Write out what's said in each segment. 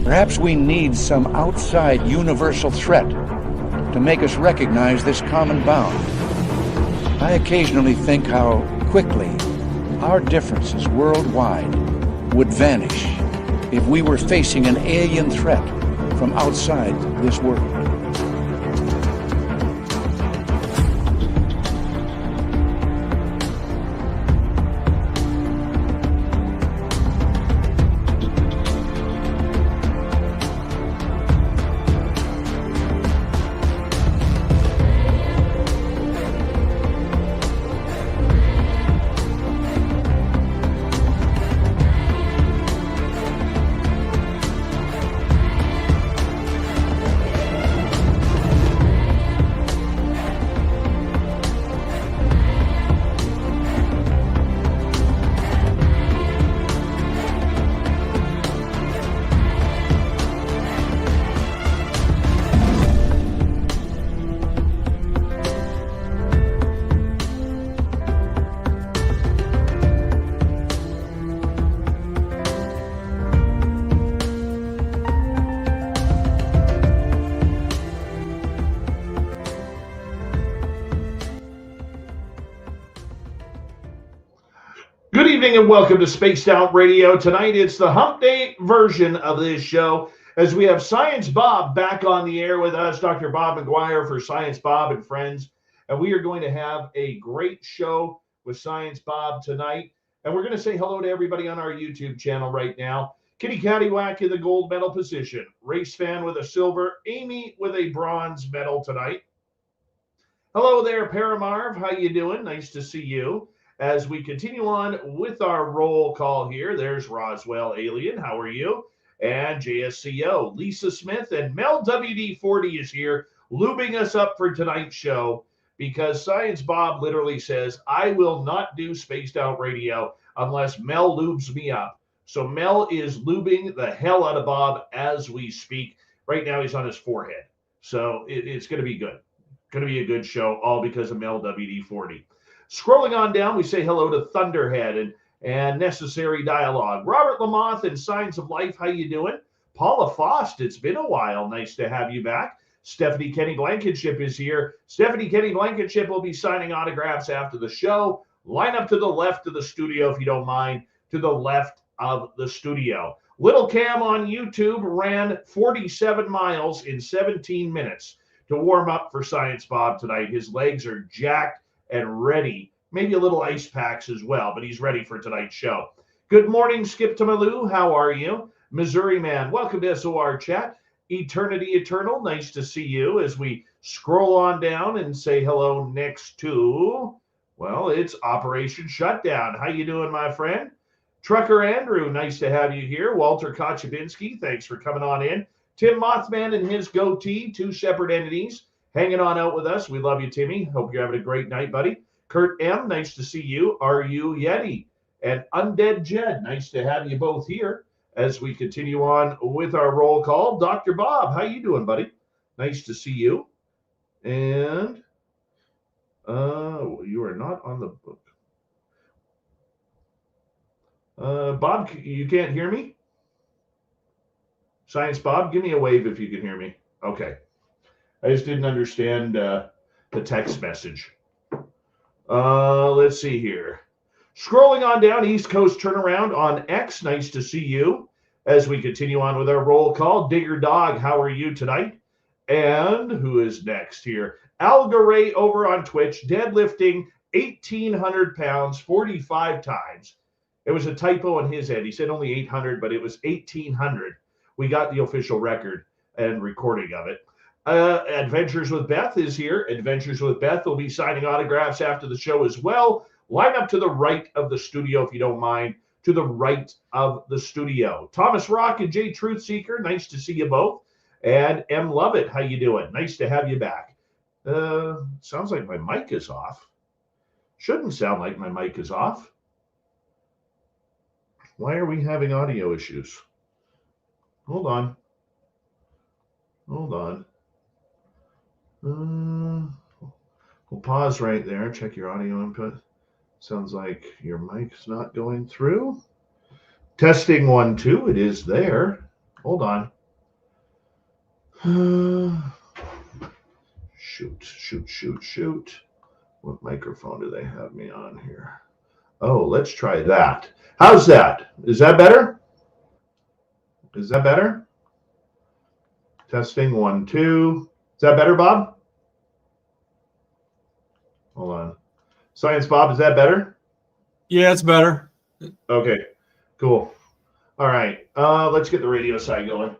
Perhaps we need some outside universal threat to make us recognize this common bound. I occasionally think how quickly our differences worldwide would vanish if we were facing an alien threat from outside this world. Good evening and welcome to Spaced Out Radio. Tonight it's the hump day version of this show as we have Science Bob back on the air with us, Dr. Bob McGwier for Science Bob and Friends. And we are going to have a great show with Science Bob tonight. And we're going to say hello to everybody on our YouTube channel right now. Kitty Caddywhack in the gold medal position. Race Fan with a silver. Amy with a bronze medal tonight. Hello there, Paramarv. How you doing? Nice to see you. As we continue on with our roll call here, there's Roswell Alien. How are you? And JSCO, Lisa Smith, and Mel WD40 is here, lubing us up for tonight's show because Science Bob literally says, I will not do Spaced Out Radio unless Mel lubes me up. So Mel is lubing the hell out of Bob as we speak. Right now he's on his forehead. So it's going to be good. Going to be a good show, all because of Mel WD40. Scrolling on down, we say hello to Thunderhead and Necessary Dialogue. Robert Lamoth and Signs of Life, how you doing? Paula Fost, it's been a while. Nice to have you back. Stephanie Kenny Blankenship is here. Stephanie Kenny Blankenship will be signing autographs after the show. Line up to the left of the studio, if you don't mind, to the left of the studio. Little Cam on YouTube ran 47 miles in 17 minutes to warm up for Science Bob tonight. His legs are jacked and ready, maybe a little ice packs as well, but he's ready for tonight's show. Good morning, Skip to Malou. How are you? Missouri Man, welcome to SOR Chat. Eternity Eternal, nice to see you as we scroll on down and say hello next to, well, it's Operation Shutdown. How you doing, my friend? Trucker Andrew, nice to have you here. Walter Kochabinski, thanks for coming on in. Tim Mothman and his goatee, two separate entities, hanging on out with us. We love you, Timmy. Hope you're having a great night, buddy. Kurt M., nice to see you. Are you Yeti? And Undead Jed, nice to have you both here as we continue on with our roll call. Dr. Bob, how you doing, buddy? Nice to see you. And you are not on the book. Bob, you can't hear me? Science Bob, give me a wave if you can hear me. Okay. I just didn't understand the text message. Let's see here. Scrolling on down, East Coast Turnaround on X. Nice to see you as we continue on with our roll call. Digger Dog, how are you tonight? And who is next here? Algaray over on Twitch, deadlifting 1,800 pounds 45 times. It was a typo on his end. He said only 800, but it was 1,800. We got the official record and recording of it. Adventures with Beth is here. Adventures with Beth will be signing autographs after the show as well. Line up to the right of the studio, if you don't mind, to the right of the studio. Thomas Rock and Jay Truthseeker, nice to see you both. And M. Lovett, how you doing? Nice to have you back. Sounds like my mic is off. Shouldn't sound like my mic is off. Why are we having audio issues? Hold on. We'll pause right there. Check your audio input. Sounds like your mic's not going through. Testing 1, 2. It is there. Hold on. Shoot. What microphone do they have me on here? Oh, let's try that. How's that? Is that better? Is that better? Testing 1, 2. Is that better, Bob? Hold on. Science Bob, is that better? Yeah, it's better. Okay, cool. All right, let's get the radio side going.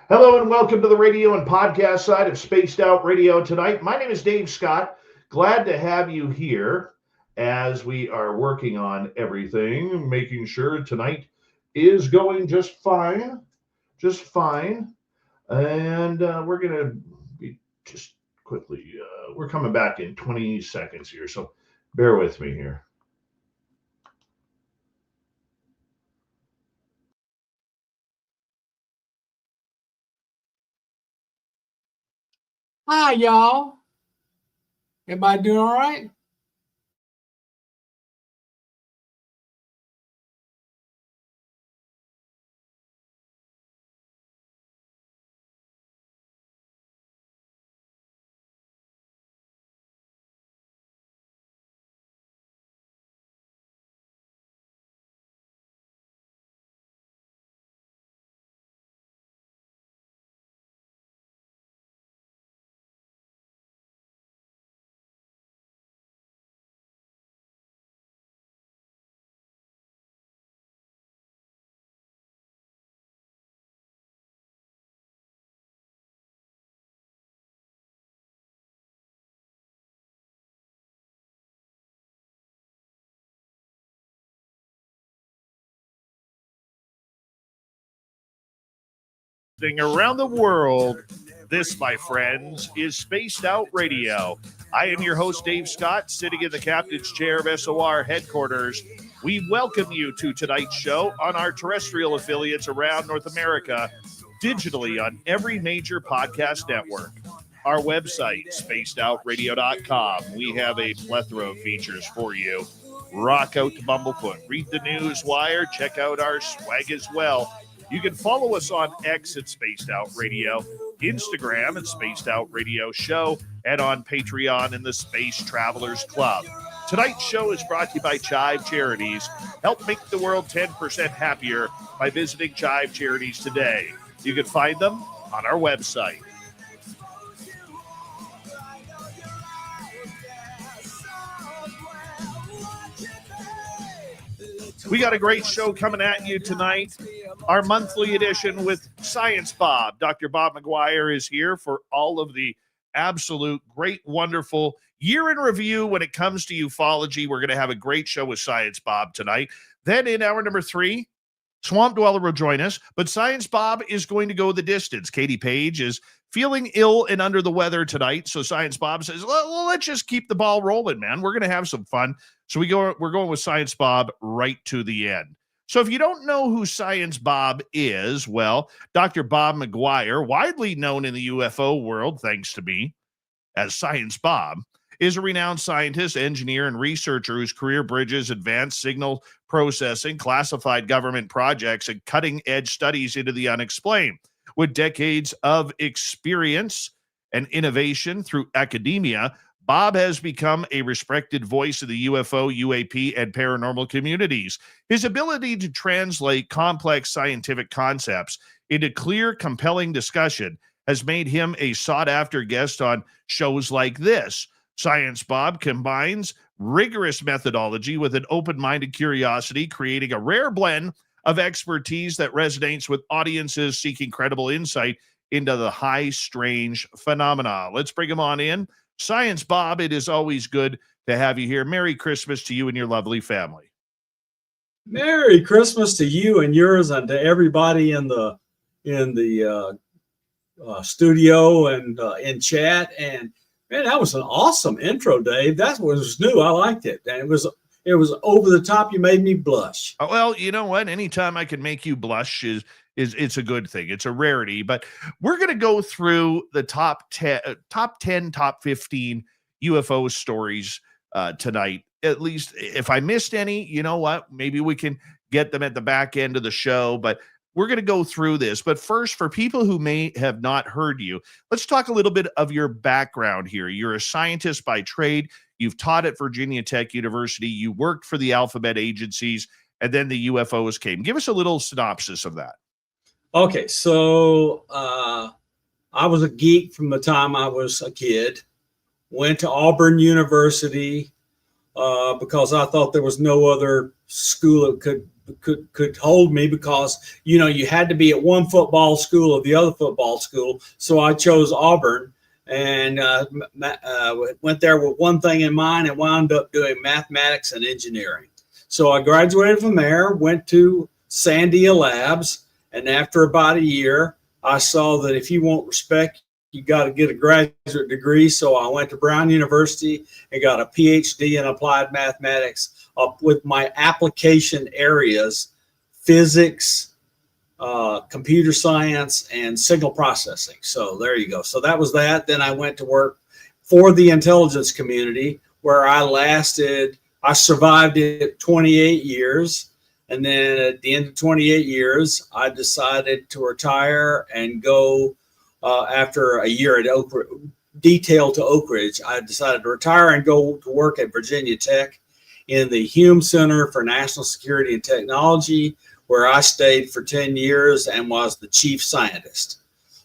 Hello and welcome to the radio and podcast side of Spaced Out Radio tonight. My name is Dave Scott. Glad to have you here as we are working on everything, making sure tonight is going just fine. And we're going to be just quickly, we're coming back in 20 seconds here, so bear with me here. Hi, y'all. Everybody doing all right? Around the world. This, my friends, is Spaced Out Radio. I am your host, Dave Scott, sitting in the captain's chair of SOR headquarters. We welcome you to tonight's show on our terrestrial affiliates around North America, digitally on every major podcast network. Our website, spacedoutradio.com. We have a plethora of features for you. Rock out to Bumblefoot, read the news wire, check out our swag as well. You can follow us on X at Spaced Out Radio, Instagram at Spaced Out Radio Show, and on Patreon in the Space Travelers Club. Tonight's show is brought to you by Chive Charities. Help make the world 10% happier by visiting Chive Charities today. You can find them on our website. We got a great show coming at you tonight. Our monthly edition with Science Bob. Dr. Bob McGwier is here for all of the absolute great, wonderful year in review when it comes to ufology. We're going to have a great show with Science Bob tonight. Then in hour number 3, Swamp Dweller will join us, but Science Bob is going to go the distance. Katie Page is feeling ill and under the weather tonight, so Science Bob says, well, let's just keep the ball rolling, man. We're going to have some fun. So we're going with Science Bob right to the end. So if you don't know who Science Bob is, well, Dr. Bob McGwier, widely known in the UFO world, thanks to me, as Science Bob, is a renowned scientist, engineer, and researcher whose career bridges advanced signal processing, classified government projects, and cutting-edge studies into the unexplained. With decades of experience and innovation through academia, Bob has become a respected voice of the UFO, UAP, and paranormal communities. His ability to translate complex scientific concepts into clear, compelling discussion has made him a sought-after guest on shows like this. Science Bob combines rigorous methodology with an open-minded curiosity, creating a rare blend of expertise that resonates with audiences seeking credible insight into the high strange phenomena. Let's bring him on in. Science Bob, it is always good to have you here. Merry Christmas to you and your lovely family. Merry Christmas to you and yours, and to everybody in the studio and in chat. And man, that was an awesome intro, Dave. That was new. I liked it, and it was over the top. You made me blush. Well, you know what? Anytime I can make you blush is it's a good thing. It's a rarity. But we're going to go through the top 10, top 15 UFO stories tonight at least if I missed any, you know what, maybe we can get them at the back end of the show, but we're going to go through this. But first, for people who may have not heard you, let's talk a little bit of your background here. You're a scientist by trade. You've taught at Virginia Tech University. You worked for the alphabet agencies, and then the UFOs came. Give us a little synopsis of that. Okay, so I was a geek from the time I was a kid. Went to Auburn University because I thought there was no other school that could hold me, because you had to be at one football school or the other football school. So I chose Auburn and went there with one thing in mind and wound up doing mathematics and engineering. So I graduated from there, went to Sandia Labs, and after about a year, I saw that if you want respect, you got to get a graduate degree. So I went to Brown University and got a PhD in applied mathematics with my application areas, physics, computer science, and signal processing. So there you go. So that was that. Then I went to work for the intelligence community, where I survived it 28 years. And then at the end of 28 years, I decided to retire and go after a year at detail to Oak Ridge. I decided to retire and go to work at Virginia Tech in the Hume Center for National Security and Technology, where I stayed for 10 years and was the chief scientist.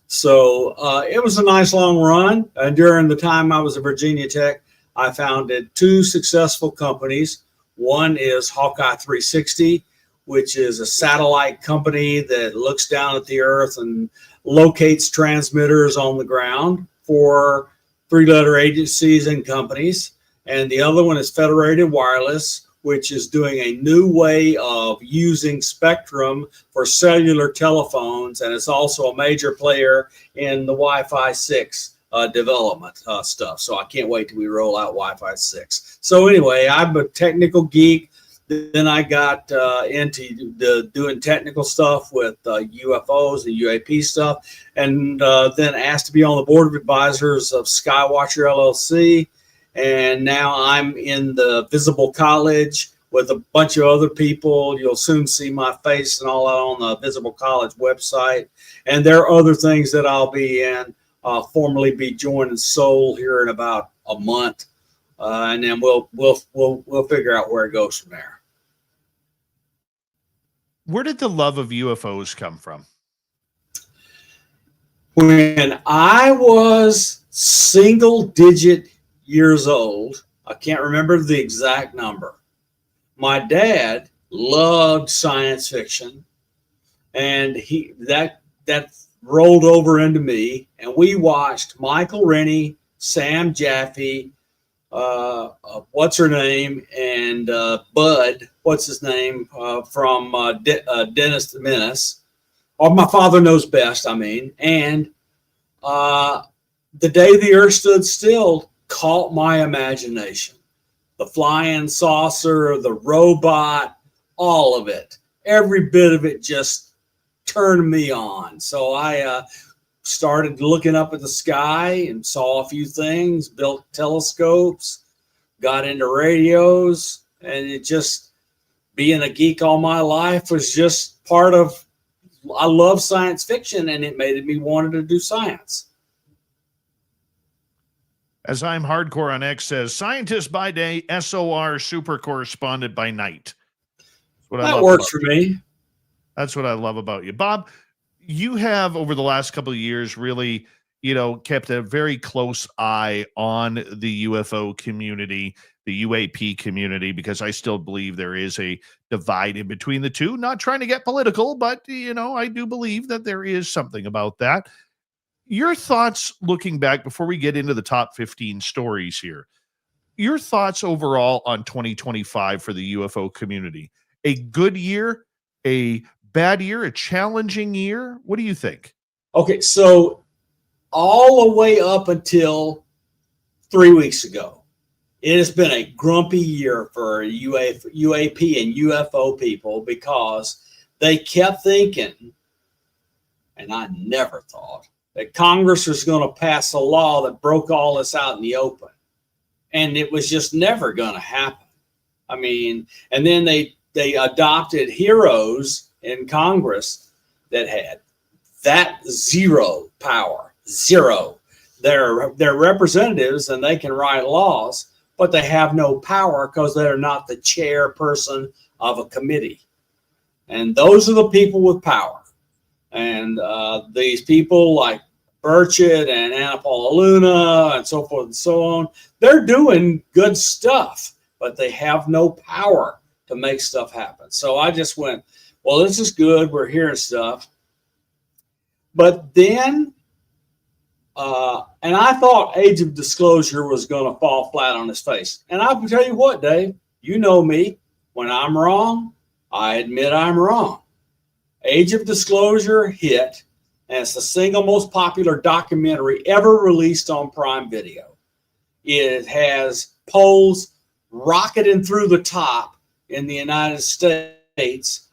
So it was a nice long run. And during the time I was at Virginia Tech, I founded two successful companies. One is Hawkeye 360, which is a satellite company that looks down at the earth and locates transmitters on the ground for three-letter agencies and companies. And the other one is Federated Wireless, which is doing a new way of using spectrum for cellular telephones. And it's also a major player in the Wi-Fi 6 development stuff. So I can't wait till we roll out Wi-Fi 6. So anyway, I'm a technical geek. Then I got into doing technical stuff with UFOs and UAP stuff, and then asked to be on the board of advisors of Skywatcher LLC. And now I'm in the Visible College with a bunch of other people. You'll soon see my face and all that on the Visible College website. And there are other things that I'll be in. I'll formally be joining Seoul here in about a month, and then we'll figure out where it goes from there. Where did the love of UFOs come from? When I was single-digit years old, I can't remember the exact number, my dad loved science fiction, and that rolled over into me, and we watched Michael Rennie, Sam Jaffe, what's her name, and Bud, what's his name, from Dennis the Menace, or My Father Knows Best, and The Day the Earth Stood Still caught my imagination. The flying saucer, the robot, all of it, every bit of it just turned me on. So I started looking up at the sky and saw a few things, built telescopes, got into radios, and it just, being a geek all my life was just part of, I love science fiction, and it made me wanted to do science. As I'm Hardcore on X says, scientist by day, SOR super correspondent by night. That works for me. That's what I love about you. Bob, you have over the last couple of years really, kept a very close eye on the UFO community, the UAP community, because I still believe there is a divide in between the two. Not trying to get political, but, I do believe that there is something about that. Your thoughts looking back before we get into the top 15 stories here, your thoughts overall on 2025 for the UFO community? A good year, a bad year, a challenging year? What do you think? Okay, so all the way up until 3 weeks ago, it has been a grumpy year for UAP and UFO people, because they kept thinking, and I never thought, that Congress was going to pass a law that broke all this out in the open. And it was just never going to happen. I mean, and then they adopted heroes in Congress that had that zero power, zero. They're representatives and they can write laws, but they have no power because they're not the chairperson of a committee. And those are the people with power. And these people like Burchett and Anna Paula Luna and so forth and so on, they're doing good stuff, but they have no power to make stuff happen. So I just went, well, this is good. We're hearing stuff. But then, and I thought Age of Disclosure was going to fall flat on his face. And I can tell you what, Dave, you know me. When I'm wrong, I admit I'm wrong. Age of Disclosure hit, and it's the single most popular documentary ever released on Prime Video. It has polls rocketing through the top in the United States.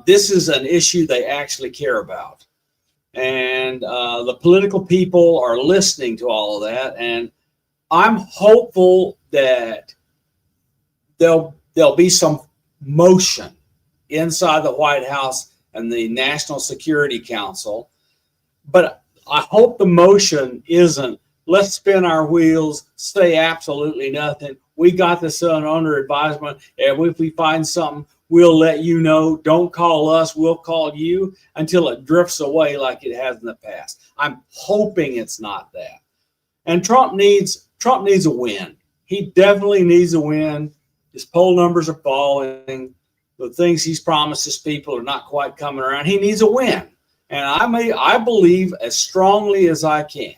This is an issue they actually care about. And the political people are listening to all of that. And I'm hopeful that there'll be some motion inside the White House and the National Security Council. But I hope the motion isn't, let's spin our wheels, say absolutely nothing. We got this under advisement. And if we find something, we'll let you know. Don't call us. We'll call you, until it drifts away like it has in the past. I'm hoping it's not that. And Trump needs a win. He definitely needs a win. His poll numbers are falling. The things he's promised his people are not quite coming around. He needs a win. And I believe as strongly as I can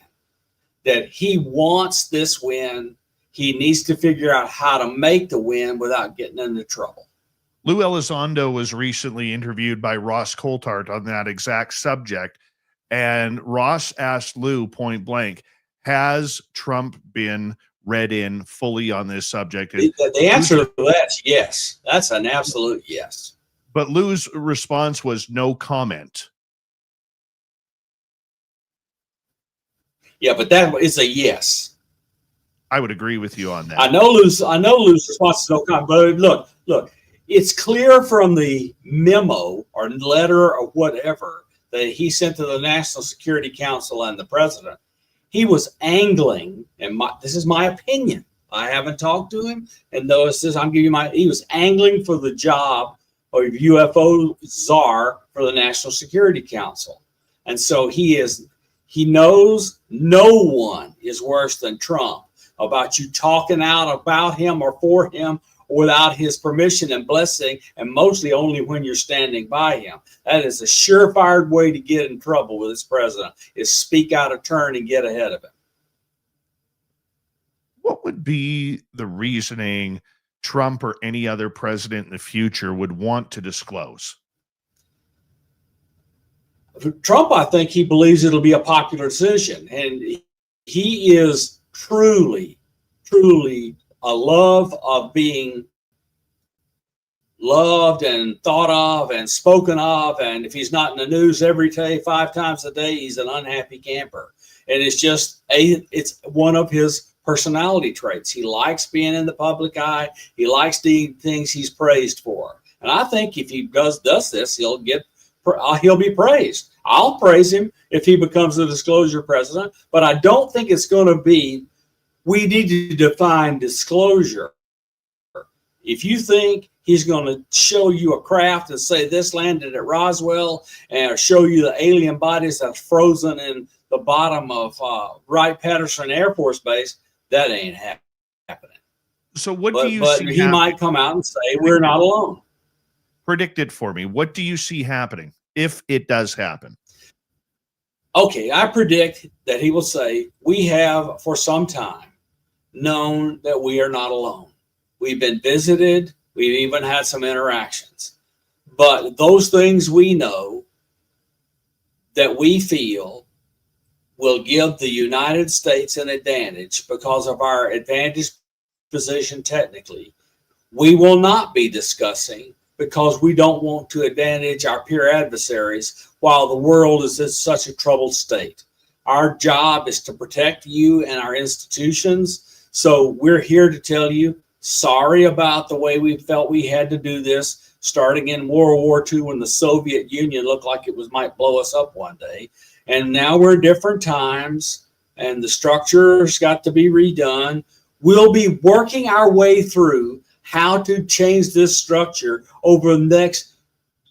that he wants this win. He needs to figure out how to make the win without getting into trouble. Lou Elizondo was recently interviewed by Ross Coulthart on that exact subject. And Ross asked Lou point blank, has Trump been read in fully on this subject? The answer to that's yes. That's an absolute yes. But Lou's response was no comment. Yeah, but that is a yes. I would agree with you on that. I know Lou's response is no comment. But look, it's clear from the memo or letter or whatever that he sent to the National Security Council and the president. He was angling, and this is my opinion. I haven't talked to him, and notice this, I'm giving you he was angling for the job of UFO czar for the National Security Council. And so he knows no one is worse than Trump about you talking out about him or for him without his permission and blessing, and mostly only when you're standing by him. That is a surefire way to get in trouble with this president, is speak out of turn and get ahead of him. What would be the reasoning Trump or any other president in the future would want to disclose? Trump, I think he believes it'll be a popular decision, and he is truly a love of being loved and thought of and spoken of. And if he's not in the news every day, 5 times a day, he's an unhappy camper. And it's one of his personality traits. He likes being in the public eye. He likes the things he's praised for. And I think if he does this, he'll be praised. I'll praise him if he becomes the disclosure president, but I don't think it's going to be, we need to define disclosure. If you think he's going to show you a craft and say this landed at Roswell, and show you the alien bodies that's frozen in the bottom of Wright-Patterson Air Force Base, that ain't happening. So what do you see? But he might come out and say, we're not alone. Predict it for me. What do you see happening if it does happen? Okay, I predict that he will say, we have for some time known that we are not alone. We've been visited. We've even had some interactions. But those things we know that we feel will give the United States an advantage because of our advantage position technically, we will not be discussing, because we don't want to advantage our peer adversaries while the world is in such a troubled state. Our job is to protect you and our institutions. So we're here to tell you, Sorry about the way we felt we had to do this, starting in World War II when the Soviet Union looked like it might blow us up one day. And now we're in different times, and the structure's got to be redone. We'll be working our way through how to change this structure over the next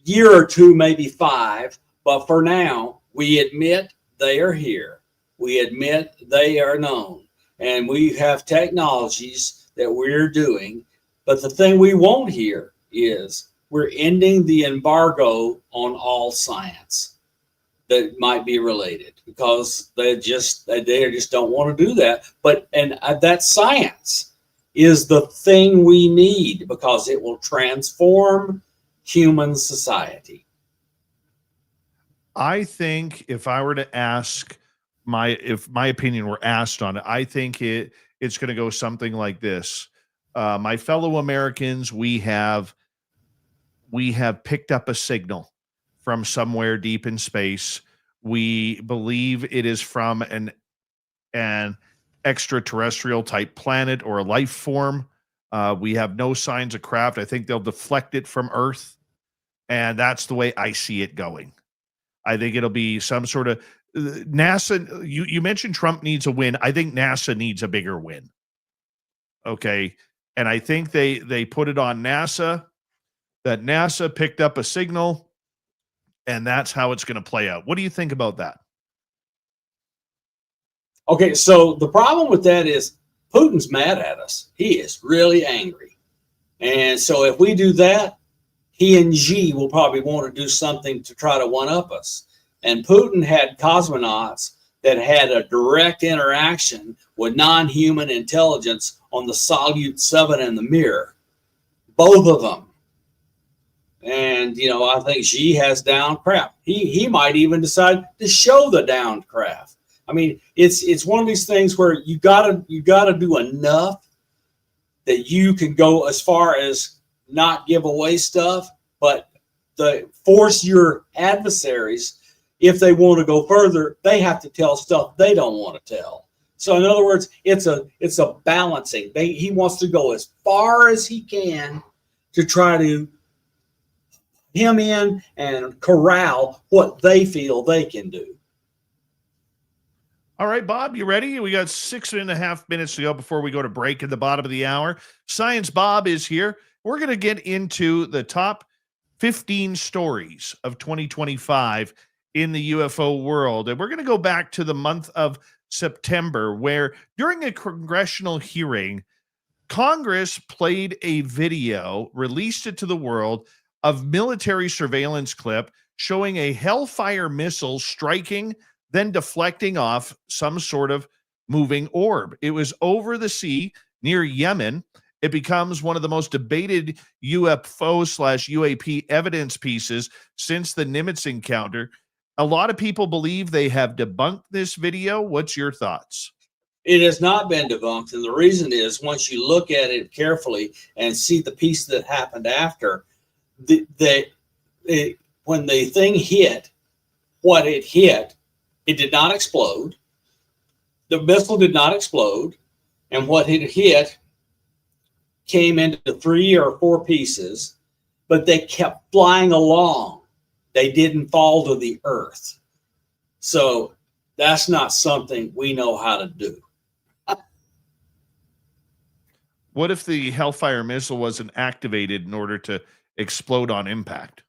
year or two, maybe 5. But for now, we admit they are here. We admit they are known. And we have technologies that we're doing. But the thing we won't hear is we're ending the embargo on all science that might be related, because they just don't want to do that. But that science is the thing we need, because it will transform human society. I think if I were to ask if my opinion were asked on it, I think it's going to go something like this. My fellow Americans, we have picked up a signal from somewhere deep in space. We believe it is from an extraterrestrial type planet or a life form. We have no signs of craft. I think they'll deflect it from Earth. And that's the way I see it going. I think it'll be some sort of NASA. You mentioned Trump needs a win. I think NASA needs a bigger win. Okay. And I think they put it on NASA, that NASA picked up a signal, and that's how it's going to play out. What do you think about that? Okay, so the problem with that is Putin's mad at us. He is really angry. And so if we do that, he and Xi will probably want to do something to try to one-up us. And Putin had cosmonauts that had a direct interaction with non-human intelligence on the Salyut 7 and the Mir. Both of them. And, I think Xi has downed craft. He might even decide to show the downed craft. I mean, it's one of these things where you gotta do enough that you can go as far as not give away stuff, but force your adversaries, if they want to go further, they have to tell stuff they don't want to tell. So in other words, it's a balancing. He wants to go as far as he can to try to him in and corral what they feel they can do. All right, Bob, you ready? We got 6.5 minutes to go before we go to break at the bottom of the hour. Science Bob is here. We're going to get into the top 15 stories of 2025 in the UFO world. And we're going to go back to the month of September, where during a congressional hearing, Congress played a video, released it to the world, of military surveillance clip showing a Hellfire missile striking, then deflecting off some sort of moving orb. It was over the sea near Yemen. It becomes one of the most debated UFO/UAP evidence pieces since the Nimitz encounter. A lot of people believe they have debunked this video. What's your thoughts? It has not been debunked. And the reason is, once you look at it carefully and see the piece that happened after, when the thing hit, what it hit, it did not explode. The missile did not explode. And what it hit came into 3 or 4 pieces, but they kept flying along. They didn't fall to the earth. So that's not something we know how to do. What if the Hellfire missile wasn't activated in order to explode on impact?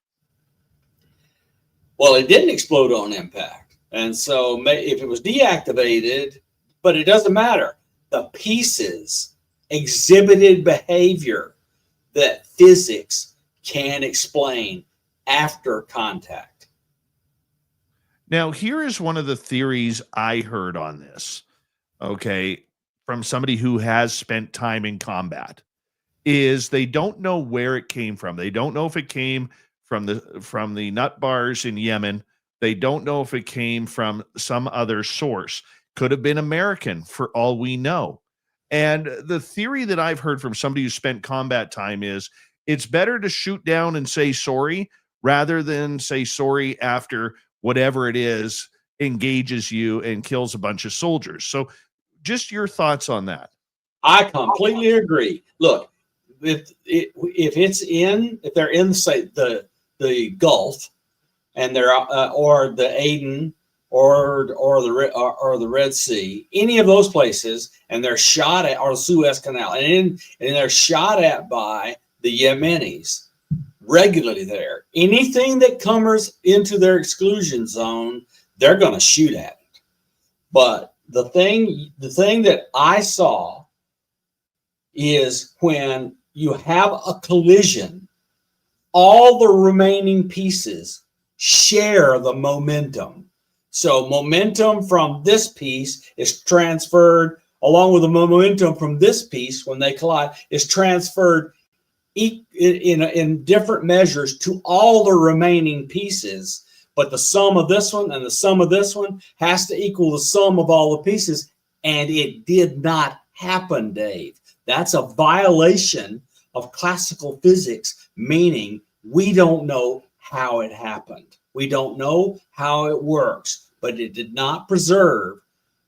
Well, it didn't explode on impact. And so if it was deactivated, but it doesn't matter. The pieces exhibited behavior that physics can explain after contact. Now, here is one of the theories I heard on this, okay, from somebody who has spent time in combat, is they don't know where it came from. They don't know if it came from the nut bars in Yemen. They don't know if it came from some other source. Could have been American for all we know. And the theory that I've heard from somebody who spent combat time is it's better to shoot down and say sorry rather than say sorry after whatever it is engages you and kills a bunch of soldiers. So just your thoughts on that. I completely agree. Look, if they're in say the Gulf, and they're or the Aden or the Red Sea, any of those places, and they're shot at, or the Suez Canal, and they're shot at by the Yemenis regularly there. Anything that comes into their exclusion zone, they're going to shoot at it. But the thing that I saw is when you have a collision, all the remaining pieces share the momentum. So momentum from this piece is transferred along with the momentum from this piece when they collide is transferred in different measures to all the remaining pieces. But the sum of this one and the sum of this one has to equal the sum of all the pieces. And it did not happen, Dave. That's a violation of classical physics, meaning we don't know how it happened. We don't know how it works, but it did not preserve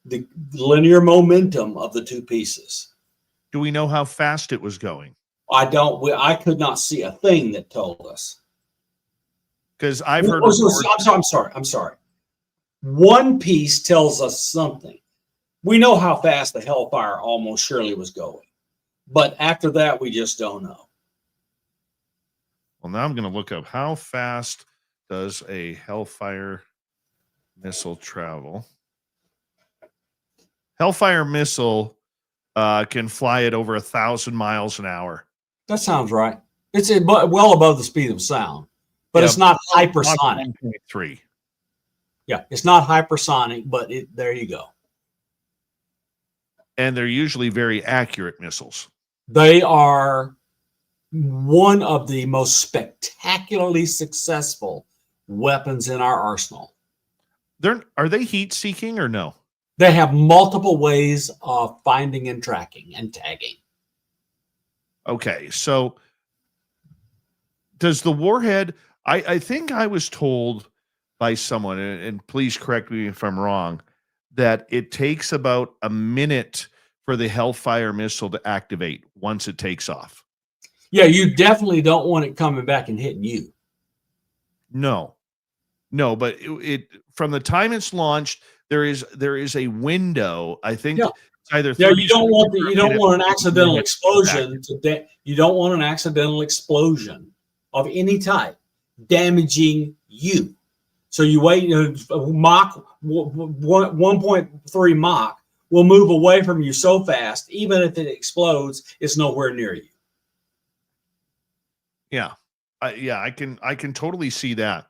the linear momentum of the two pieces. Do we know how fast it was going? I could not see a thing that told us. Because I've heard. I'm sorry. One piece tells us something. We know how fast the Hellfire almost surely was going, but after that, we just don't know. Well, now I'm going to look up how fast does a Hellfire missile travel. Hellfire missile can fly at over 1,000 miles an hour. That sounds right. It's well above the speed of sound, but it's not hypersonic. 1.3. Yeah, it's not hypersonic, but there you go. And they're usually very accurate missiles. They are one of the most spectacularly successful weapons in our arsenal. Are they heat-seeking or no? They have multiple ways of finding and tracking and tagging. Okay, so does the warhead, I think I was told by someone, and please correct me if I'm wrong, that it takes about a minute for the Hellfire missile to activate once it takes off. Yeah, you definitely don't want it coming back and hitting you. No, but it from the time it's launched, there is a window. I think it's either 30 you don't want an accidental explosion. You don't want an accidental explosion of any type damaging you. So you wait. Mach 1.3 Mach will move away from you so fast, even if it explodes, it's nowhere near you. Yeah, I can totally see that.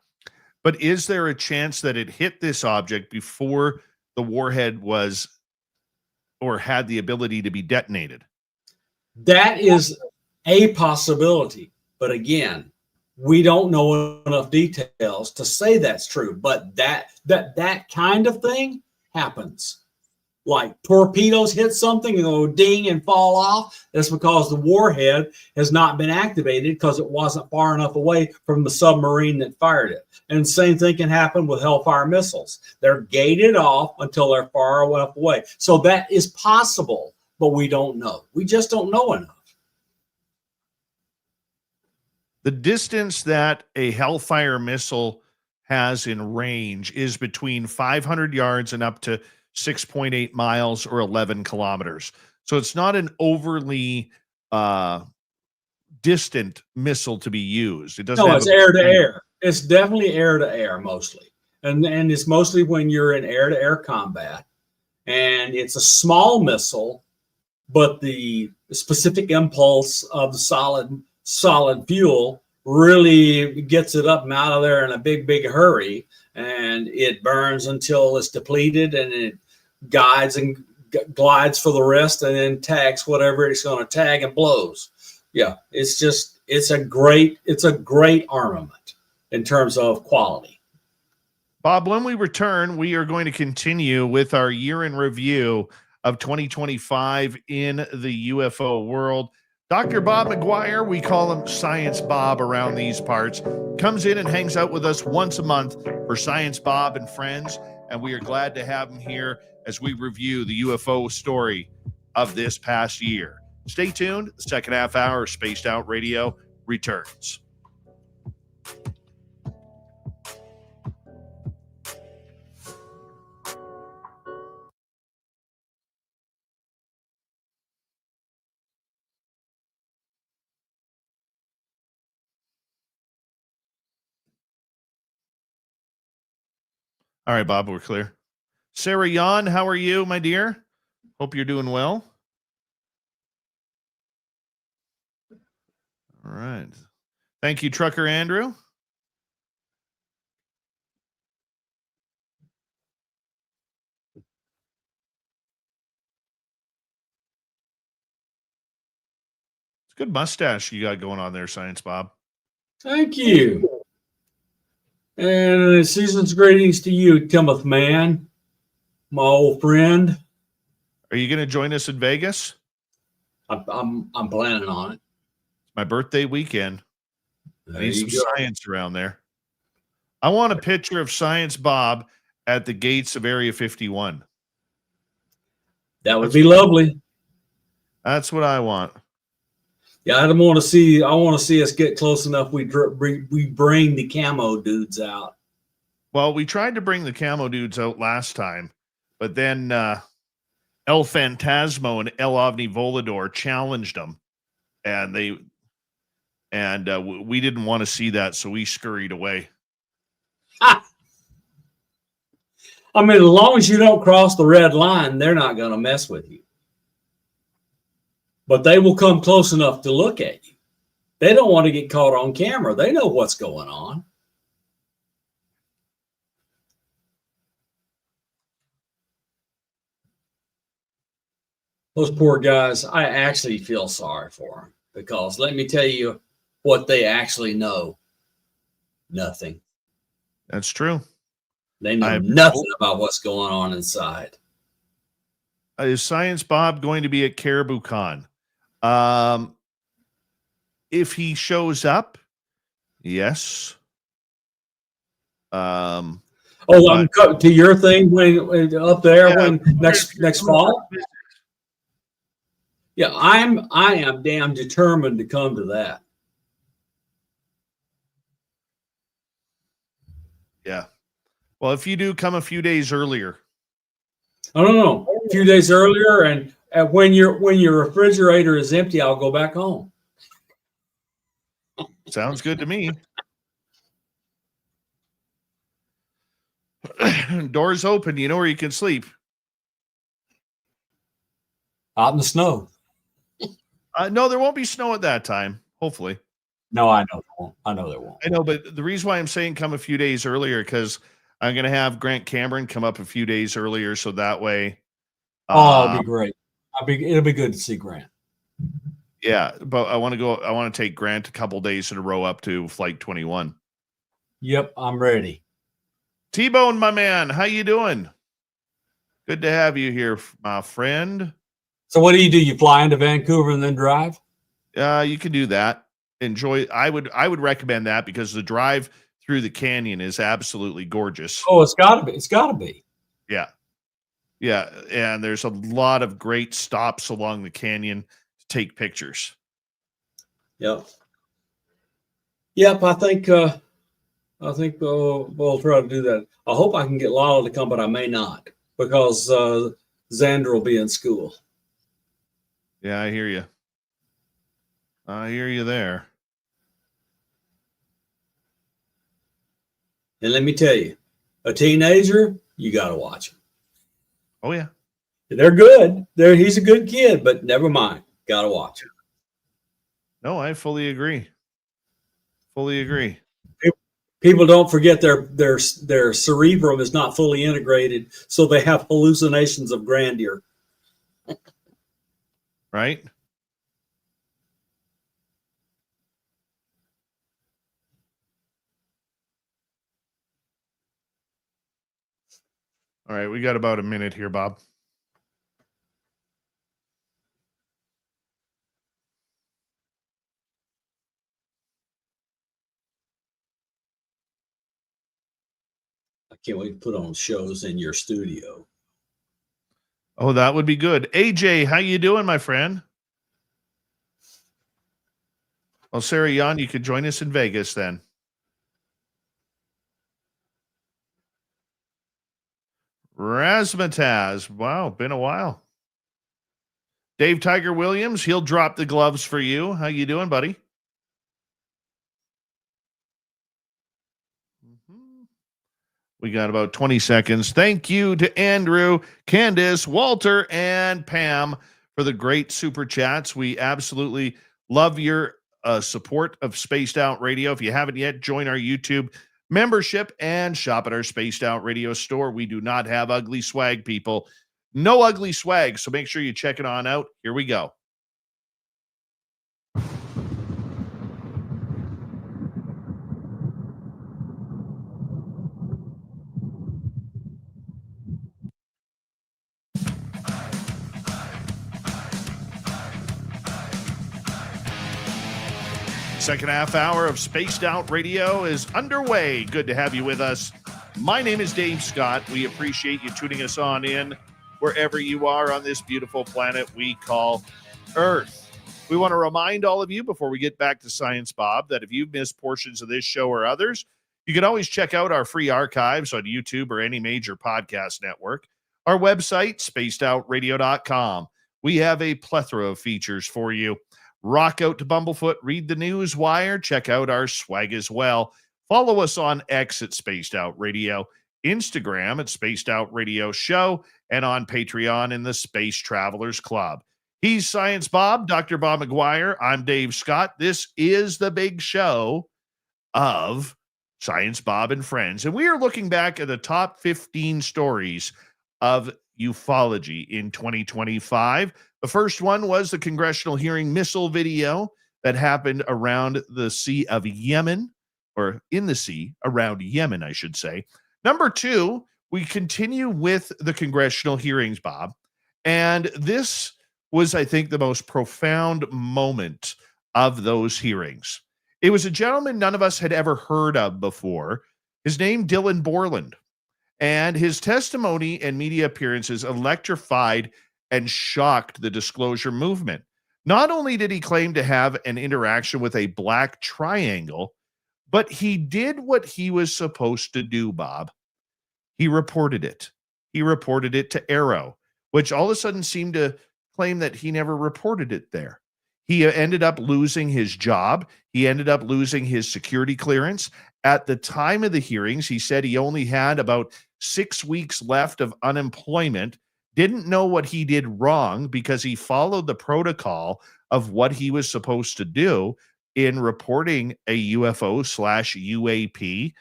But is there a chance that it hit this object before the warhead was or had the ability to be detonated? That is a possibility. But again, we don't know enough details to say that's true. But that kind of thing happens. Like torpedoes hit something and go ding and fall off. That's because the warhead has not been activated because it wasn't far enough away from the submarine that fired it. And the same thing can happen with Hellfire missiles. They're gated off until they're far enough away. So that is possible, but we don't know. We just don't know enough. The distance that a Hellfire missile has in range is between 500 yards and up to 6.8 miles or 11 kilometers. So it's not an overly distant missile to be used. It doesn't. No, it's air to air. It's definitely air to air mostly. And it's mostly when you're in air to air combat. And it's a small missile, but the specific impulse of the solid fuel really gets it up and out of there in a big hurry, and it burns until it's depleted, and it guides and glides for the rest, and then tags whatever it's going to tag and blows. Yeah, it's a great armament in terms of quality. Bob, when we return, we are going to continue with our year in review of 2025 in the UFO world. Dr. Bob McGwier, we call him Science Bob around these parts, comes in and hangs out with us once a month for Science Bob and Friends, and we are glad to have him here as we review the UFO story of this past year. Stay tuned. The second half hour of Spaced Out Radio returns. All right, Bob, we're clear. Sarah Yan, how are you, my dear? Hope you're doing well. All right. Thank you, Trucker Andrew. It's a good mustache you got going on there, Science Bob. Thank you. And season's greetings to you, Timothy Man, my old friend. Are you going to join us in Vegas? I'm planning on it. It's my birthday weekend. I need some go. science around there. I want a picture of Science Bob at the gates of Area 51. That would be lovely. That's what I want. Yeah, I want to see us get close enough. We bring the camo dudes out. Well, we tried to bring the camo dudes out last time, but then El Phantasmo and El Ovni Volador challenged them, and we didn't want to see that, so we scurried away. I mean, as long as you don't cross the red line, they're not going to mess with you. But they will come close enough to look at you. They don't want to get caught on camera. They know what's going on. Those poor guys, I actually feel sorry for them because let me tell you what they actually know. Nothing. That's true. They know nothing about what's going on inside. Is Science Bob going to be at Caribou Con? If he shows up, yes. I'm to your thing when up there when next fall. Yeah, I am damn determined to come to that. Yeah. Well, if you do, come a few days earlier. I don't know. A few days earlier, and when your refrigerator is empty, I'll go back home. Sounds good to me. Doors open. You know where you can sleep. Out in the snow. No, there won't be snow at that time. Hopefully. No, I know there won't. I know there won't. I know, but the reason why I'm saying come a few days earlier because I'm going to have Grant Cameron come up a few days earlier, so that way. It'll be great. It'll be good to see Grant. Yeah, but I want to take Grant a couple days in a row up to Flight 21. Yep, I'm ready. T-Bone, my man, how you doing? Good to have you here, my friend. So what do? You fly into Vancouver and then drive? You can do that. Enjoy. I would recommend that because the drive through the canyon is absolutely gorgeous. Oh, it's got to be. It's got to be. Yeah. Yeah, and there's a lot of great stops along the canyon to take pictures. Yep. I think we'll try to do that. I hope I can get Lala to come, but I may not because Xander will be in school. Yeah, I hear you. I hear you there. And let me tell you, a teenager, you got to watch him. Oh, yeah. They're good. He's a good kid, but never mind. Got to watch him. No, I fully agree. Fully agree. People don't forget their cerebrum is not fully integrated, so they have hallucinations of grandeur. Right? All right, we got about a minute here, Bob. I can't wait to put on shows in your studio. Oh, that would be good. AJ, how you doing, my friend? Well, Sarah Yon, you could join us in Vegas then. Razmataz. Wow, been a while. Dave Tiger Williams, he'll drop the gloves for you. How you doing, buddy? We got about 20 seconds. Thank you to Andrew, Candace, Walter, and Pam for the great super chats. We absolutely love your support of Spaced Out Radio. If you haven't yet, join our YouTube membership and shop at our Spaced Out Radio store. We do not have ugly swag, people. No ugly swag, so make sure you check it on out. Here we go. Second half hour of Spaced Out Radio is underway. Good to have you with us. My name is Dave Scott. We appreciate you tuning us on in wherever you are on this beautiful planet we call Earth. We want to remind all of you before we get back to Science Bob that if you've missed portions of this show or others, you can always check out our free archives on YouTube or any major podcast network. Our website, spacedoutradio.com. We have a plethora of features for you. Rock out to Bumblefoot, read the news wire, check out our swag as well. Follow us on X at Spaced Out Radio, Instagram at Spaced Out Radio Show, and on Patreon in the Space Travelers Club. He's Science Bob, Dr. Bob McGwier. I'm Dave Scott. This is the big show of Science Bob and Friends. And we are looking back at the top 15 stories of ufology in 2025. The first one was the congressional hearing missile video that happened around the Sea of Yemen, or in the sea around Yemen, I should say. Number two, we continue with the congressional hearings, Bob. And this was, I think, the most profound moment of those hearings. It was a gentleman none of us had ever heard of before. His name, Dylan Borland. And his testimony and media appearances electrified and shocked the disclosure movement. Not only did he claim to have an interaction with a black triangle, but he did what he was supposed to do, Bob. He reported it. He reported it to Arrow, which all of a sudden seemed to claim that he never reported it there. He ended up losing his job. He ended up losing his security clearance. At the time of the hearings, he said he only had about 6 weeks left of unemployment, didn't know what he did wrong because he followed the protocol of what he was supposed to do in reporting a UFO/UAP.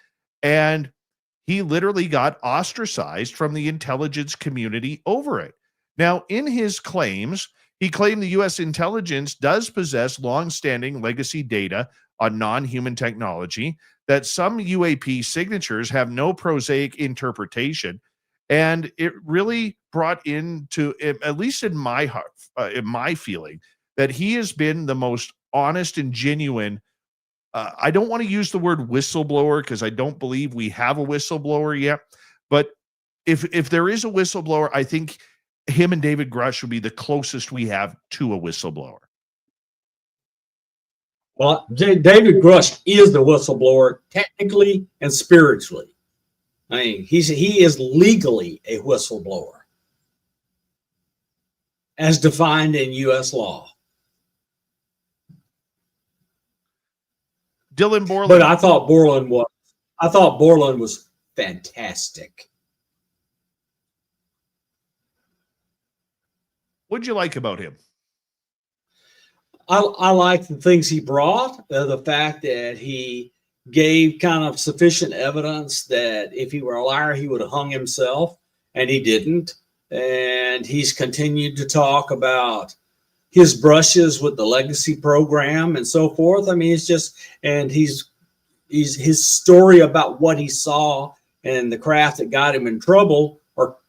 And he literally got ostracized from the intelligence community over it. Now, in his claims, he claimed the U.S. intelligence does possess longstanding legacy data on non-human technology, that some UAP signatures have no prosaic interpretation. And it really brought into, at least in my heart, in my feeling, that he has been the most honest and genuine. I don't want to use the word whistleblower because I don't believe we have a whistleblower yet. But if there is a whistleblower, I think him and David Grush would be the closest we have to a whistleblower. Well, David Grush is the whistleblower technically and spiritually. I mean, he is legally a whistleblower as defined in U.S. law. Dylan Borland. But I thought Borland was fantastic. What'd you like about him? I like the things he brought, the fact that he gave kind of sufficient evidence that if he were a liar, he would have hung himself, and he didn't. And he's continued to talk about his brushes with the legacy program and so forth. I mean, it's just, and he's his story about what he saw and the craft that got him in trouble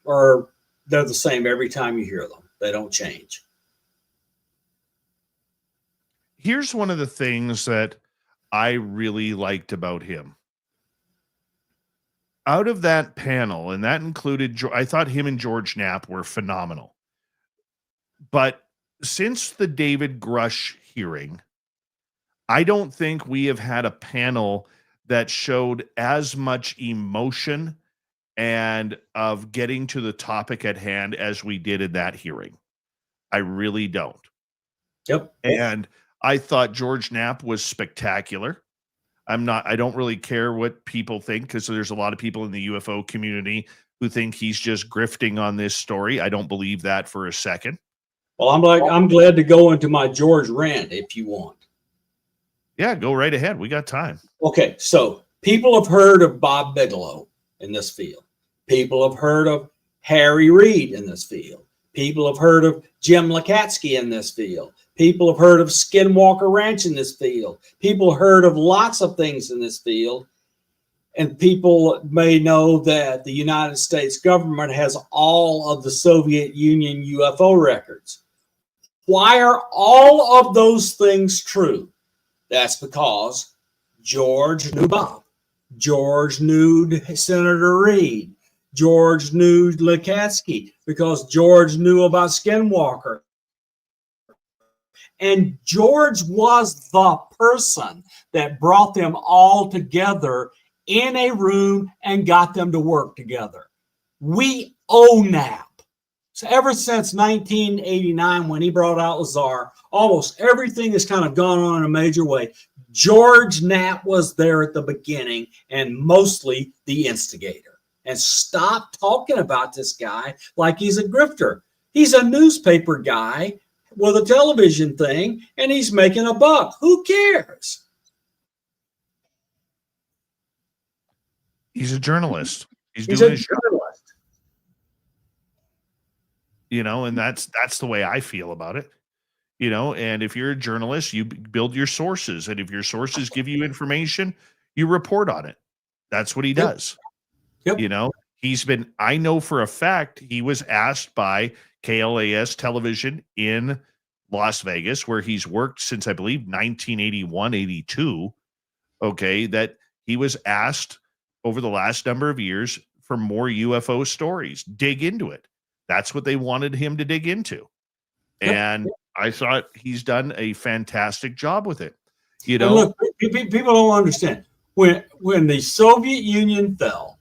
are they're the same every time you hear them. They don't change. Here's one of the things that I really liked about him. Out of that panel, and that included, I thought him and George Knapp were phenomenal. But since the David Grush hearing, I don't think we have had a panel that showed as much emotion and of getting to the topic at hand as we did in that hearing. I really don't. Yep. And I thought George Knapp was spectacular. I don't really care what people think, because there's a lot of people in the UFO community who think he's just grifting on this story. I don't believe that for a second. Well, I'm glad to go into my George rant if you want. Yeah, go right ahead. We got time. Okay, so people have heard of Bob Bigelow in this field. People have heard of Harry Reid in this field. People have heard of Jim Lakatsky in this field. People have heard of Skinwalker Ranch in this field. People heard of lots of things in this field. And people may know that the United States government has all of the Soviet Union UFO records. Why are all of those things true? That's because George knew Bob. George knew Senator Reid. George knew Lakatsky, because George knew about Skinwalker. And George was the person that brought them all together in a room and got them to work together. We owe Knapp. So ever since 1989, when he brought out Lazar, almost everything has kind of gone on in a major way. George Knapp was there at the beginning and mostly the instigator. And stop talking about this guy like he's a grifter. He's a newspaper guy with a television thing, and he's making a buck. Who cares? He's a journalist. He's He's doing a his job. journalist. And that's the way I feel about it. And if you're a journalist, you build your sources, and if your sources give you information, you report on it. That's what he does. Yep. I know for a fact he was asked by KLAS television in Las Vegas, where he's worked since, I believe, 1981, 82. Okay. That he was asked over the last number of years for more UFO stories, dig into it. That's what they wanted him to dig into. Yep. And I thought he's done a fantastic job with it. And look, people don't understand. When the Soviet Union fell,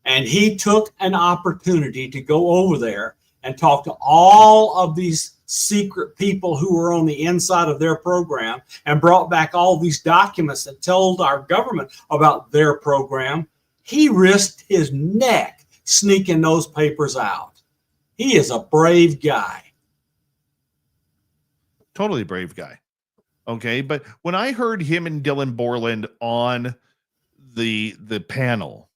and he took an opportunity to go over there and talk to all of these secret people who were on the inside of their program, and brought back all these documents that told our government about their program, he risked his neck sneaking those papers out. He is a brave guy. Totally brave guy. Okay. But when I heard him and Dylan Borland on the panel,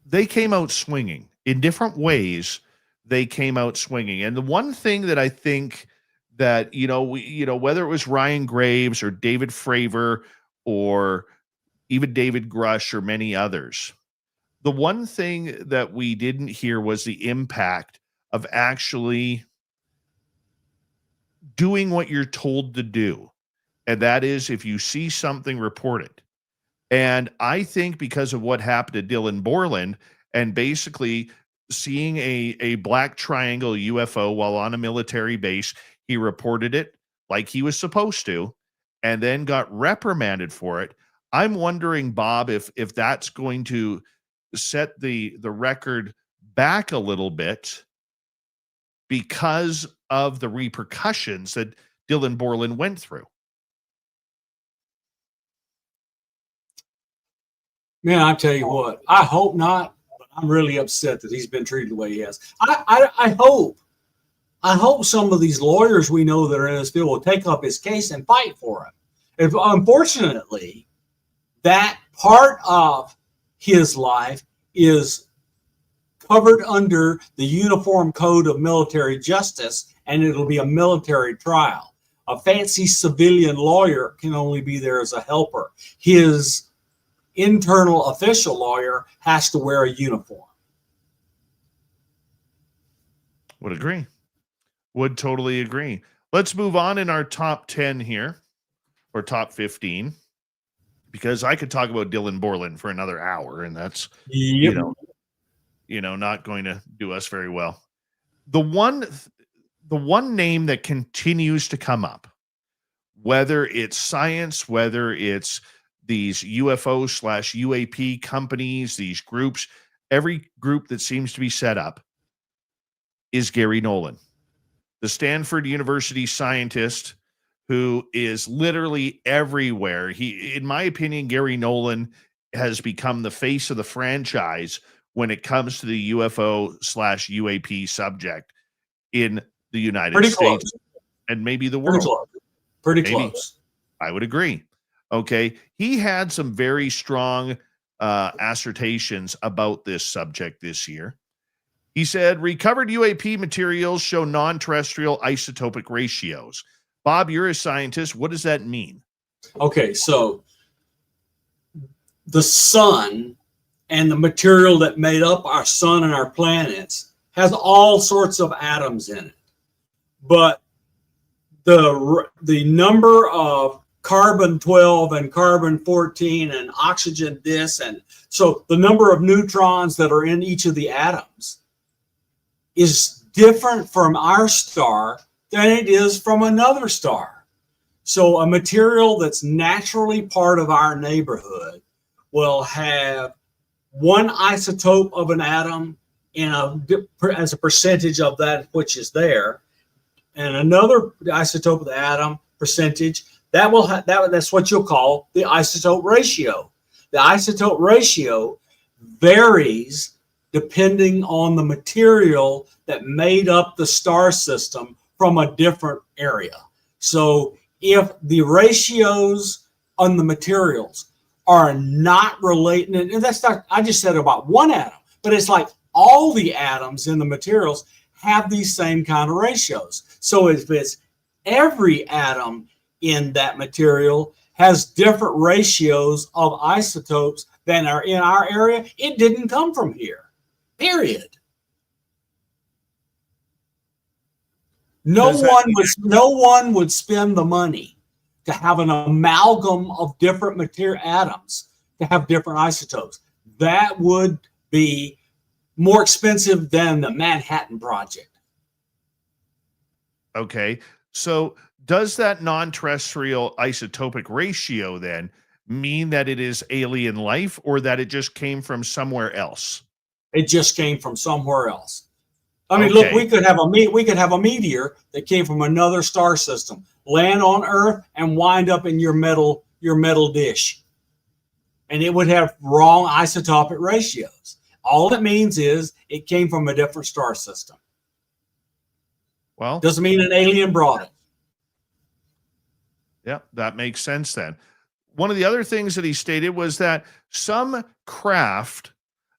they came out swinging in different ways. They came out swinging. And the one thing that I think that, whether it was Ryan Graves or David Fravor or even David Grush or many others, the one thing that we didn't hear was the impact of actually doing what you're told to do. And that is, if you see something, report it. And I think because of what happened to Dylan Borland, and basically seeing a black triangle UFO while on a military base, he reported it like he was supposed to, and then got reprimanded for it. I'm wondering, Bob, if that's going to set the record back a little bit because of the repercussions that Dylan Borland went through. Man, I tell you what, I hope not, but I'm really upset that he's been treated the way he has. I hope some of these lawyers we know that are in this field will take up his case and fight for him. Unfortunately, that part of his life is covered under the Uniform Code of Military Justice, and it'll be a military trial. A fancy civilian lawyer can only be there as a helper. His internal official lawyer has to wear a uniform. Would agree. Would totally agree. Let's move on in our top 10 here, or top 15, because I could talk about Dylan Borland for another hour, and that's, not going to do us very well. the one name that continues to come up, whether it's science, whether it's these UFO/UAP companies, these groups, every group that seems to be set up, is Gary Nolan, the Stanford University scientist who is literally everywhere. In my opinion, Gary Nolan has become the face of the franchise when it comes to the UFO/UAP subject in the United States and maybe the world. Pretty close. I would agree. Okay. He had some very strong assertions about this subject this year. He said, recovered UAP materials show non-terrestrial isotopic ratios. Bob, you're a scientist. What does that mean? Okay, so the sun and the material that made up our sun and our planets has all sorts of atoms in it. But the number of carbon-12 and carbon-14 and oxygen this, and so the number of neutrons that are in each of the atoms is different from our star than it is from another star. So a material that's naturally part of our neighborhood will have one isotope of an atom as a percentage of that which is there, and another isotope of the atom percentage that will have that's what you'll call the isotope ratio. The isotope ratio varies depending on the material that made up the star system from a different area. So if the ratios on the materials are not related, and that's not, I just said about one atom, but it's like all the atoms in the materials have these same kind of ratios. So if it's every atom in that material has different ratios of isotopes than are in our area, it didn't come from here, period. No one would spend the money to have an amalgam of different material atoms to have different isotopes. That would be more expensive than the Manhattan Project. Okay. So does that non-terrestrial isotopic ratio then mean that it is alien life, or that it just came from somewhere else? It just came from somewhere else. I mean, look, we could have a meteor that came from another star system, land on Earth, and wind up in your metal dish, and it would have wrong isotopic ratios. All it means is it came from a different star system. Well, doesn't mean an alien brought it. Yeah, that makes sense then. One of the other things that he stated was that some craft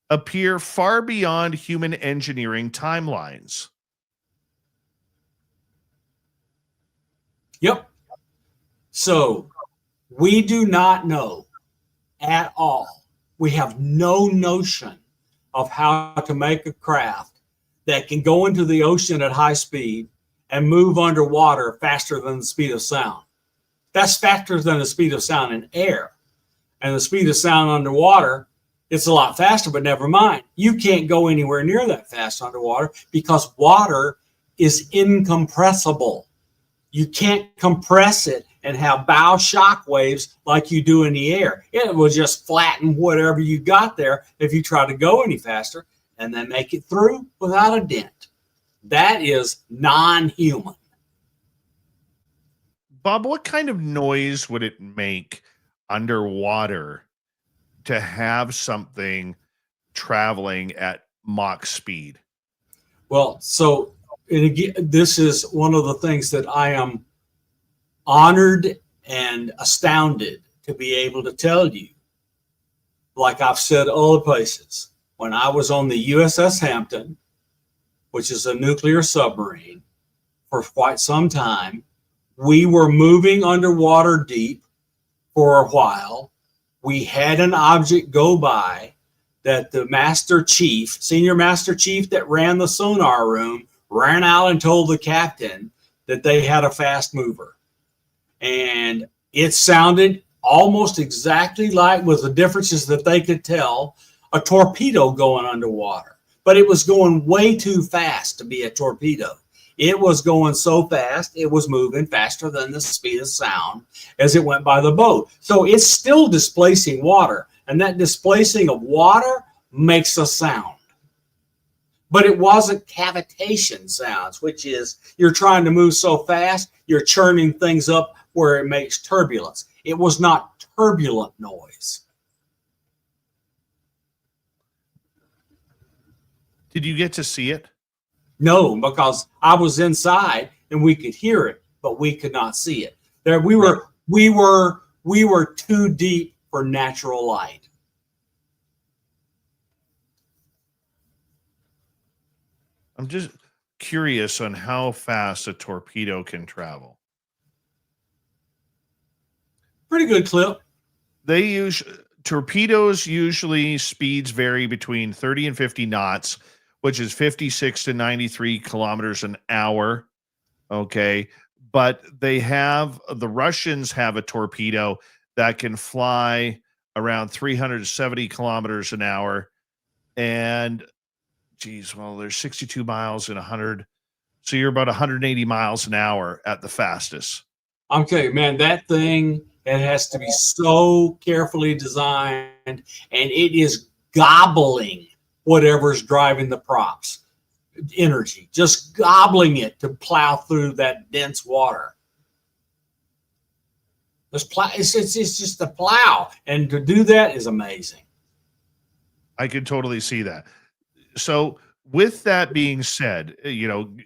appear far beyond human engineering timelines. Yep. So we do not know at all. We have no notion of how to make a craft that can go into the ocean at high speed and move underwater faster than the speed of sound. That's faster than the speed of sound in air. And the speed of sound underwater, it's a lot faster, but never mind. You can't go anywhere near that fast underwater because water is incompressible. You can't compress it and have bow shock waves like you do in the air. It will just flatten whatever you got there if you try to go any faster and then make it through without a dent. That is non-human. Bob, what kind of noise would it make underwater to have something traveling at Mach speed? Well, so and again, this is one of the things that I am honored and astounded to be able to tell you. Like I've said other places, when I was on the USS Hampton, which is a nuclear submarine, for quite some time, we were moving underwater deep for a while. We had an object go by that the master chief, senior master chief that ran the sonar room, ran out and told the captain that they had a fast mover. And it sounded almost exactly like, with the differences that they could tell, a torpedo going underwater. but it was going way too fast to be a torpedo. It was going so fast, it was moving faster than the speed of sound as it went by the boat. So it's still displacing water, and that displacing of water makes a sound. But it wasn't cavitation sounds, which is you're trying to move so fast, you're churning things up where it makes turbulence. It was not turbulent noise. Did you get to see it? No, because I was inside and we could hear it, but we could not see it. There we were too deep for natural light. I'm just curious on how fast a torpedo can travel. Pretty good clip. Torpedoes usually speeds vary between 30 and 50 knots, which is 56 to 93 kilometers an hour. Okay. But the Russians have a torpedo that can fly around 370 kilometers an hour. And there's 62 miles and 100. So you're about 180 miles an hour at the fastest. I'm telling you, man, that thing, it has to be so carefully designed, and it is gobbling whatever's driving the props. Energy, just gobbling it to plow through that dense water. It's just a plow, and to do that is amazing. I can totally see that. So with that being said,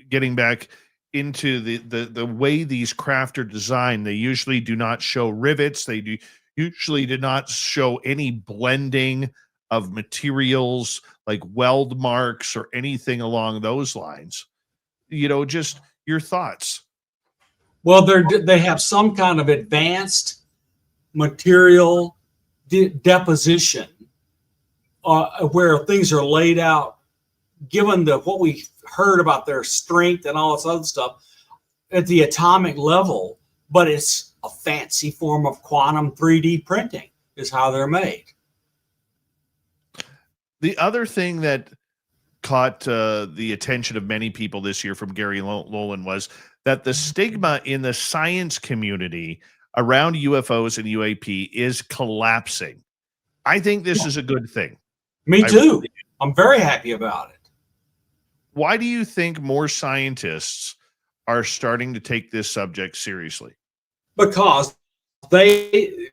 getting back into the way these craft are designed, they usually do not show rivets. They usually do not show any blending of materials like weld marks or anything along those lines. Just your thoughts. Well, they have some kind of advanced material deposition where things are laid out, given what we heard about their strength and all this other stuff at the atomic level, but it's a fancy form of quantum 3D printing is how they're made. The other thing that caught the attention of many people this year from Gary Nolan was that the stigma in the science community around UFOs and UAP is collapsing. I think this is a good thing. Me too. I'm very happy about it. Why do you think more scientists are starting to take this subject seriously? Because the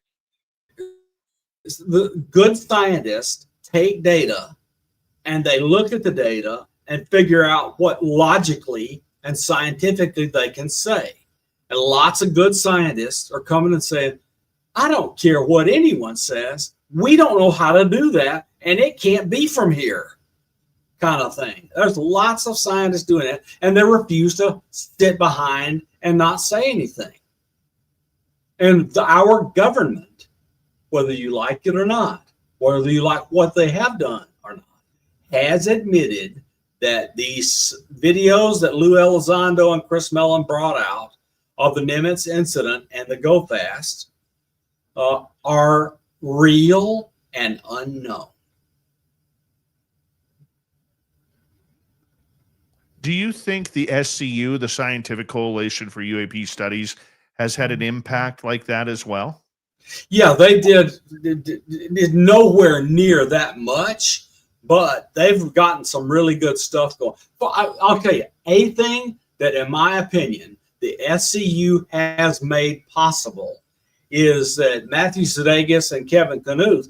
good scientists take data and they look at the data and figure out what logically and scientifically they can say. And lots of good scientists are coming and saying, I don't care what anyone says. We don't know how to do that, and it can't be from here, kind of thing. There's lots of scientists doing it, and they refuse to sit behind and not say anything. And our government, whether you like it or not, whether you like what they have done or not, has admitted that these videos that Lou Elizondo and Chris Mellon brought out of the Nimitz incident and the Go Fast are real and unknown. Do you think the SCU, the Scientific Coalition for UAP Studies, has had an impact like that as well? Yeah, they did nowhere near that much, but they've gotten some really good stuff going. But I'll tell you, a thing that, in my opinion, the SCU has made possible is that Matthew Sudeikis and Kevin Knuth,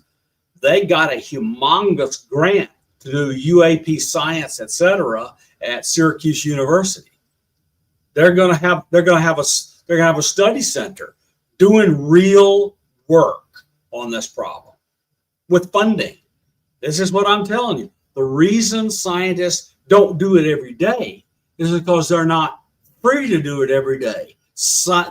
they got a humongous grant to do UAP science, etc., at Syracuse University. They're going to have a study center doing real work on this problem with funding. This is what I'm telling you. The reason scientists don't do it every day is because they're not free to do it every day.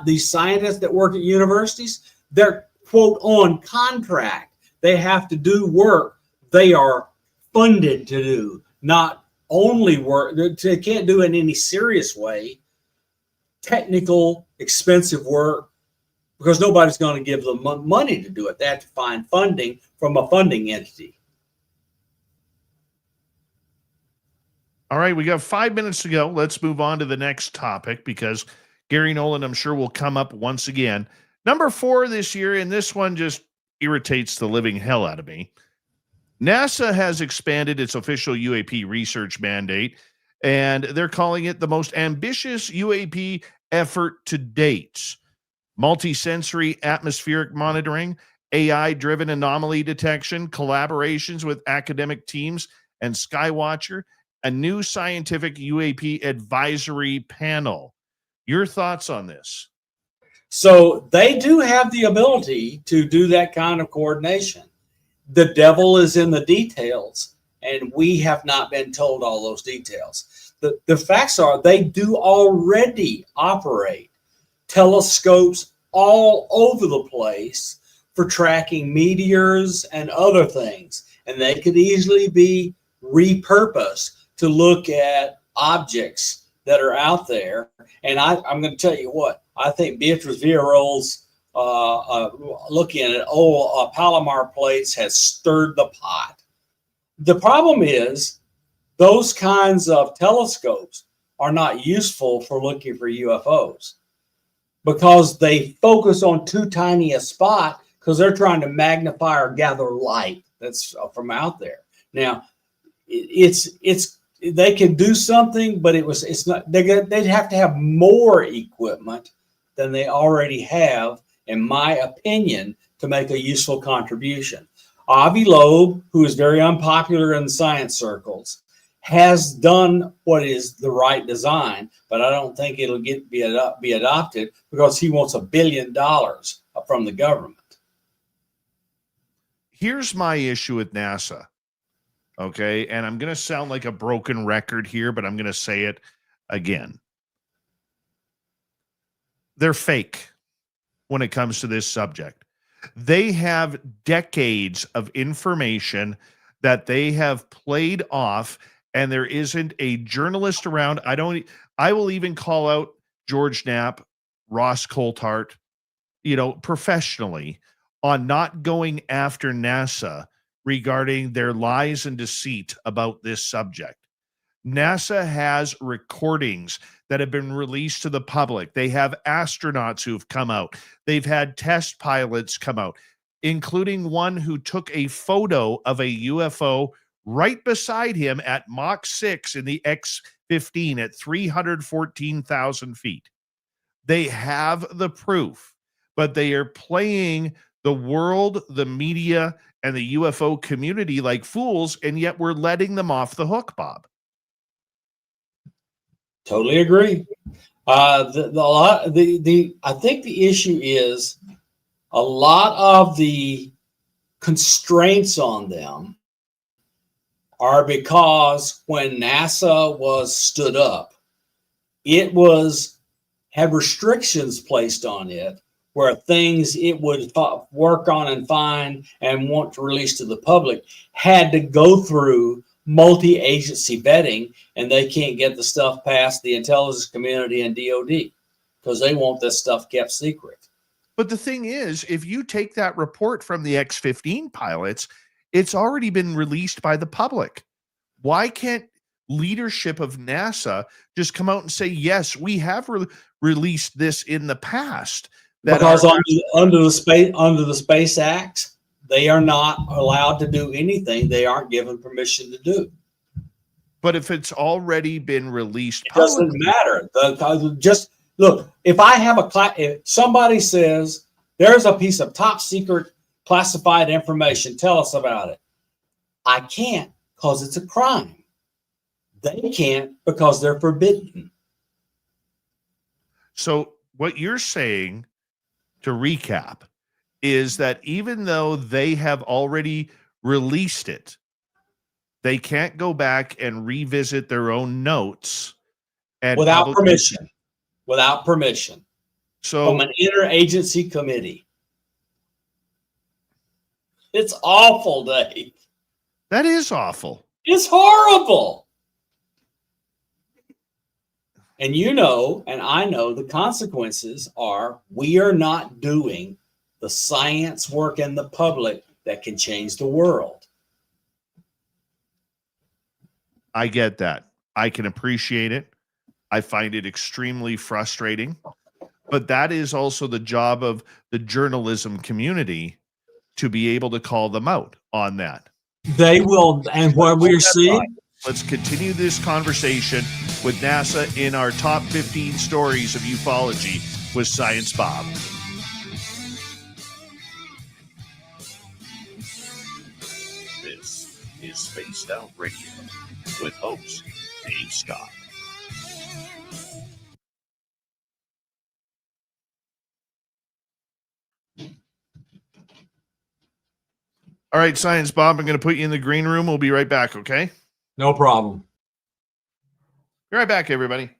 These scientists that work at universities, they're, quote, on contract. They have to do work they are funded to do, not only work. They can't do it in any serious way, technical, expensive work, because nobody's going to give them money to do it. They have to find funding from a funding entity. All right, we got 5 minutes to go. Let's move on to the next topic because Gary Nolan, I'm sure, will come up once again. Number 4 this year, and this one just irritates the living hell out of me. NASA has expanded its official UAP research mandate, and they're calling it the most ambitious UAP effort to date. Multisensory atmospheric monitoring, AI-driven anomaly detection, collaborations with academic teams, and Skywatcher, a new scientific UAP advisory panel. Your thoughts on this? So they do have the ability to do that kind of coordination. The devil is in the details, and we have not been told all those details. The facts are they do already operate telescopes all over the place for tracking meteors and other things, and they could easily be repurposed to look at objects that are out there. And I'm going to tell you what, I think Beatrice Villarreal's looking at old Palomar plates has stirred the pot. The problem is those kinds of telescopes are not useful for looking for UFOs because they focus on too tiny a spot because they're trying to magnify or gather light that's from out there. Now, they can do something, but it's not. They'd have to have more equipment than they already have, in my opinion, to make a useful contribution. Avi Loeb, who is very unpopular in science circles, has done what is the right design, but I don't think it'll be adopted because he wants $1 billion from the government. Here's my issue with NASA. Okay, and I'm going to sound like a broken record here, but I'm going to say it again. They're fake when it comes to this subject. They have decades of information that they have played off, and there isn't a journalist around. I will even call out George Knapp, Ross Coulthart, professionally on not going after NASA regarding their lies and deceit about this subject. NASA has recordings that have been released to the public. They have astronauts who've come out. They've had test pilots come out, including one who took a photo of a UFO right beside him at Mach 6 in the X-15 at 314,000 feet. They have the proof, but they are playing the world, the media, and the UFO community like fools, and yet we're letting them off the hook, Bob. Totally agree. I think the issue is a lot of the constraints on them are because when NASA was stood up, it had restrictions placed on it where things it would work on and find and want to release to the public had to go through multi-agency vetting, and they can't get the stuff past the intelligence community and DOD because they want this stuff kept secret. But the thing is, if you take that report from the X-15 pilots, it's already been released by the public. Why can't leadership of NASA just come out and say, yes, we have released this in the past? Because under the Space Act, they are not allowed to do anything they aren't given permission to do. But if it's already been released, it doesn't matter. Just look, if somebody says there's a piece of top secret classified information, tell us about it. I can't because it's a crime. They can't because they're forbidden. So what you're saying, to recap, is that even though they have already released it, they can't go back and revisit their own notes and without permission. Without permission. So from an interagency committee. It's awful, Dave. That is awful. It's horrible. And and I know the consequences are we are not doing the science work in the public that can change the world. I get that. I can appreciate it. I find it extremely frustrating. But that is also the job of the journalism community to be able to call them out on that. They will, and what we're seeing. Let's continue this conversation with NASA in our top 15 stories of ufology with Science Bob. This is Spaced Out Radio with host Dave Scott. All right, Science Bob, I'm going to put you in the green room. We'll be right back, okay? No problem. Be right back, everybody.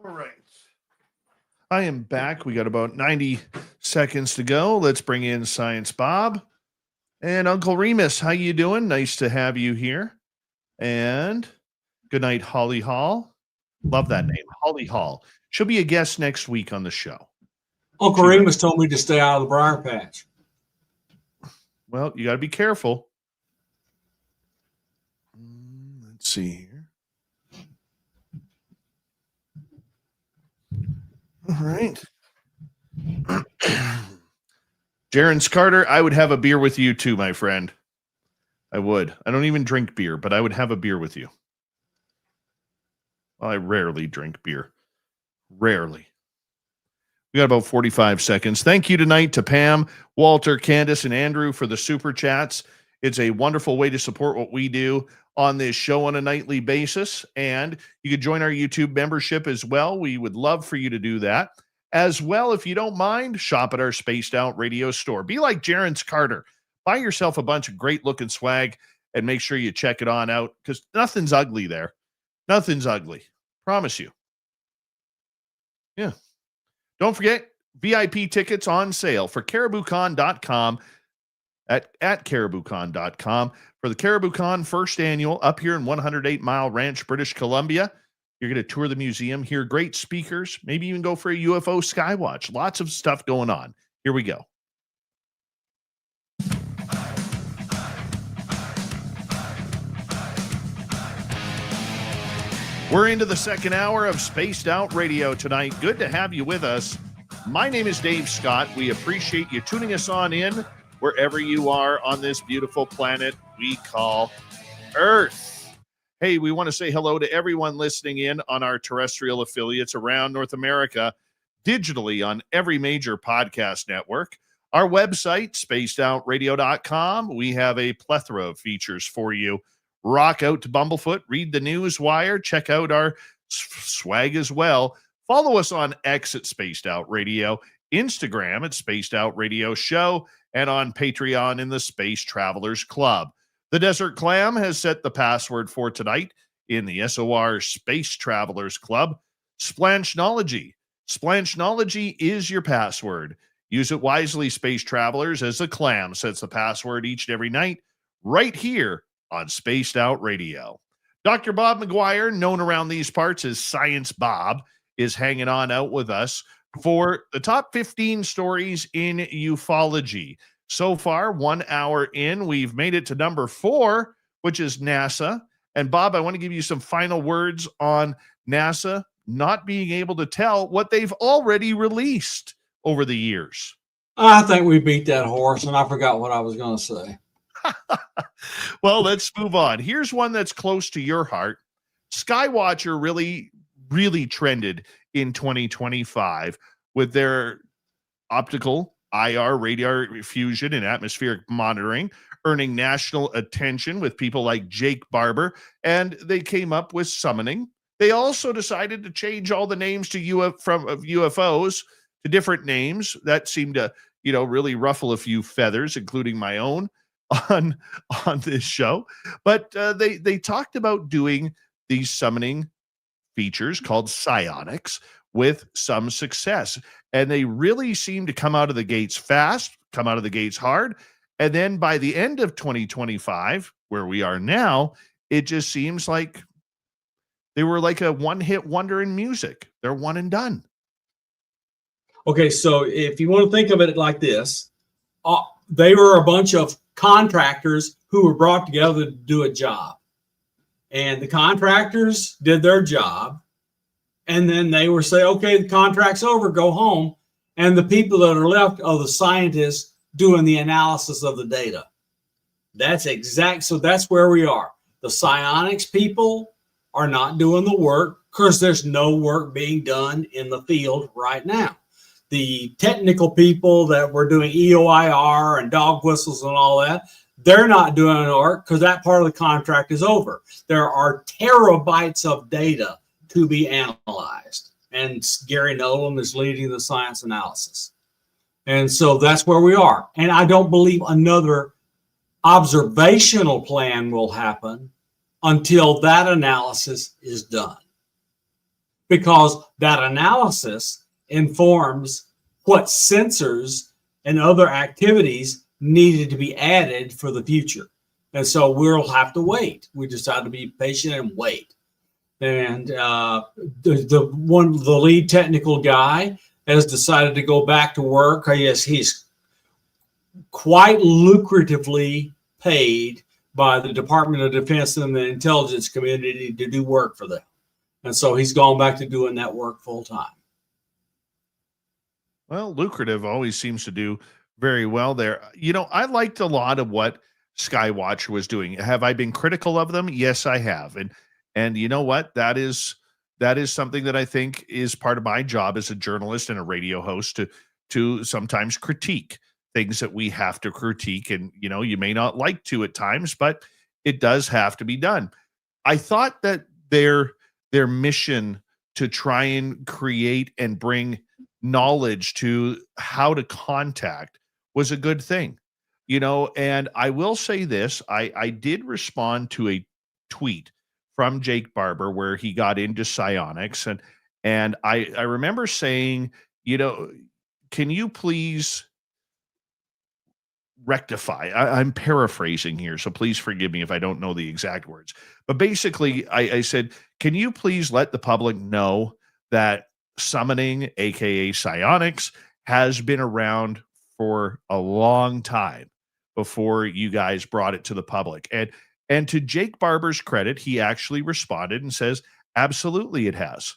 All right. I am back. We got about 90 seconds to go. Let's bring in Science Bob and Uncle Remus. How you doing? Nice to have you here. And good night, Holly Hall. Love that name, Holly Hall. She'll be a guest next week on the show. Uncle Remus told me to stay out of the briar patch. Well, you got to be careful. Let's see here. All right. Jaron Carter, I would have a beer with you too, my friend. I would. I don't even drink beer, but I would have a beer with you. Well, I rarely drink beer. Rarely. We got about 45 seconds. Thank you tonight to Pam, Walter, Candace, and Andrew for the super chats. It's a wonderful way to support what we do on this show on a nightly basis. And you could join our YouTube membership as well. We would love for you to do that. As well, if you don't mind, shop at our Spaced Out Radio store. Be like Jaron Carter. Buy yourself a bunch of great looking swag and make sure you check it on out because nothing's ugly there. Nothing's ugly. Promise you. Yeah. Don't forget, VIP tickets on sale for CaribouCon.com at CaribouCon.com for the CaribouCon first annual up here in 108 Mile Ranch, British Columbia. You're going to tour the museum, hear great speakers, maybe even go for a UFO skywatch. Lots of stuff going on. Here we go. We're into the second hour of Spaced Out Radio tonight. Good to have you with us. My name is Dave Scott. We appreciate you tuning us on in wherever you are on this beautiful planet we call Earth. Hey, we want to say hello to everyone listening in on our terrestrial affiliates around North America, digitally on every major podcast network. Our website, spacedoutradio.com. We have a plethora of features for you. Rock out to Bumblefoot, read the news wire, check out our swag as well. Follow us on X at Spaced Out Radio, Instagram at Spaced Out Radio Show, and on Patreon in the Space Travelers Club. The Desert Clam has set the password for tonight in the SOR Space Travelers Club. Splanchnology. Splanchnology is your password. Use it wisely, Space Travelers, as the Clam sets the password each and every night right here on Spaced Out Radio. Dr. Bob McGwier, known around these parts as Science Bob, is hanging on out with us for the top 15 stories in ufology. So far, 1 hour in, we've made it to number 4, which is NASA. And Bob, I want to give you some final words on NASA not being able to tell what they've already released over the years. I think we beat that horse, and I forgot what I was going to say. Well, let's move on. Here's one that's close to your heart. Skywatcher really trended in 2025 with their optical IR radar fusion and atmospheric monitoring, earning national attention with people like Jake Barber, and they came up with summoning. They also decided to change all the names to UFOs to different names. That seemed to, really ruffle a few feathers, including my own on this show. But they talked about doing these summoning features called psionics with some success. And they really seem to come out of the gates fast, come out of the gates hard. And then by the end of 2025, where we are now, it just seems like they were like a one-hit wonder in music. They're one and done. Okay, so if you want to think of it like this, they were a bunch of contractors who were brought together to do a job. And the contractors did their job. And then they were say, okay, the contract's over, go home. And the people that are left are the scientists doing the analysis of the data. So that's where we are. The psionics people are not doing the work because there's no work being done in the field right now. The technical people that were doing EOIR and dog whistles and all that, they're not doing the work because that part of the contract is over. There are terabytes of data to be analyzed. And Gary Nolan is leading the science analysis. And so that's where we are. And I don't believe another observational plan will happen until that analysis is done. because that analysis informs what sensors and other activities needed to be added for the future. And so we'll have to wait. We just have to be patient and wait. And the lead technical guy has decided to go back to work. Yes, he's quite lucratively paid by the Department of Defense and the intelligence community to do work for them. And so he's gone back to doing that work full time. Well, lucrative always seems to do very well there. You know, I liked a lot of what Skywatcher was doing. Have I been critical of them? Yes, I have. And you know what? That is something that I think is part of my job as a journalist and a radio host to sometimes critique things that we have to critique. And, you know, you may not like to at times, but it does have to be done. I thought that their mission to try and create and bring knowledge to how to contact was a good thing, you know. And I will say this, I did respond to a tweet from Jake Barber where he got into psionics, and I remember saying, you know, can you please rectify? I'm paraphrasing here, so please forgive me if I don't know the exact words. But basically, I said, can you please let the public know that summoning, aka psionics, has been around for a long time before you guys brought it to the public. And to Jake Barber's credit, he actually responded and says, absolutely it has.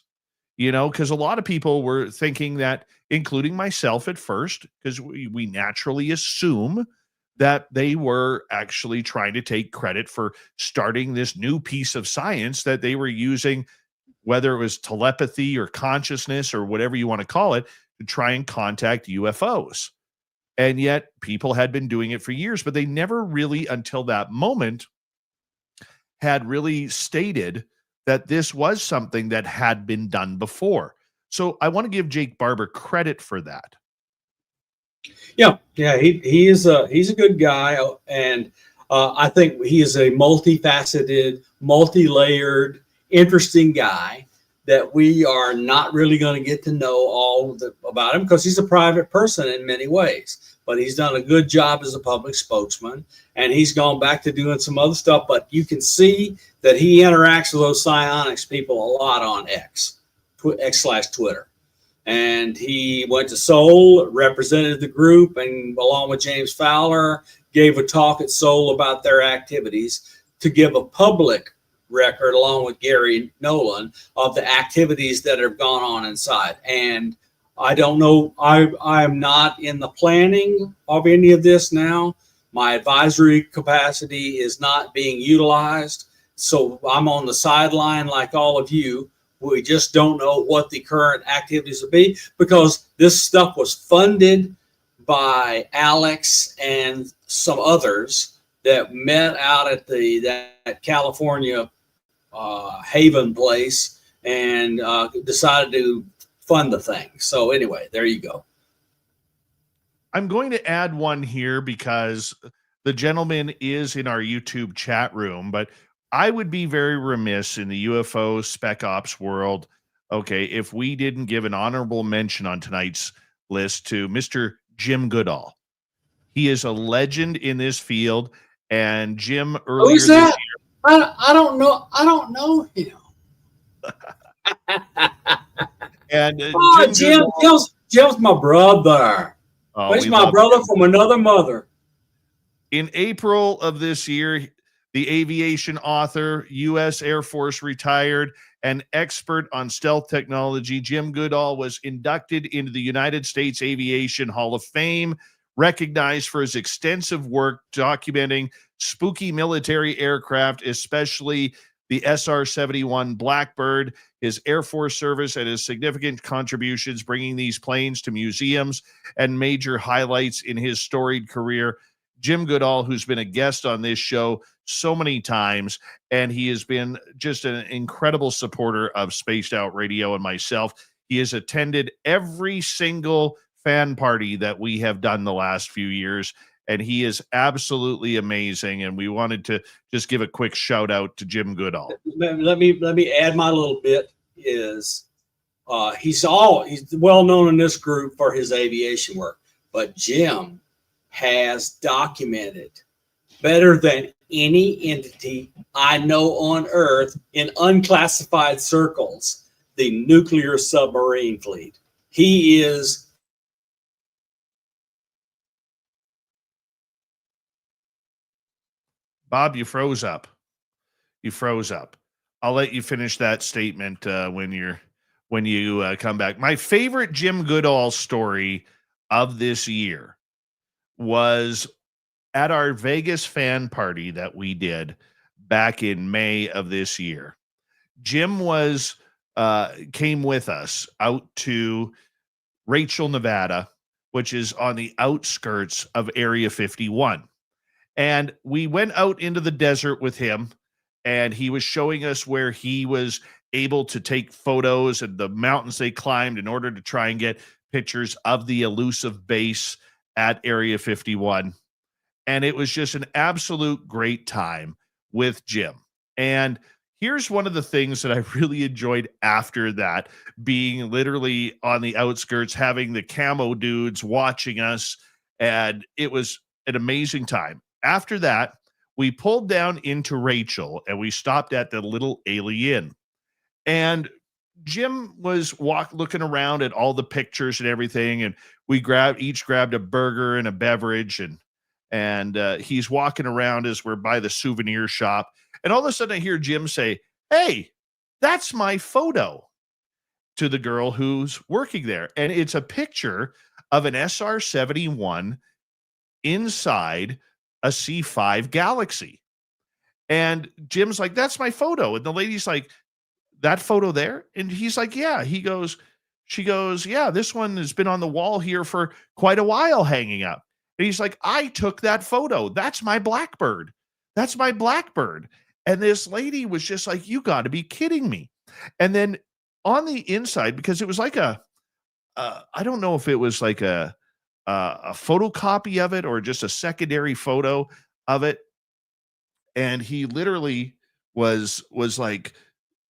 You know, because a lot of people were thinking that, including myself at first, because we naturally assume that they were actually trying to take credit for starting this new piece of science that they were using, whether it was telepathy or consciousness or whatever you want to call it, to try and contact UFOs. And yet people had been doing it for years, but they never really, until that moment, had really stated that this was something that had been done before. So I want to give Jake Barber credit for that. Yeah, he's a good guy, and I think he is a multifaceted, multi-layered, interesting guy that we are not really going to get to know about him because he's a private person in many ways. But he's done a good job as a public spokesman, and he's gone back to doing some other stuff. But you can see that he interacts with those psionics people a lot on X/Twitter. And he went to Seoul, represented the group, and along with James Fowler, gave a talk at Seoul about their activities to give a public record, along with Gary Nolan, of the activities that have gone on inside. And I don't know, I'm not in the planning of any of this now. My advisory capacity is not being utilized. So I'm on the sideline like all of you. We just don't know what the current activities will be because this stuff was funded by Alex and some others that met out at that California Haven place and decided to fund the thing. So anyway, there you go. I'm going to add one here because the gentleman is in our YouTube chat room, but I would be very remiss in the UFO spec ops world, okay, if we didn't give an honorable mention on tonight's list to Mr. Jim Goodall. He is a legend in this field, and Jim earlier Who's that? this year, I don't know. I don't know him. and Jim's my brother. He's my brother from another mother. In April of this year, the aviation author, U.S. Air Force retired, and expert on stealth technology, Jim Goodall was inducted into the United States Aviation Hall of Fame, recognized for his extensive work documenting spooky military aircraft, especially the SR-71 Blackbird, his Air Force service, and his significant contributions bringing these planes to museums and major highlights in his storied career. Jim Goodall, who's been a guest on this show so many times, and he has been just an incredible supporter of Spaced Out Radio and myself. He has attended every single fan party that we have done the last few years, and he is absolutely amazing. And we wanted to just give a quick shout out to Jim Goodall. Let me add my little bit is He's well known in this group for his aviation work, but Jim has documented better than any entity I know on Earth in unclassified circles the nuclear submarine fleet. He is. Bob, you froze up. You froze up. I'll let you finish that statement when you come back. My favorite Jim Goodall story of this year was at our Vegas fan party that we did back in May of this year. Jim came with us out to Rachel, Nevada, which is on the outskirts of Area 51. And we went out into the desert with him, and he was showing us where he was able to take photos and the mountains they climbed in order to try and get pictures of the elusive base at Area 51. And it was just an absolute great time with Jim. And here's one of the things that I really enjoyed after that, being literally on the outskirts, having the camo dudes watching us, and it was an amazing time. After that, we pulled down into Rachel and we stopped at the Little Alien. And Jim was looking around at all the pictures and everything, and we each grabbed a burger and a beverage, and he's walking around as we're by the souvenir shop. And all of a sudden I hear Jim say, "Hey, that's my photo," to the girl who's working there. And it's a picture of an SR-71 inside a C5 Galaxy. And Jim's like, "That's my photo." And the lady's like, "That photo there?" And he's like, "Yeah." She goes, "Yeah, this one has been on the wall here for quite a while hanging up." And he's like, "I took that photo. That's my Blackbird. That's my Blackbird." And this lady was just like, "You got to be kidding me." And then on the inside, because it was like I don't know if it was like a photocopy of it or just a secondary photo of it. And he literally was like,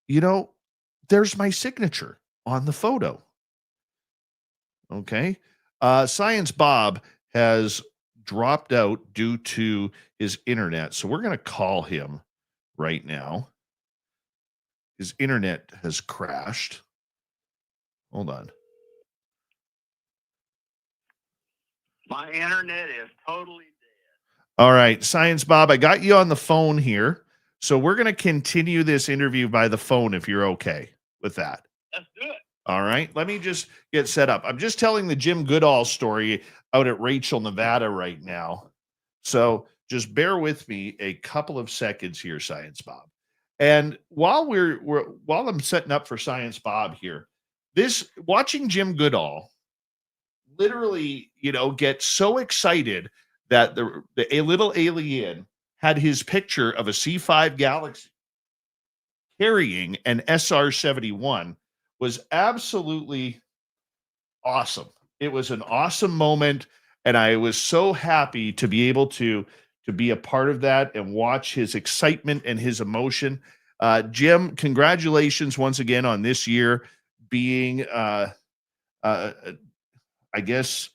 "There's my signature on the photo." Okay. Science Bob has dropped out due to his internet. So we're going to call him right now. His internet has crashed. Hold on. My internet is totally dead. All right, Science Bob, I got you on the phone here. So we're going to continue this interview by the phone if you're okay with that. Let's do it. All right, let me just get set up. I'm just telling the Jim Goodall story out at Rachel, Nevada right now. So just bear with me a couple of seconds here, Science Bob. And while while I'm setting up for Science Bob here, watching Jim Goodall literally, get so excited that the Little Alien had his picture of a C5 Galaxy carrying an SR-71 was absolutely awesome. It was an awesome moment, and I was so happy to be able to be a part of that and watch his excitement and his emotion. Jim, congratulations once again on this year being, I guess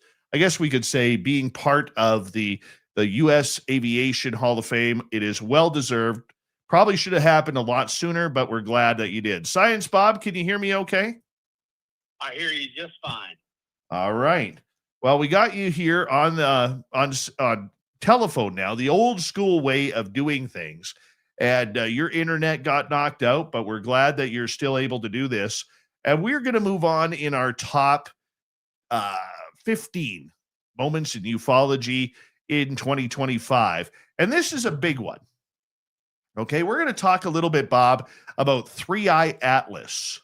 we could say, being part of the U.S. Aviation Hall of Fame. It is well deserved. Probably should have happened a lot sooner, but we're glad that you did. Science Bob, can you hear me okay? I hear you just fine. All right. Well, we got you here on telephone now, the old school way of doing things. And your internet got knocked out, but we're glad that you're still able to do this. And we're going to move on in our top 15 moments in ufology in 2025. And this is a big one. Okay, we're going to talk a little bit, Bob, about 3-Eye Atlas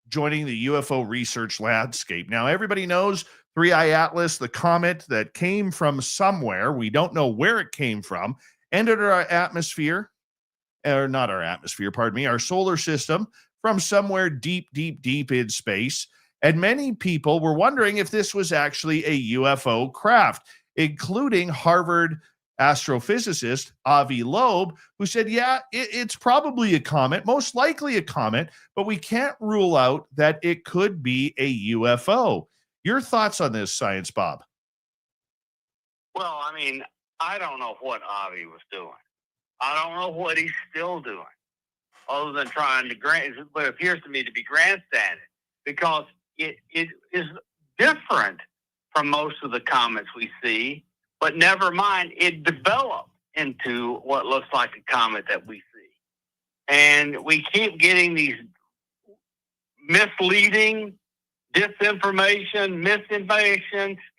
joining the UFO research landscape. Now, everybody knows 3-Eye Atlas, the comet that came from somewhere, we don't know where it came from, entered our atmosphere, or not our atmosphere, pardon me, our solar system from somewhere deep, deep, deep in space. And many people were wondering if this was actually a UFO craft, including Harvard astrophysicist, Avi Loeb, who said, yeah, it's probably a comet, most likely a comet, but we can't rule out that it could be a UFO. Your thoughts on this, Science Bob? Well, I mean, I don't know what Avi was doing. I don't know what he's still doing, other than trying to what appears to me to be grandstanding, because it is different from most of the comets we see. But never mind, it developed into what looks like a comet that we see, and we keep getting these misleading,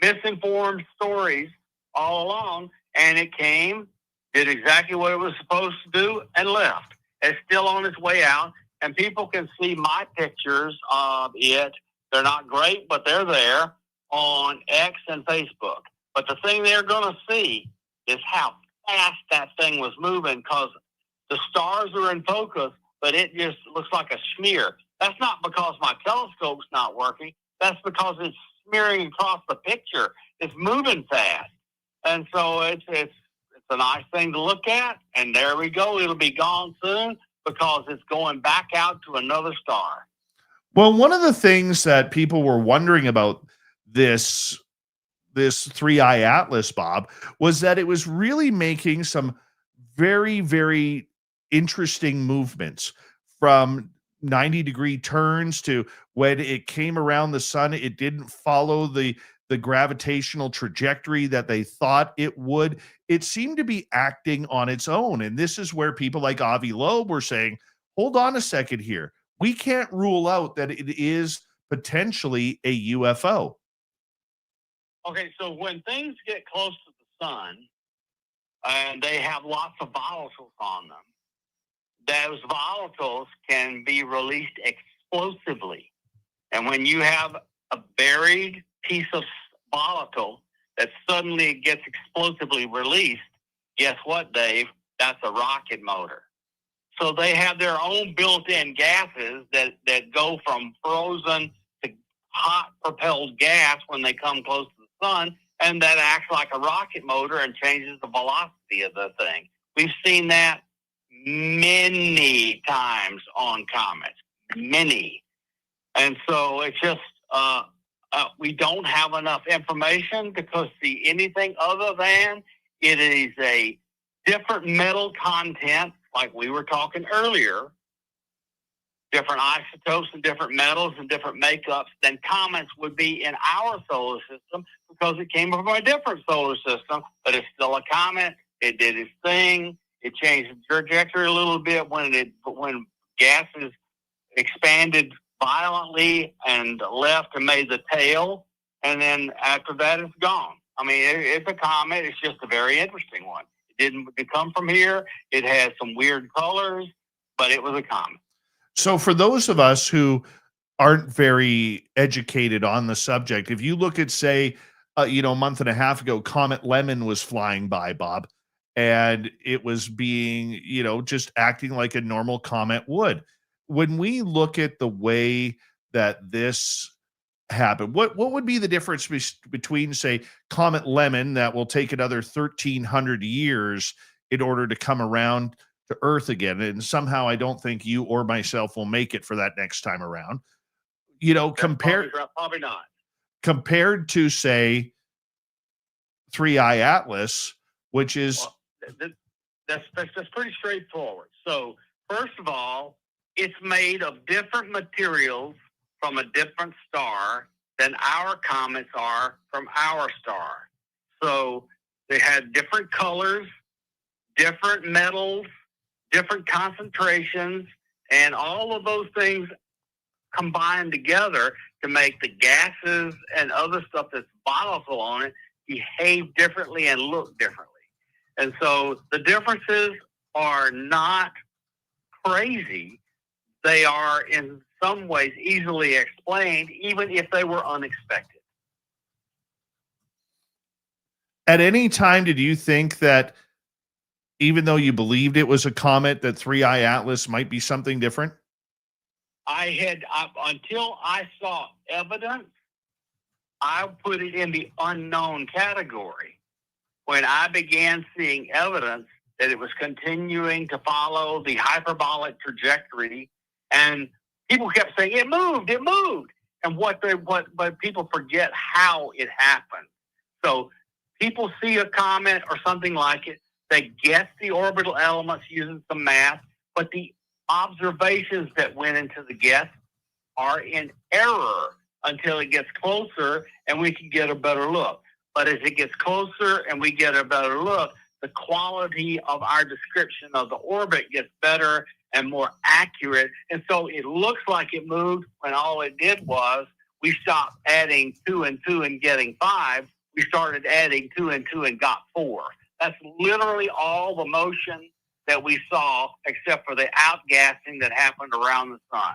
misinformed stories all along, and it came, did exactly what it was supposed to do, and left. It's still on its way out, and people can see my pictures of it. They're not great, but they're there on X and Facebook. But the thing they're going to see is how fast that thing was moving, because the stars are in focus, but it just looks like a smear. That's not because my telescope's not working. That's because it's smearing across the picture. It's moving fast. And so it's a nice thing to look at. And there we go. It'll be gone soon because it's going back out to another star. Well, one of the things that people were wondering about this 3i Atlas, Bob, was that it was really making some very, very interesting movements, from 90-degree turns to when it came around the sun, it didn't follow the gravitational trajectory that they thought it would. It seemed to be acting on its own. And this is where people like Avi Loeb were saying, hold on a second here. We can't rule out that it is potentially a UFO. Okay, so when things get close to the sun and they have lots of volatiles on them, those volatiles can be released explosively. And when you have a buried piece of volatile that suddenly gets explosively released, guess what, Dave? That's a rocket motor. So they have their own built-in gases that go from frozen to hot propelled gas when they come close to the sun, and that acts like a rocket motor and changes the velocity of the thing. We've seen that many times on comets, many. And so it's just, we don't have enough information to see anything other than it is a different metal content, like we were talking earlier, different isotopes and different metals and different makeups than comets would be in our solar system, because it came from a different solar system, but it's still a comet. It did its thing. It changed the trajectory a little bit when gases expanded violently and left and made the tail, and then after that it's gone. I mean, it's a comet. It's just a very interesting one. It didn't come from here. It has some weird colors, but it was a comet. So for those of us who aren't very educated on the subject, if you look at, say, a month and a half ago, Comet Lemon was flying by, Bob, and it was being, just acting like a normal comet would. When we look at the way that this happened, what would be the difference between, say, Comet Lemon, that will take another 1,300 years in order to come around to Earth again, and somehow I don't think you or myself will make it for that next time around, compared Probably not. Compared to, say, 3i Atlas, which is... Well, that's pretty straightforward. So first of all, it's made of different materials from a different star than our comets are from our star. So they had different colors, different metals, different concentrations, and all of those things combined together to make the gases and other stuff that's volatile on it behave differently and look differently. And so the differences are not crazy. They are in some ways easily explained, even if they were unexpected. At any time, did you think that, even though you believed it was a comet, that 3i Atlas might be something different? Until I saw evidence, I put it in the unknown category. when I began seeing evidence that it was continuing to follow the hyperbolic trajectory, and people kept saying it moved. And but people forget how it happened. So people see a comet or something like it, they guess the orbital elements using some math, but the observations that went into the guess are in error until it gets closer and we can get a better look. But as it gets closer and we get a better look, the quality of our description of the orbit gets better and more accurate. And so it looks like it moved when all it did was we stopped adding 2 and 2 and getting 5. We started adding 2 and 2 and got 4. That's literally all the motion that we saw, except for the outgassing that happened around the sun.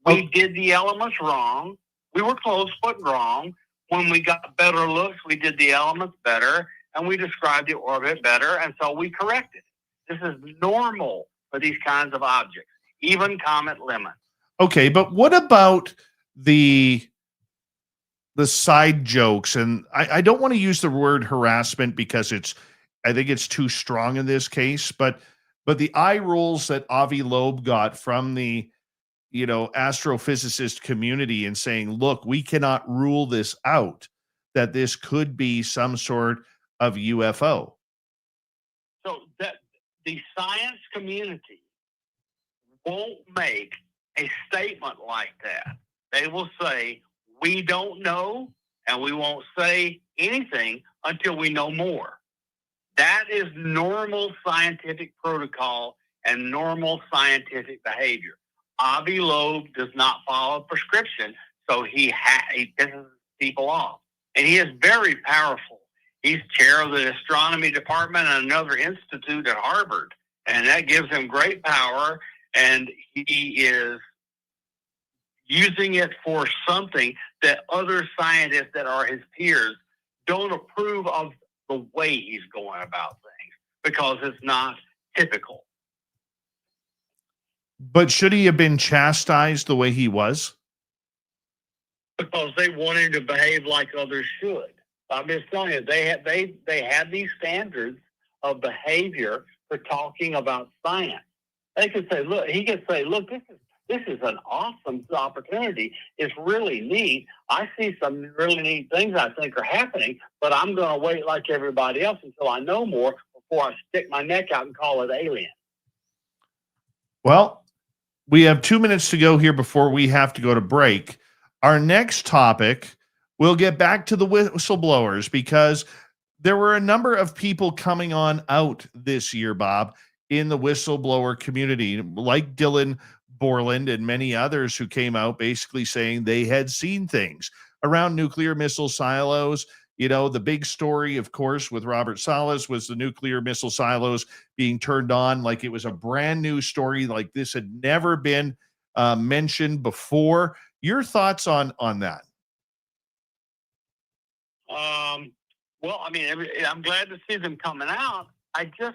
We did the elements wrong. We were close but wrong. When we got better looks, we did the elements better, and we described the orbit better, and so we corrected. This is normal for these kinds of objects, even comet limits. Okay, but what about the side jokes? And I don't want to use the word harassment because I think it's too strong in this case, but the eye rolls that Avi Loeb got from the astrophysicist community and saying, look, we cannot rule this out, that this could be some sort of UFO. So that the science community won't make a statement like that. They will say, we don't know, and we won't say anything until we know more. That is normal scientific protocol and normal scientific behavior. Avi Loeb does not follow prescription, so he pisses people off. And he is very powerful. He's chair of the astronomy department at another institute at Harvard, and that gives him great power, and he is using it for something that other scientists that are his peers don't approve of the way he's going about things because it's not typical. But should he have been chastised the way he was? Because they want him to behave like others should. I'm just telling you, they have these standards of behavior for talking about science. They could say, look, he could say, look, this is an awesome opportunity. It's really neat. I see some really neat things I think are happening, but I'm going to wait like everybody else until I know more before I stick my neck out and call it alien. Well, we have 2 minutes to go here before we have to go to break. Our next topic, we'll get back to the whistleblowers because there were a number of people coming on out this year, Bob, in the whistleblower community, like Dylan Borland and many others who came out basically saying they had seen things around nuclear missile silos. The big story, of course, with Robert Salas was the nuclear missile silos being turned on like it was a brand new story, like this had never been mentioned before. Your thoughts on that? Well, I mean, I'm glad to see them coming out. The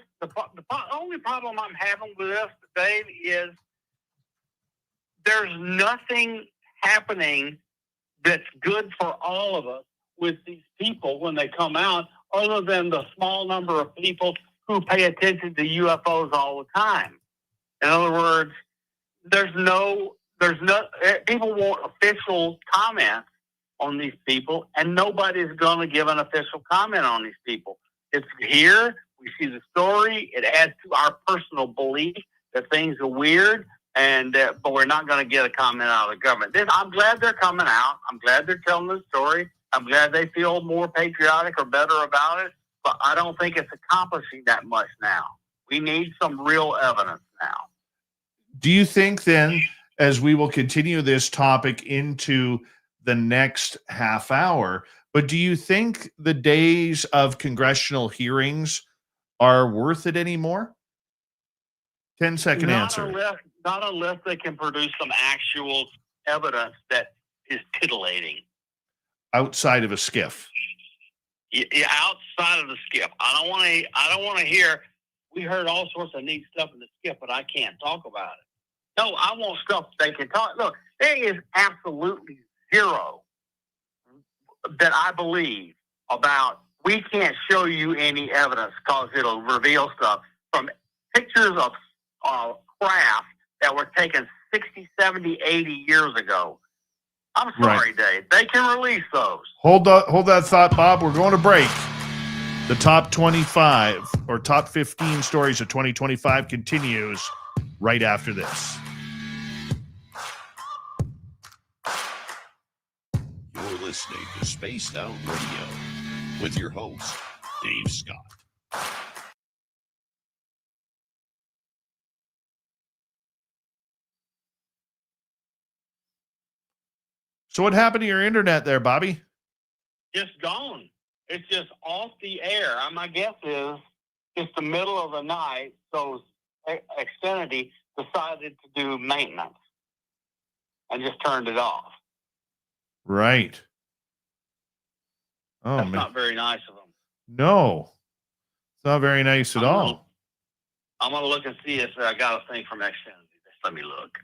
only problem I'm having with this, Dave, is there's nothing happening that's good for all of us with these people when they come out, other than the small number of people who pay attention to UFOs all the time. In other words, people want official comments on these people, and nobody's going to give an official comment on these people. It's here. We see the story. It adds to our personal belief that things are weird, but we're not going to get a comment out of the government. I'm glad they're coming out. I'm glad they're telling the story. I'm glad they feel more patriotic or better about it, but I don't think it's accomplishing that much now. We need some real evidence now. Do you think then, as we will continue this topic into the next half hour, but do you think the days of congressional hearings are worth it anymore? 10-second answer. Not unless they can produce some actual evidence that is titillating. Outside of a skiff. Yeah, outside of the skiff. I don't want to hear. We heard all sorts of neat stuff in the skiff, but I can't talk about it. No, I want stuff they can talk. Look, there is absolutely zero that I believe about. we can't show you any evidence because it'll reveal stuff from pictures of craft that were taken 60, 70, 80 years ago. I'm sorry, Dave. They can release those. Hold that thought, Bob. We're going to break. The top 25 or top 15 stories of 2025 continues right after this. You're listening to Spaced Out Radio with your host, Dave Scott. So what happened to your internet there, Bobby? Just gone. It's just off the air. My guess is it's the middle of the night, so Xfinity decided to do maintenance and just turned it off. Right. Oh, That's man. not very nice of them. No. It's not very nice at all. I'm going to look and see if I got a thing from Xfinity. Just let me look.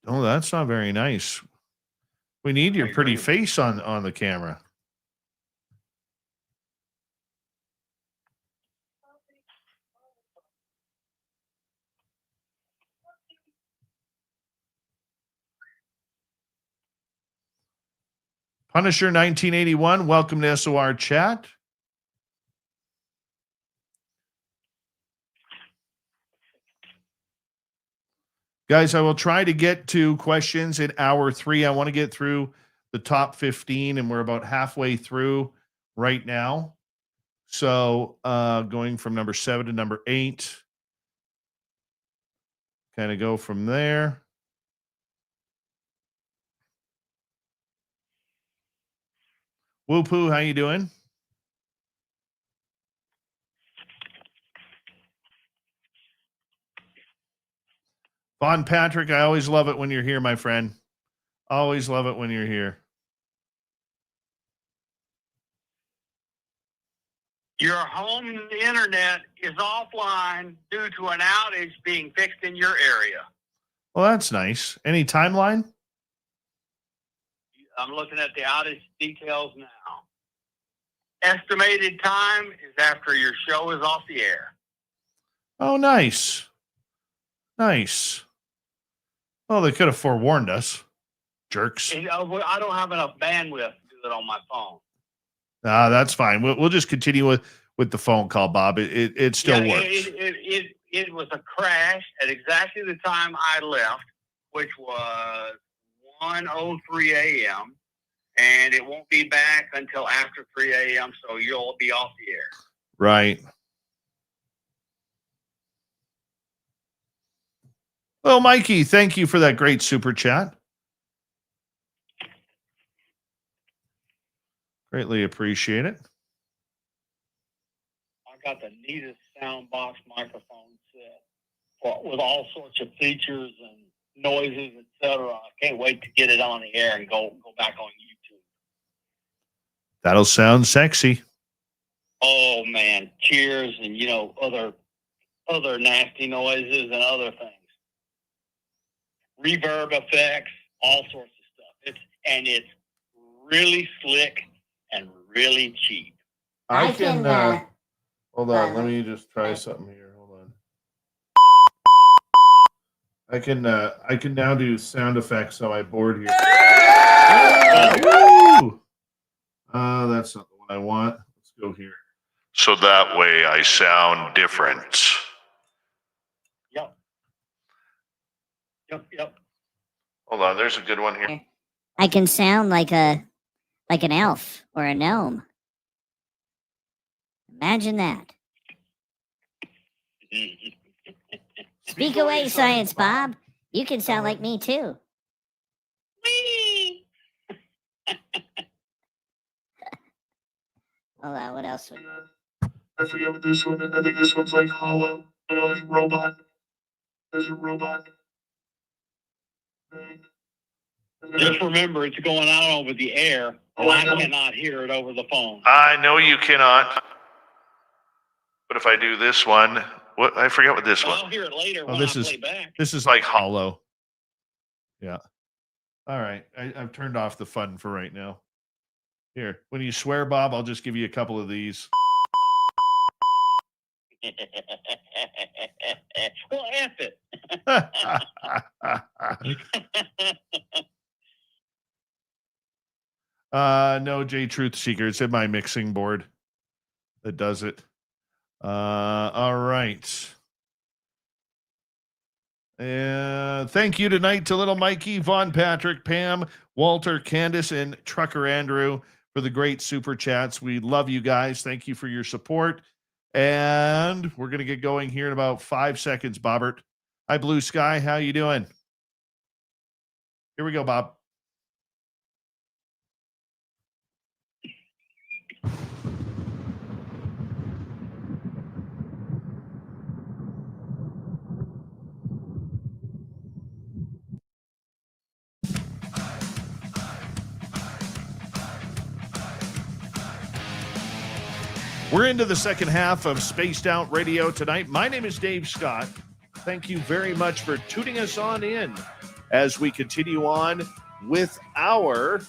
Oh, that's not very nice. We need your pretty face on the camera. Punisher 1981, welcome to SOR chat. Guys, I will try to get to questions in hour 3. I want to get through the top 15, and we're about halfway through right now. So going from number 7 to number 8. Kind of go from there. Whoopoo, how you doing? Von Patrick, I always love it when you're here, my friend. Always love it when you're here. Your home internet is offline due to an outage being fixed in your area. Well, that's nice. Any timeline? I'm looking at the outage details now. Estimated time is after your show is off the air. Oh, nice. Nice. Well, they could have forewarned us. Jerks. I don't have enough bandwidth to do it on my phone. That's fine. We'll just continue with the phone call, Bob. It still works. It was a crash at exactly the time I left, which was 1:03 a.m., and it won't be back until after 3 a.m., so you'll be off the air. Right. Well, Mikey, thank you for that great super chat. Greatly appreciate it. I got the neatest sound box microphone set with all sorts of features and noises, etc. I can't wait to get it on the air and go back on YouTube. That'll sound sexy. Oh man, cheers and other nasty noises and other things. Reverb effects, all sorts of stuff. It's really slick and really cheap. I can hold on, let me just try something here. Hold on. I can now do sound effects on my board here. That's not the one I want. Let's go here. So that way I sound different. Yep. Hold on, there's a good one here. I can sound like an elf or a gnome. Imagine that. Speak away, Science Bob. You can sound like me too. Hold on, what else? I forget what this one is. I think this one's like hollow. Robot. There's a robot. Just remember, it's going out over the air, and I cannot hear it over the phone. I know you cannot. But if I do this one, I forget what this one. I'll hear it later Oh, when I play back. This is like hollow. Yeah. All right. I've turned off the fun for right now. Here, when you swear, Bob, I'll just give you a couple of these. Well, F it. No, J Truth Seeker. It's in my mixing board that does it. All right. Thank you tonight to Little Mikey, Von Patrick, Pam, Walter, Candace, and Trucker Andrew for the great super chats. We love you guys. Thank you for your support. And we're going to get going here in about 5 seconds, Bobbert. Hi, Blue Sky. How you doing? Here we go, Bob. We're into the second half of Spaced Out Radio tonight. My name is Dave Scott. Thank you very much for tuning us on in as we continue on with our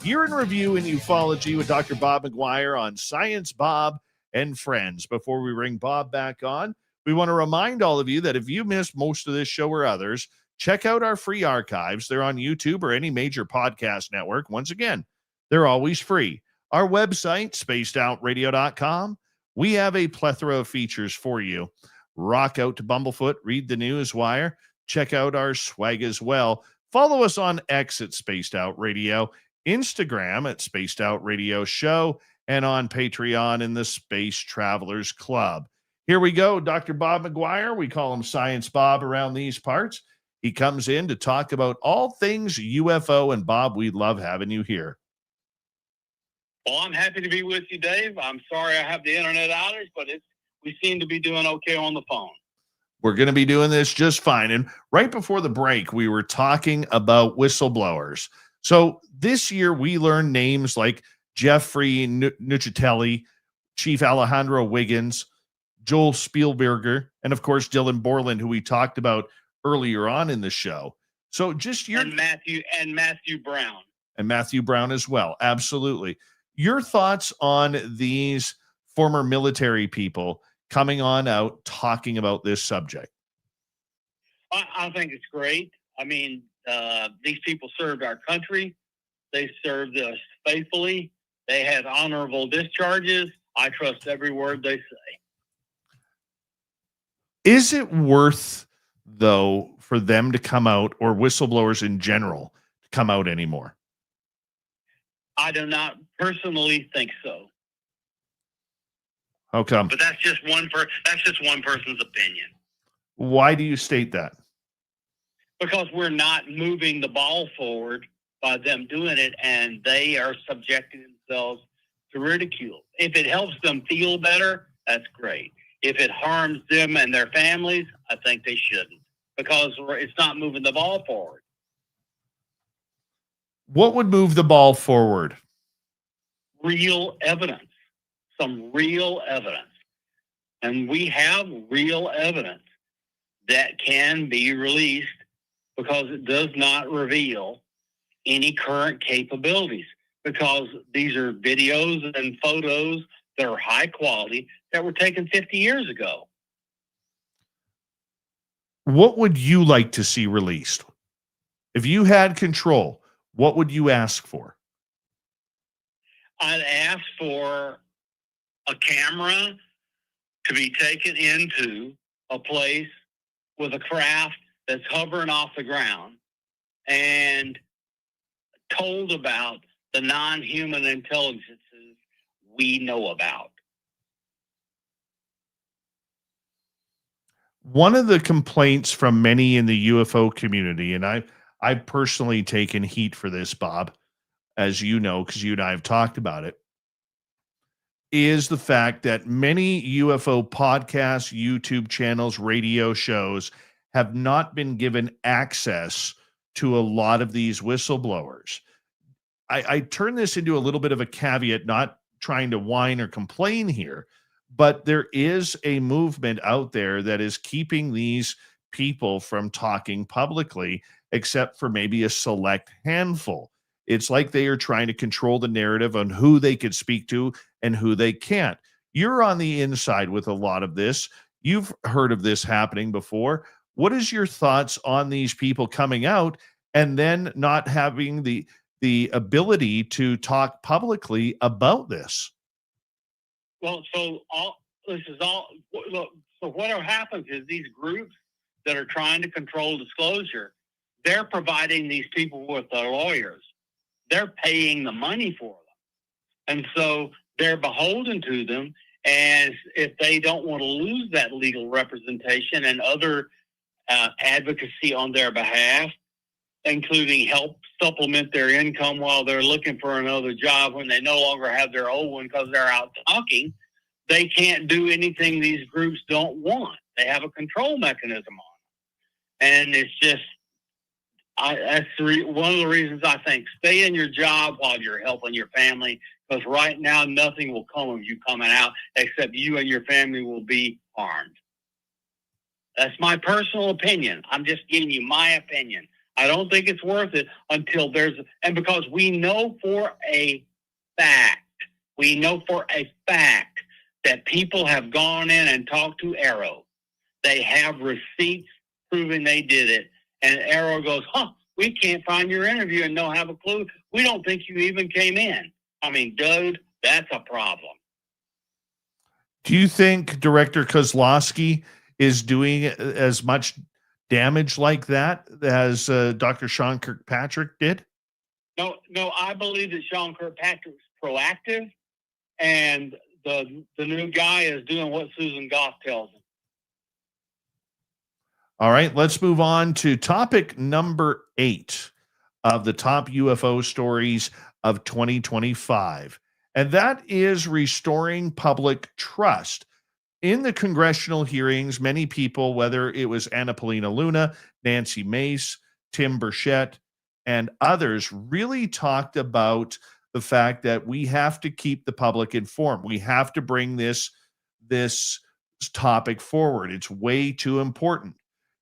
year in review in ufology with Dr. Bob McGwier on Science Bob and Friends. Before we bring Bob back on, we want to remind all of you that if you missed most of this show or others, check out our free archives. They're on YouTube or any major podcast network. Once again, they're always free. Our website, spacedoutradio.com. We have a plethora of features for you. Rock out to Bumblefoot, read the Newswire, check out our swag as well. Follow us on X at Spaced Out Radio, Instagram at Spaced Out Radio Show, and on Patreon in the Space Travelers Club. Here we go, Dr. Bob McGwier. We call him Science Bob around these parts. He comes in to talk about all things UFO, and Bob, we love having you here. Well, I'm happy to be with you, Dave. I'm sorry I have the internet outage, but we seem to be doing okay on the phone. We're going to be doing this just fine. And right before the break, we were talking about whistleblowers. So this year, we learned names like Jeffrey Nuccitelli, Chief Alejandro Wiggins, Joel Spielberger, and of course, Dylan Borland, who we talked about earlier on in the show. So just your... And Matthew Brown. And Matthew Brown as well. Absolutely. Your thoughts on these former military people coming on out talking about this subject? I think it's great. I mean, these people served our country. They served us faithfully. They had honorable discharges. I trust every word they say. Is it worth, though, for them to come out, or whistleblowers in general, to come out anymore? I do not personally think so. How come? But that's just one person's opinion. Why do you state that? Because we're not moving the ball forward by them doing it, and they are subjecting themselves to ridicule. If it helps them feel better, that's great. If it harms them and their families, I think they shouldn't, because it's not moving the ball forward. What would move the ball forward? Real evidence. Some real evidence. And we have real evidence that can be released because it does not reveal any current capabilities, because these are videos and photos that are high quality that were taken 50 years ago. What would you like to see released? If you had control, what would you ask for? I'd ask for a camera to be taken into a place with a craft that's hovering off the ground and told about the non-human intelligences we know about. One of the complaints from many in the UFO community, and I've personally taken heat for this, Bob, as you know, because you and I have talked about it, is the fact that many UFO podcasts, YouTube channels, radio shows have not been given access to a lot of these whistleblowers. I turn this into a little bit of a caveat, not trying to whine or complain here, but there is a movement out there that is keeping these people from talking publicly. except for maybe a select handful. It's like they are trying to control the narrative on who they could speak to and who they can't. You're on the inside with a lot of this. You've heard of this happening before. What is your thoughts on these people coming out and then not having the ability to talk publicly about this? Well, so all this is all. Look, so what happens is these groups that are trying to control disclosure, they're providing these people with their lawyers. They're paying the money for them, and so they're beholden to them. And if they don't want to lose that legal representation and other advocacy on their behalf, including help supplement their income while they're looking for another job when they no longer have their old one because they're out talking, they can't do anything these groups don't want. They have a control mechanism on it. And it's just, that's one of the reasons I think stay in your job while you're helping your family, because right now nothing will come of you coming out except you and your family will be harmed. That's my personal opinion. I'm just giving you my opinion. I don't think it's worth it until and because we know for a fact that people have gone in and talked to Arrow. They have receipts proving they did it. And Arrow goes, we can't find your interview and don't have a clue. We don't think you even came in. I mean, dude, that's a problem. Do you think Director Kozlowski is doing as much damage like that as Dr. Sean Kirkpatrick did? No, I believe that Sean Kirkpatrick's proactive, and the new guy is doing what Susan Goff tells him. All right, let's move on to topic number 8 of the top UFO stories of 2025, and that is restoring public trust. In the congressional hearings, many people, whether it was Anna Paulina Luna, Nancy Mace, Tim Burchett, and others, really talked about the fact that we have to keep the public informed. We have to bring this topic forward. It's way too important.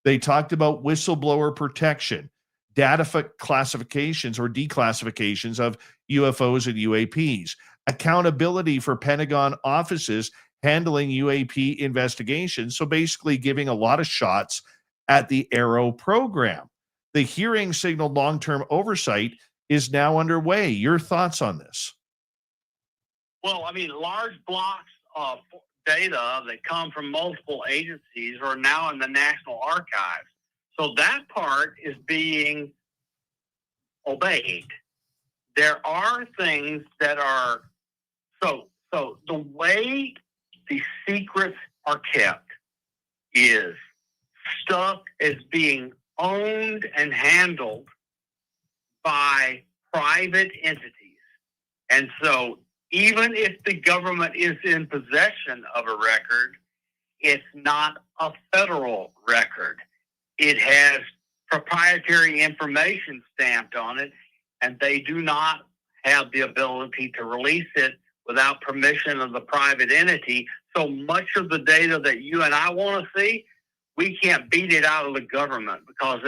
They talked about whistleblower protection, data classifications or declassifications of UFOs and UAPs, accountability for Pentagon offices handling UAP investigations. So basically giving a lot of shots at the Arrow program. The hearing signaled long-term oversight is now underway. Your thoughts on this? Well, I mean, large blocks of data that come from multiple agencies are now in the National Archives. So that part is being obeyed. There are things that are, so the way the secrets are kept is stuff is being owned and handled by private entities. And so even if the government is in possession of a record, it's not a federal record. It has proprietary information stamped on it, and they do not have the ability to release it without permission of the private entity. So much of the data that you and I want to see, we can't beat it out of the government because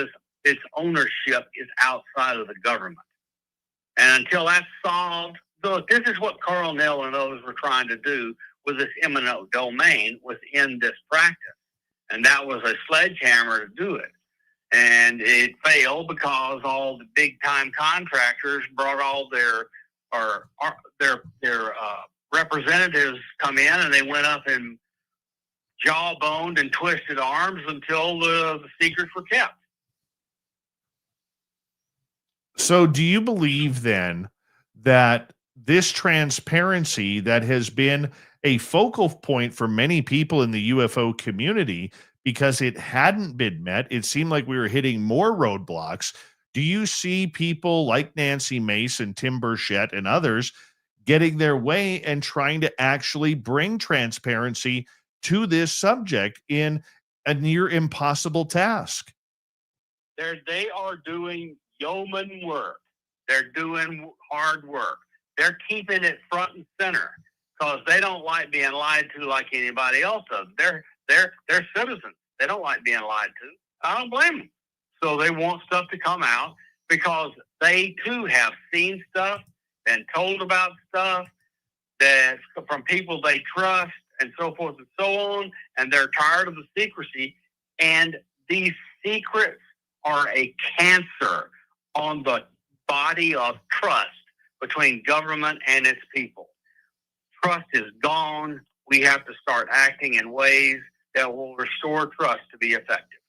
its ownership is outside of the government. And until that's solved, look, this is what Carl Nell and others were trying to do with this eminent domain within this practice. And that was a sledgehammer to do it. And it failed because all the big time contractors brought all their representatives come in, and they went up and jawboned and twisted arms until the secrets were kept. So do you believe then that this transparency that has been a focal point for many people in the UFO community, because it hadn't been met, it seemed like we were hitting more roadblocks? Do you see people like Nancy Mace and Tim Burchett and others getting their way and trying to actually bring transparency to this subject in a near impossible task? They are doing yeoman work. They're doing hard work. They're keeping it front and center because they don't like being lied to like anybody else does. They're citizens. They don't like being lied to. I don't blame them. So they want stuff to come out because they too have seen stuff and told about stuff that from people they trust and so forth and so on. And they're tired of the secrecy. And these secrets are a cancer on the body of trust between government and its people. Trust is gone. We have to start acting in ways that will restore trust to be effective.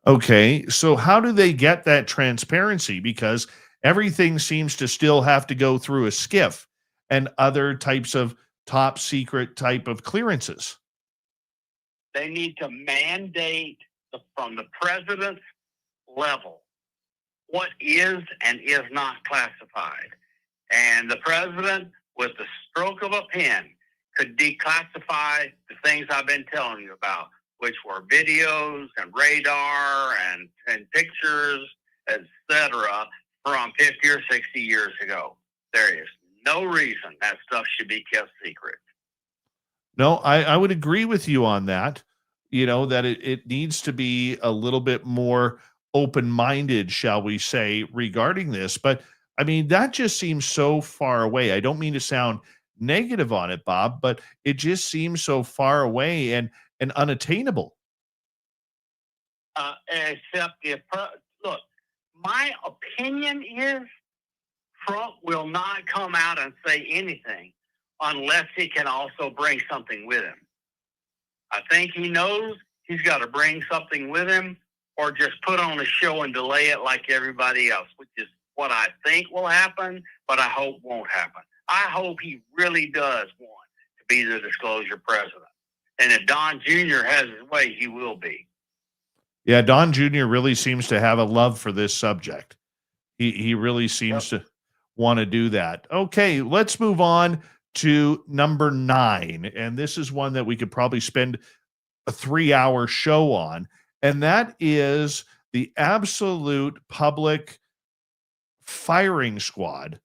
Okay, so how do they get that transparency? Because everything seems to still have to go through a skiff and other types of top secret type of clearances. They need to mandate from the president's level what is and is not classified. And the president, with the stroke of a pen, could declassify the things I've been telling you about, which were videos and radar and pictures, etc., from 50 or 60 years ago. There is no reason that stuff should be kept secret. No, I would agree with you on that. You know, that it needs to be a little bit more open-minded, shall we say, regarding this. But I mean, that just seems so far away. I don't mean to sound negative on it, Bob, but it just seems so far away and unattainable. Except if, look, my opinion is Trump will not come out and say anything unless he can also bring something with him. I think he knows he's got to bring something with him or just put on a show and delay it like everybody else, which is what I think will happen, but I hope won't happen. I hope he really does want to be the disclosure president. And if Don Jr. has his way, he will be. Yeah, Don Jr. really seems to have a love for this subject. He really seems to want to do that. Okay, let's move on to number 9. And this is one that we could probably spend a 3-hour show on. And that is the absolute public firing squad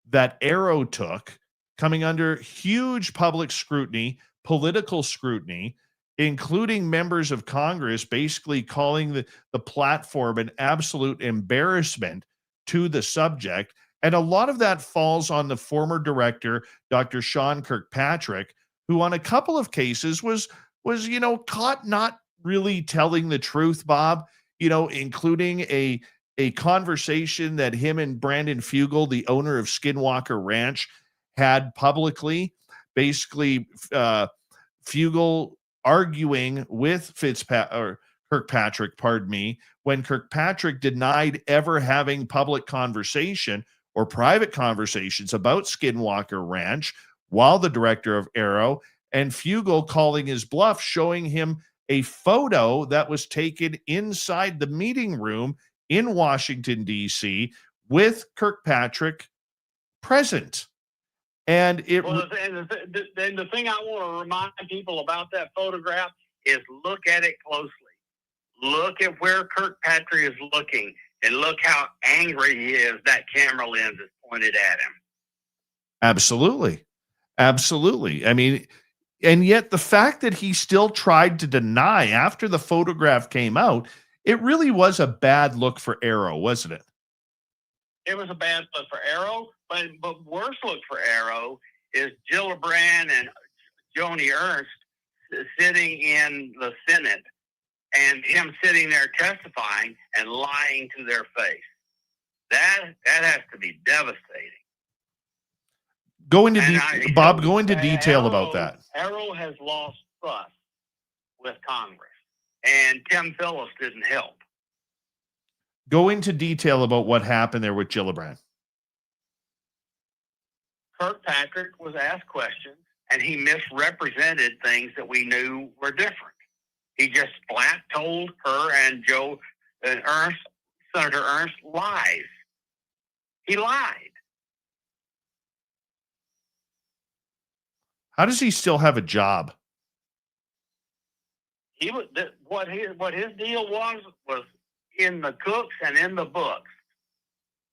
that Arrow took, coming under huge public scrutiny, political scrutiny, including members of Congress basically calling the platform an absolute embarrassment to the subject. And a lot of that falls on the former director, Dr. Sean Kirkpatrick, who on a couple of cases was caught not really telling the truth, Bob, including a conversation that him and Brandon Fugel, the owner of Skinwalker Ranch, had publicly, basically Fugel arguing with Kirkpatrick, when Kirkpatrick denied ever having public conversation or private conversations about Skinwalker Ranch while the director of Arrow, and Fugel calling his bluff, showing him a photo that was taken inside the meeting room in Washington, D.C., with Kirkpatrick present. And the thing I want to remind people about that photograph is look at it closely. Look at where Kirkpatrick is looking, and look how angry he is. That camera lens is pointed at him. Absolutely. I mean, and yet the fact that he still tried to deny after the photograph came out, it really was a bad look for Arrow, wasn't it? It was a bad look for Arrow, but worse look for Arrow is Gillibrand and Joni Ernst sitting in the Senate and him sitting there testifying and lying to their face. That has to be devastating. Go into detail about that. Arrow has lost trust with Congress, and Tim Phillips didn't help. Go into detail about what happened there with Gillibrand. Kirkpatrick was asked questions, and he misrepresented things that we knew were different. He just flat told her and Senator Ernst, lies. He lied. How does he still have a job? He was what his deal was in the cooks and in the books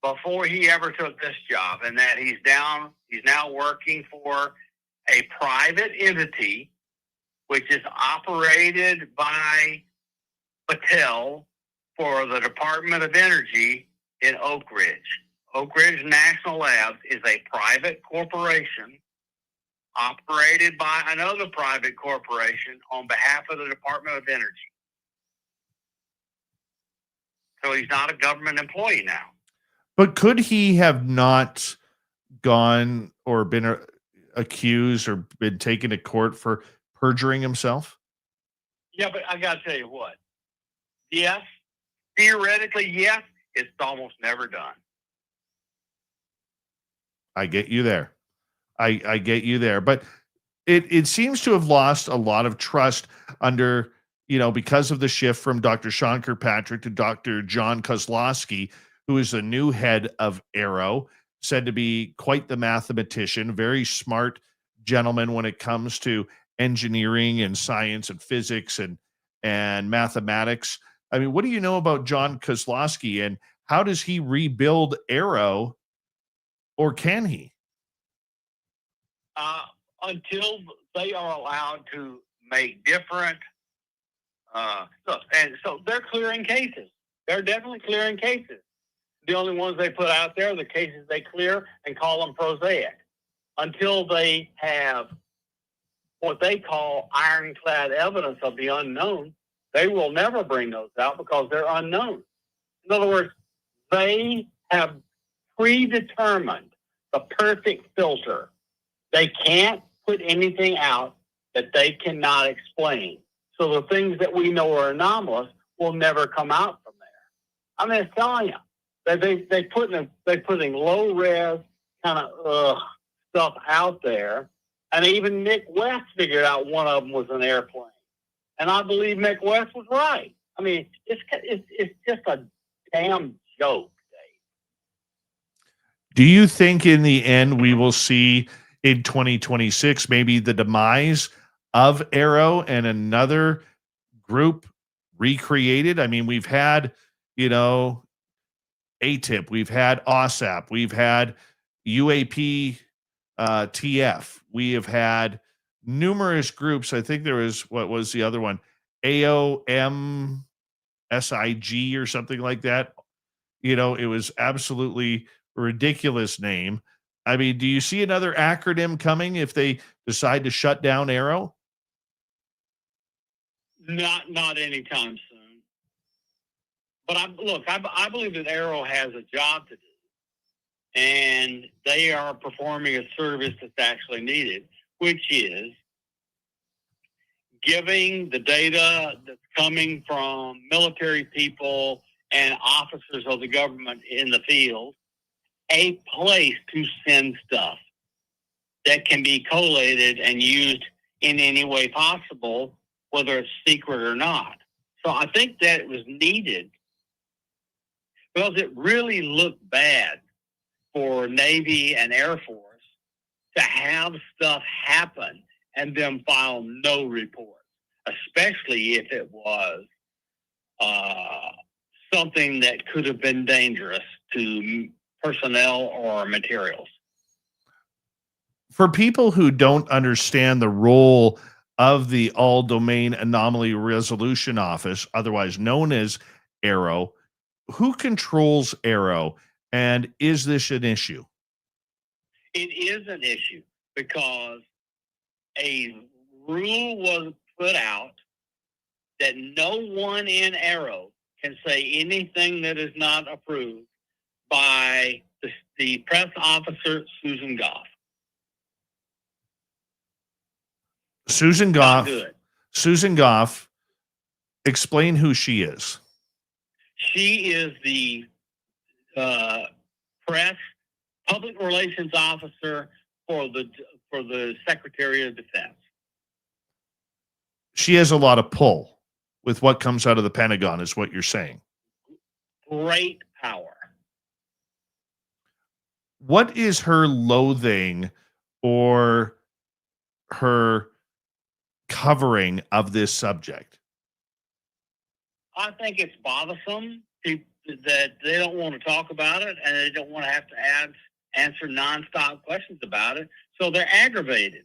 before he ever took this job, and that he's now working for a private entity which is operated by Patel, for the Department of Energy in Oak Ridge. Oak Ridge National Labs is a private corporation operated by another private corporation on behalf of the Department of Energy. So he's not a government employee now. But could he have not gone or been accused or been taken to court for perjuring himself? Yeah, but I got to tell you what. Yes, theoretically, yes, it's almost never done. I get you there. I get you there. But it seems to have lost a lot of trust under, because of the shift from Dr. Sean Kirkpatrick to Dr. John Kozlowski, who is the new head of Aero, said to be quite the mathematician, very smart gentleman when it comes to engineering and science and physics and mathematics. I mean, what do you know about John Kozlowski, and how does he rebuild Aero, or can he? Until they are allowed to make different and so they're clearing cases. They're definitely clearing cases. The only ones they put out there are the cases they clear and call them prosaic. Until they have what they call ironclad evidence of the unknown, they will never bring those out because they're unknown. In other words, they have predetermined the perfect filter. They can't put anything out that they cannot explain. So the things that we know are anomalous will never come out from there. I'm just telling you, they putting low res kind of stuff out there, and even Mick West figured out one of them was an airplane, and I believe Mick West was right. I mean, it's just a damn joke. Do you think in the end we will see in 2026 maybe the demise of Aero and another group recreated? I mean, we've had, ATIP, we've had OSAP, we've had UAP TF, we have had numerous groups. I think there was, what was the other one? AOM SIG or something like that. It was absolutely ridiculous name. I mean, do you see another acronym coming if they decide to shut down Aero? Not anytime soon. But I believe that Aero has a job to do, and they are performing a service that's actually needed, which is giving the data that's coming from military people and officers of the government in the field a place to send stuff that can be collated and used in any way possible, whether it's secret or not. So I think that it was needed because it really looked bad for Navy and Air Force to have stuff happen and them file no report, especially if it was something that could have been dangerous to personnel or materials. For people who don't understand the role of the All Domain Anomaly Resolution Office, otherwise known as Aero, who controls Aero, and is this an issue? It is an issue because a rule was put out that no one in Aero can say anything that is not approved by the press officer, Susan Goff. Susan Goff. Good. Susan Goff, explain who she is. She is the press public relations officer for the Secretary of Defense. She has a lot of pull with what comes out of the Pentagon, is what you're saying. Great power. What is her loathing or her covering of this subject? I think it's bothersome that they don't want to talk about it and they don't want to have to answer nonstop questions about it. So they're aggravated.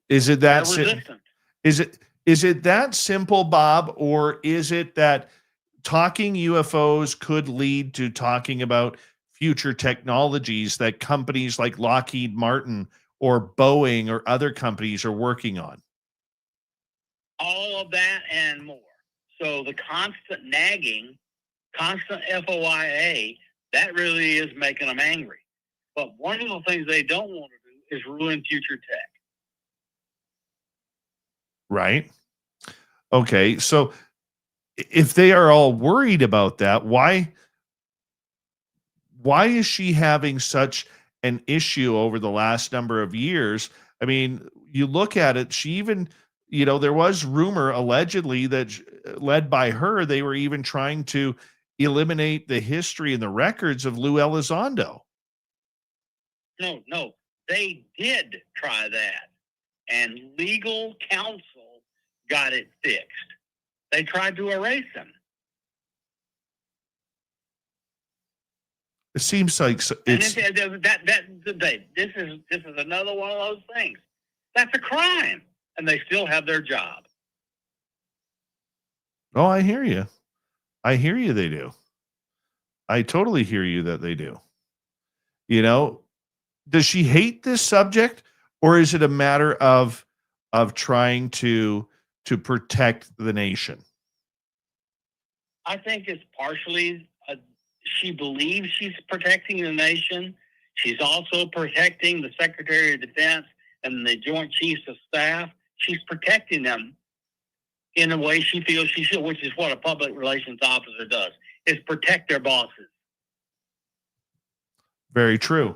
Is it that? They're resistant. Is it? Is it that simple, Bob, or is it that talking UFOs could lead to talking about future technologies that companies like Lockheed Martin or Boeing or other companies are working on? All of that and more. So the constant nagging, constant FOIA, that really is making them angry. But one of the things they don't want to do is ruin future tech. Right. Okay. So if they are all worried about that, why is she having such an issue over the last number of years? I mean, you look at it, she even, there was rumor allegedly that led by her, they were even trying to eliminate the history and the records of Lou Elizondo. No, they did try that, and legal counsel got it fixed. They tried to erase him. It seems like This is another one of those things. That's a crime, and they still have their job. Oh, I hear you. I hear you. They do. I totally hear you that they do. Does she hate this subject, or is it a matter of trying to protect the nation? I think it's partially she believes she's protecting the nation. She's also protecting the Secretary of Defense and the Joint Chiefs of Staff. She's protecting them in a way she feels she should, which is what a public relations officer does, is protect their bosses. Very true.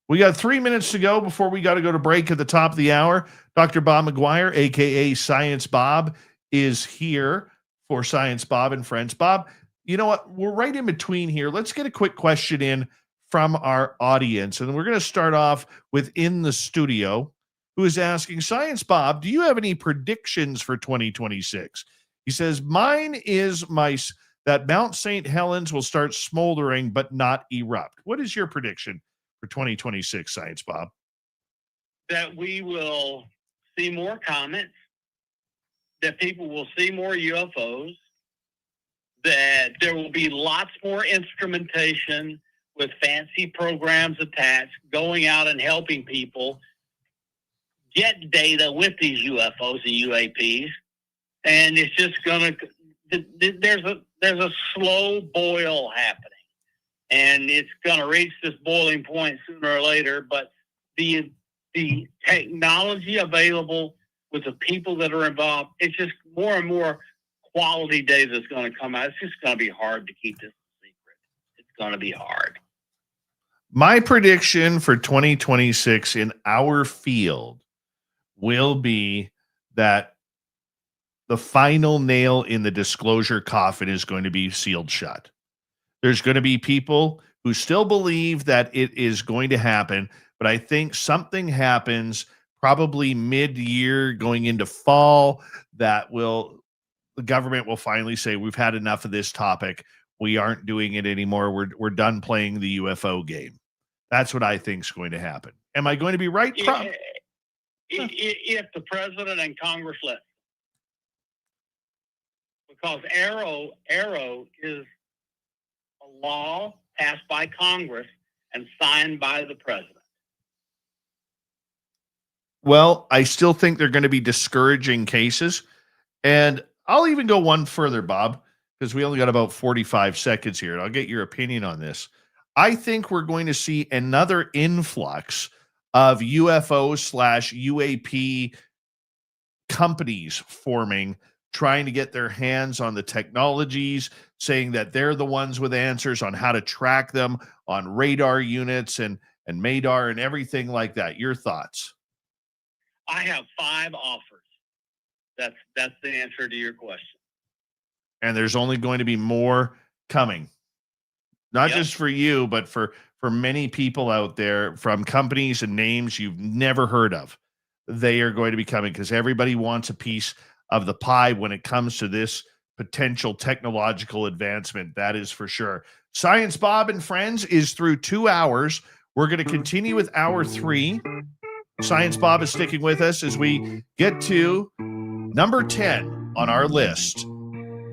We got 3 minutes to go before we got to go to break at the top of the hour. Dr. Bob McGwier, a.k.a. Science Bob, is here for Science Bob and Friends. Bob, you know what? We're right in between here. Let's get a quick question in from our audience. And we're going to start off with In the Studio, who is asking, Science Bob, do you have any predictions for 2026? He says, mine is that Mount St. Helens will start smoldering but not erupt. What is your prediction for 2026, Science Bob? That we will see more comets, that people will see more UFOs, that there will be lots more instrumentation with fancy programs attached, going out and helping people get data with these UFOs and UAPs. And it's just going to, there's a slow boil happening. And it's going to reach this boiling point sooner or later. But the technology available with the people that are involved, it's just more and more quality data that's going to come out. It's just going to be hard to keep this a secret. It's going to be hard. My prediction for 2026 in our field will be that the final nail in the disclosure coffin is going to be sealed shut. There's going to be people who still believe that it is going to happen, but I think something happens probably mid-year going into fall that the government will finally say, we've had enough of this topic. We aren't doing it anymore. We're done playing the UFO game. That's what I think is going to happen. Am I going to be right? If the president and Congress let, because Arrow is a law passed by Congress and signed by the president. Well, I still think they're going to be discouraging cases. And I'll even go one further, Bob, because we only got about 45 seconds here, and I'll get your opinion on this. I think we're going to see another influx of UFO/UAP companies forming, trying to get their hands on the technologies, saying that they're the ones with answers on how to track them on radar units and MADAR and everything like that. Your thoughts? I have 5 offers. That's the answer to your question. And there's only going to be more coming. Not just for you, but for many people out there, from companies and names you've never heard of. They are going to be coming because everybody wants a piece of the pie when it comes to this potential technological advancement. That is for sure. Science Bob and Friends is through 2 hours. We're going to continue with hour 3. Science Bob is sticking with us as we get to Number 10 on our list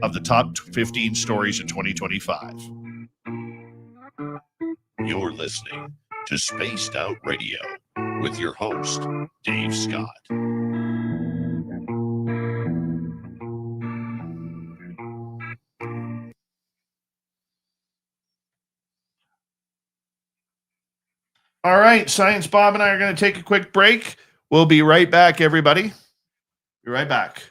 of the top 15 stories in 2025. You're listening to Spaced Out Radio with your host, Dave Scott. All right, Science Bob and I are going to take a quick break. We'll be right back, everybody. Be right back.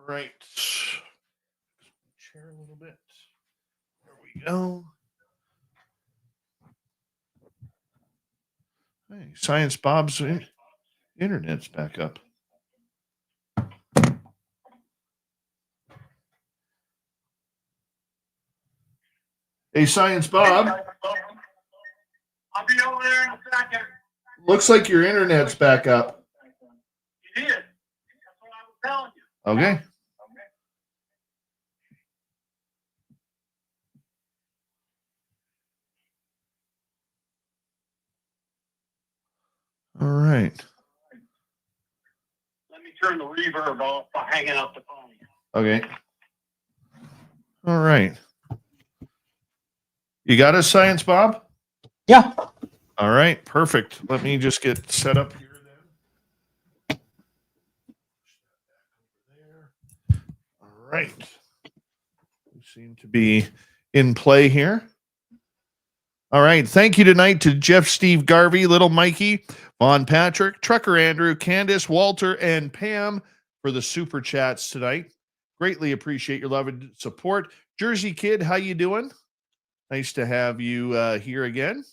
right. Chair a little bit. There we go. Hey, Science Bob's internet's back up. Hey, Science Bob. I'll be over there in a second. Looks like your internet's back up. You did. That's what I was telling you. Okay. All right. Let me turn the reverb off by hanging up the phone. Okay. All right. You got us, Science Bob? Yeah. All right. Perfect. Let me just get set up here then. All right. We seem to be in play here. All right. Thank you tonight to Jeff, Steve, Garvey, Little Mikey, Vaughn Patrick, Trucker Andrew, Candace, Walter, and Pam for the super chats tonight. Greatly appreciate your love and support. Jersey Kid, how you doing? Nice to have you here again.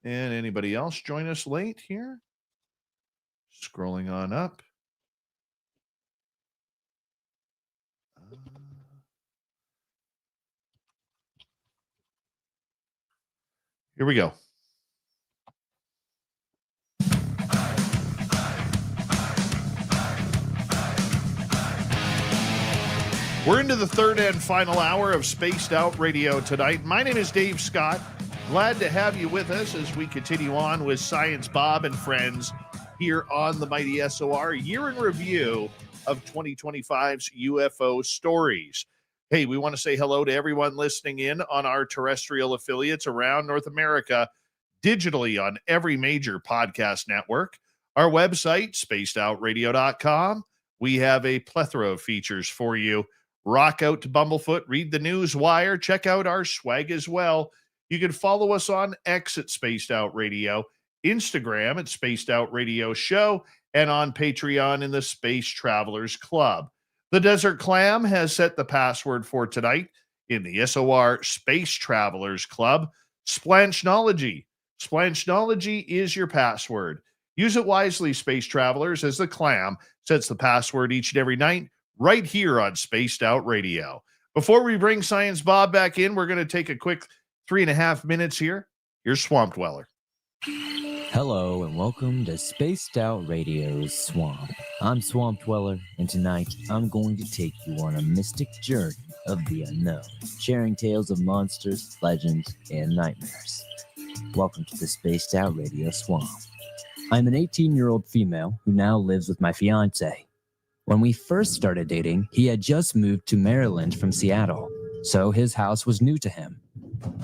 And anybody else join us late here? Scrolling on up. Here we go. We're into the third and final hour of Spaced Out Radio tonight. My name is Dave Scott. Glad to have you with us as we continue on with Science Bob and friends here on the Mighty SOR year in review of 2025's UFO stories. Hey, we want to say hello to everyone listening in on our terrestrial affiliates around North America, digitally on every major podcast network. Our website, spacedoutradio.com. We have a plethora of features for you. Rock out to Bumblefoot, read the news wire, check out our swag as well. You can follow us on X at Spaced Out Radio, Instagram at Spaced Out Radio Show, and on Patreon in the Space Travelers Club. The Desert Clam has set the password for tonight in the SOR Space Travelers Club. Splanchnology. Splanchnology is your password. Use it wisely, Space Travelers, as the Clam sets the password each and every night right here on Spaced Out Radio. Before we bring Science Bob back in, we're going to take a quick 3.5 minutes here. Here's Swamp Dweller. Hello and welcome to Spaced Out Radio's Swamp. I'm Swamp Dweller, and tonight I'm going to take you on a mystic journey of the unknown, sharing tales of monsters, legends, and nightmares. Welcome to the Spaced Out Radio Swamp. I'm an 18-year-old female who now lives with my fiancé. When we first started dating, he had just moved to Maryland from Seattle, so his house was new to him.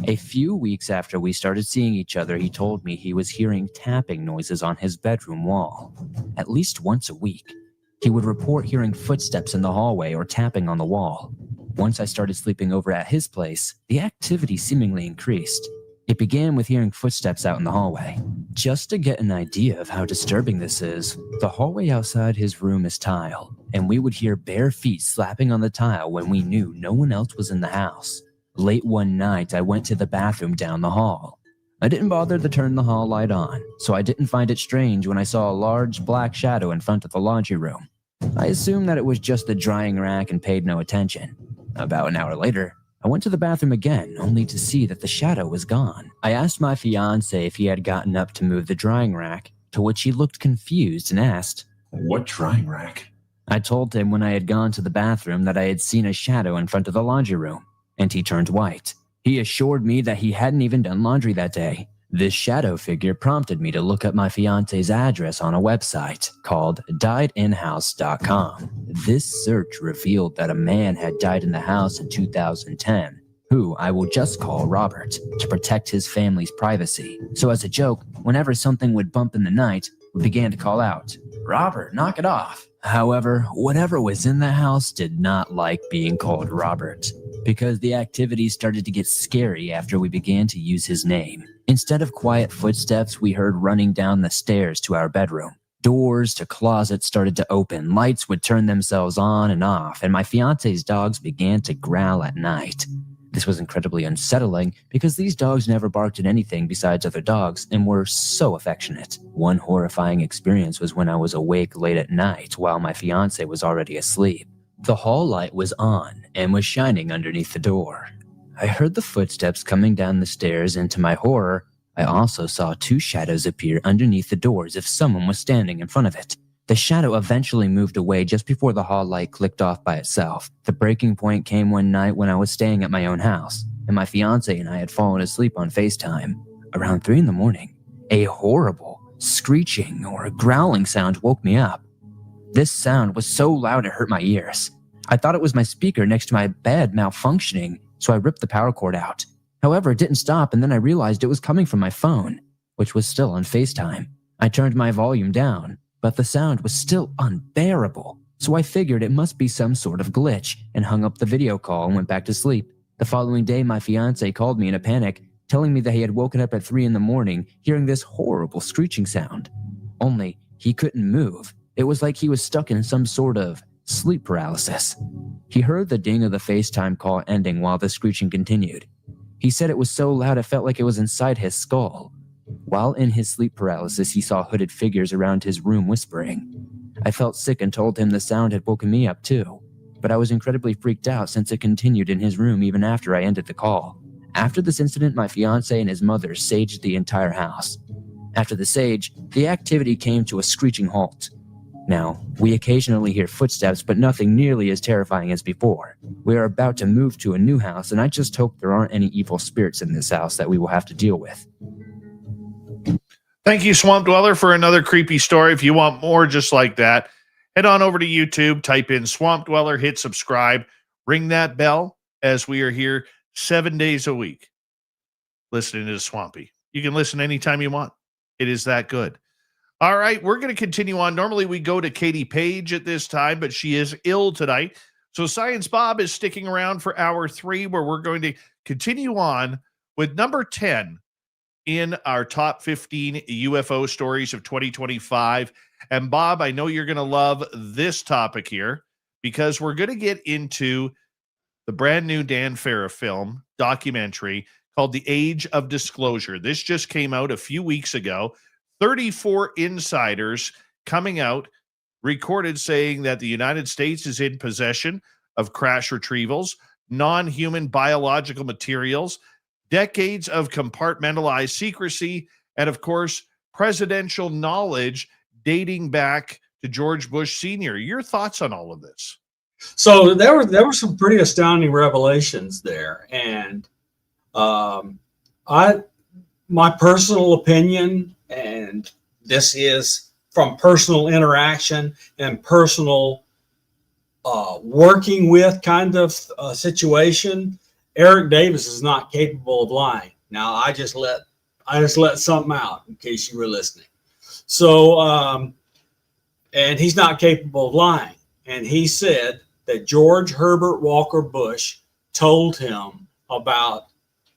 A few weeks after we started seeing each other, he told me he was hearing tapping noises on his bedroom wall. At least once a week, he would report hearing footsteps in the hallway or tapping on the wall. Once I started sleeping over at his place, the activity seemingly increased. It began with hearing footsteps out in the hallway. Just to get an idea of how disturbing this is, the hallway outside his room is tile, and we would hear bare feet slapping on the tile when we knew no one else was in the house. Late one night, I went to the bathroom down the hall. I didn't bother to turn the hall light on, so I didn't find it strange when I saw a large black shadow in front of the laundry room. I assumed that it was just the drying rack and paid no attention. About an hour later, I went to the bathroom again, only to see that the shadow was gone. I asked my fiancé if he had gotten up to move the drying rack, to which he looked confused and asked, "What drying rack?" I told him when I had gone to the bathroom that I had seen a shadow in front of the laundry room, and he turned white. He assured me that he hadn't even done laundry that day. This shadow figure prompted me to look up my fiance's address on a website called diedinhouse.com. This search revealed that a man had died in the house in 2010, who I will just call Robert, to protect his family's privacy. So as a joke, whenever something would bump in the night, we began to call out, "Robert, knock it off." However, whatever was in the house did not like being called Robert, because the activity started to get scary after we began to use his name. Instead of quiet footsteps, we heard running down the stairs to our bedroom. Doors to closets started to open, lights would turn themselves on and off, and my fiance's dogs began to growl at night. This was incredibly unsettling because these dogs never barked at anything besides other dogs and were so affectionate. One horrifying experience was when I was awake late at night while my fiance was already asleep. The hall light was on and was shining underneath the door. I heard the footsteps coming down the stairs, and to my horror, I also saw two shadows appear underneath the door as if someone was standing in front of it. The shadow eventually moved away just before the hall light clicked off by itself. The breaking point came one night when I was staying at my own house, and my fiance and I had fallen asleep on FaceTime. Around 3 a.m, a horrible screeching or growling sound woke me up. This sound was so loud it hurt my ears. I thought it was my speaker next to my bed malfunctioning, so I ripped the power cord out. However, it didn't stop, and then I realized it was coming from my phone, which was still on FaceTime. I turned my volume down, but the sound was still unbearable, so I figured it must be some sort of glitch and hung up the video call and went back to sleep. The following day, my fiance called me in a panic, telling me that he had woken up at 3 a.m, hearing this horrible screeching sound. Only he couldn't move. It was like he was stuck in some sort of sleep paralysis. He heard the ding of the FaceTime call ending while the screeching continued. He said it was so loud it felt like it was inside his skull. While in his sleep paralysis, he saw hooded figures around his room whispering. I felt sick and told him the sound had woken me up too, but I was incredibly freaked out since it continued in his room even after I ended the call. After this incident, my fiance and his mother saged the entire house. After the sage, the activity came to a screeching halt. Now, we occasionally hear footsteps, but nothing nearly as terrifying as before. We are about to move to a new house, and I just hope there aren't any evil spirits in this house that we will have to deal with. Thank you, Swamp Dweller, for another creepy story. If you want more just like that, head on over to YouTube, type in Swamp Dweller, hit subscribe, ring that bell, as we are here 7 days a week listening to Swampy. You can listen anytime you want. It is that good. All right, we're going to continue on. Normally we go to Katie Page at this time, but she is ill tonight. So Science Bob is sticking around for hour 3, where we're going to continue on with number 10 in our top 15 UFO stories of 2025. And Bob, I know you're going to love this topic here, because we're going to get into the brand new Dan Farah film documentary called The Age of Disclosure. This just came out a few weeks ago. 34 insiders coming out recorded saying that the United States is in possession of crash retrievals, non-human biological materials, decades of compartmentalized secrecy, and of course, presidential knowledge dating back to George Bush Sr. Your thoughts on all of this? So there were some pretty astounding revelations there, and my personal opinion, and this is from personal interaction and personal working with kind of situation, Eric Davis is not capable of lying. Now, I just let something out in case you were listening. So, and he's not capable of lying. And he said that George Herbert Walker Bush told him about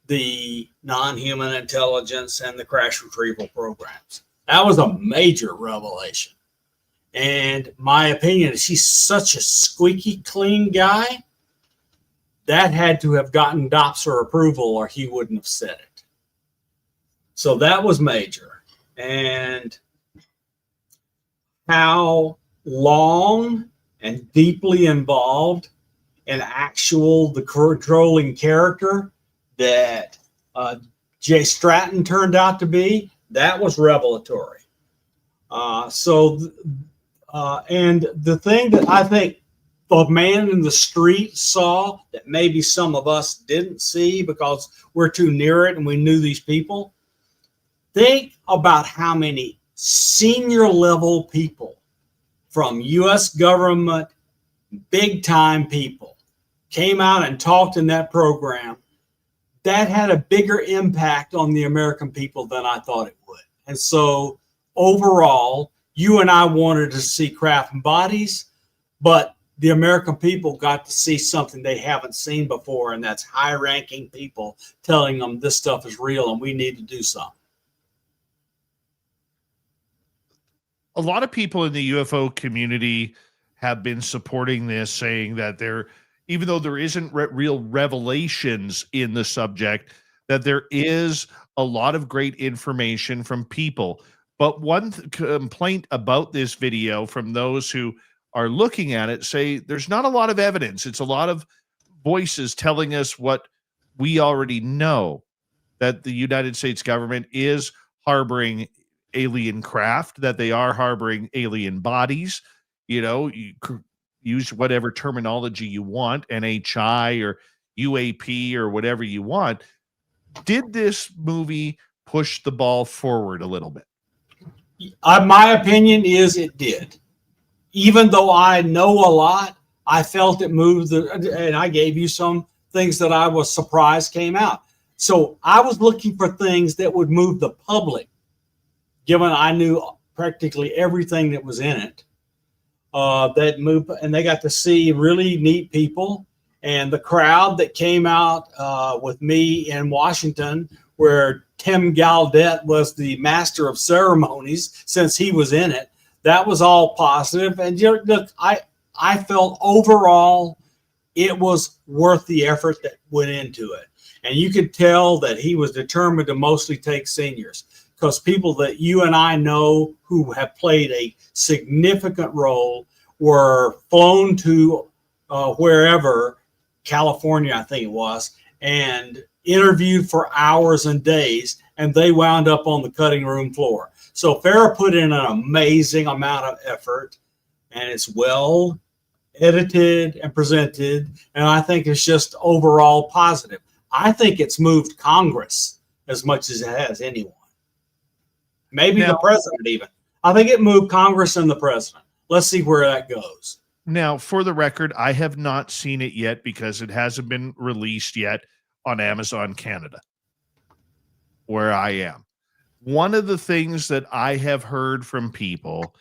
the non-human intelligence and the crash retrieval programs. That was a major revelation. And my opinion is he's such a squeaky clean guy that had to have gotten Dopser approval or he wouldn't have said it. So that was major. And how long and deeply involved in the controlling character that Jay Stratton turned out to be, that was revelatory. And the thing that I think the man in the street saw that maybe some of us didn't see because we're too near it and we knew these people, think about how many senior level people from U.S. government, big time people, came out and talked in that program. That had a bigger impact on the American people than I thought it would. And so overall, you and I wanted to see craft and bodies, but the American people got to see something they haven't seen before, and that's high-ranking people telling them this stuff is real and we need to do something. a lot of people in the UFO community have been supporting this, saying that even though there isn't real revelations in the subject, that there is a lot of great information from people. But one complaint about this video from those who are looking at it say there's not a lot of evidence. It's a lot of voices telling us what we already know, that the United States government is harboring alien craft, that they are harboring alien bodies. You use whatever terminology you want, NHI or UAP or whatever you want. Did this movie push the ball forward a little bit? My opinion is it did. Even though I know a lot, I felt it moved, and I gave you some things that I was surprised came out. So I was looking for things that would move the public, given I knew practically everything that was in it. That moved, and they got to see really neat people. And the crowd that came out with me in Washington, where Tim Gaudet was the master of ceremonies since he was in it, that was all positive. And look, I felt overall it was worth the effort that went into it. And you could tell that he was determined to mostly take seniors, because people that you and I know who have played a significant role were flown to wherever, California, I think it was, and interviewed for hours and days, and they wound up on the cutting room floor. So Farrah put in an amazing amount of effort, and it's well edited and presented, and I think it's just overall positive. I think it's moved Congress as much as it has anyone. Maybe the president even. I think it moved Congress and the president. Let's see where that goes. Now, for the record, I have not seen it yet because it hasn't been released yet on Amazon Canada, where I am. One of the things that I have heard from people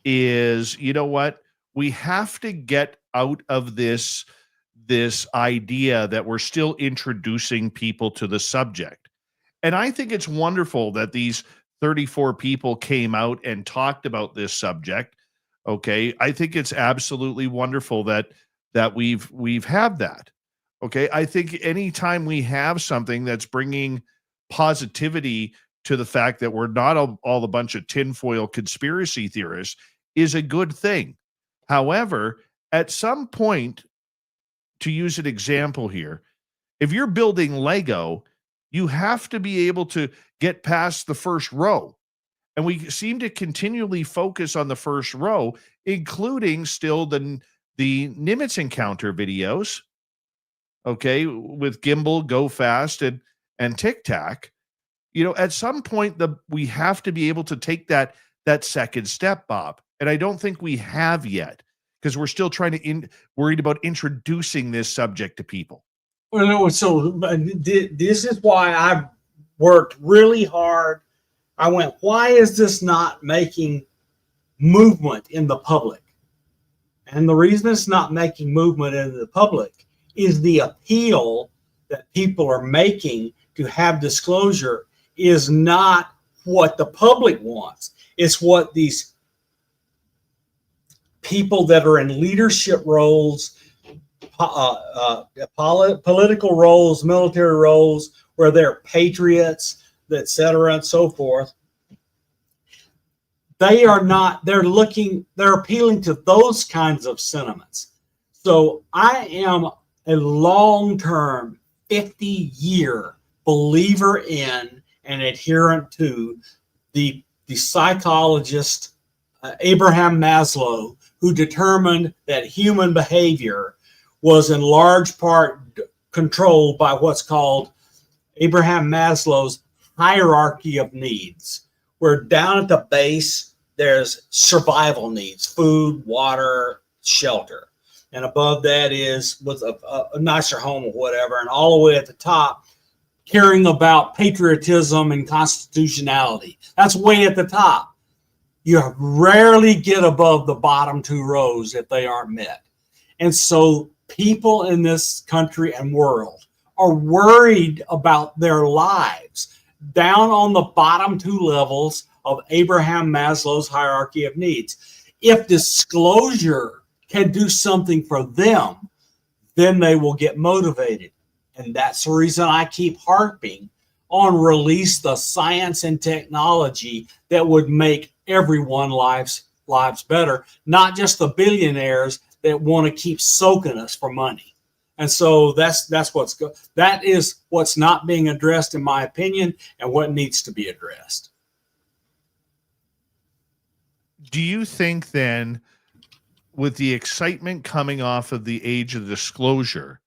is, you know what? We have to get out of this idea that we're still introducing people to the subject. And I think it's wonderful that these 34 people came out and talked about this subject. Okay. I think it's absolutely wonderful that we've had that. Okay. I think anytime we have something that's bringing positivity to the fact that we're not all a bunch of tinfoil conspiracy theorists is a good thing. However, at some point, to use an example here, if you're building Lego, you have to be able to get past the first row. And we seem to continually focus on the first row, including still the Nimitz encounter videos, okay, with Gimbal, Go Fast, and Tic Tac. At some point, we have to be able to take that second step, Bob. And I don't think we have yet, because we're still worried about introducing this subject to people. Well, so this is why I've worked really hard. I went, why is this not making movement in the public? And the reason it's not making movement in the public is the appeal that people are making to have disclosure is not what the public wants. It's what these people that are in leadership roles, political roles, military roles, where they're patriots, et cetera, and so forth. They're appealing to those kinds of sentiments. So I am a long-term, 50-year believer in and adherent to the psychologist Abraham Maslow, who determined that human behavior was in large part controlled by what's called Abraham Maslow's hierarchy of needs, where down at the base, there's survival needs, food, water, shelter. And above that is with a nicer home or whatever. And all the way at the top, caring about patriotism and constitutionality. That's way at the top. You rarely get above the bottom two rows if they aren't met. And so people in this country and world are worried about their lives. Down on the bottom two levels of Abraham Maslow's hierarchy of needs. If disclosure can do something for them, then they will get motivated. And that's the reason I keep harping on release the science and technology that would make everyone's lives better, not just the billionaires that want to keep soaking us for money. And so that is what's not being addressed, in my opinion, and what needs to be addressed. Do you think then, with the excitement coming off of the age of disclosure,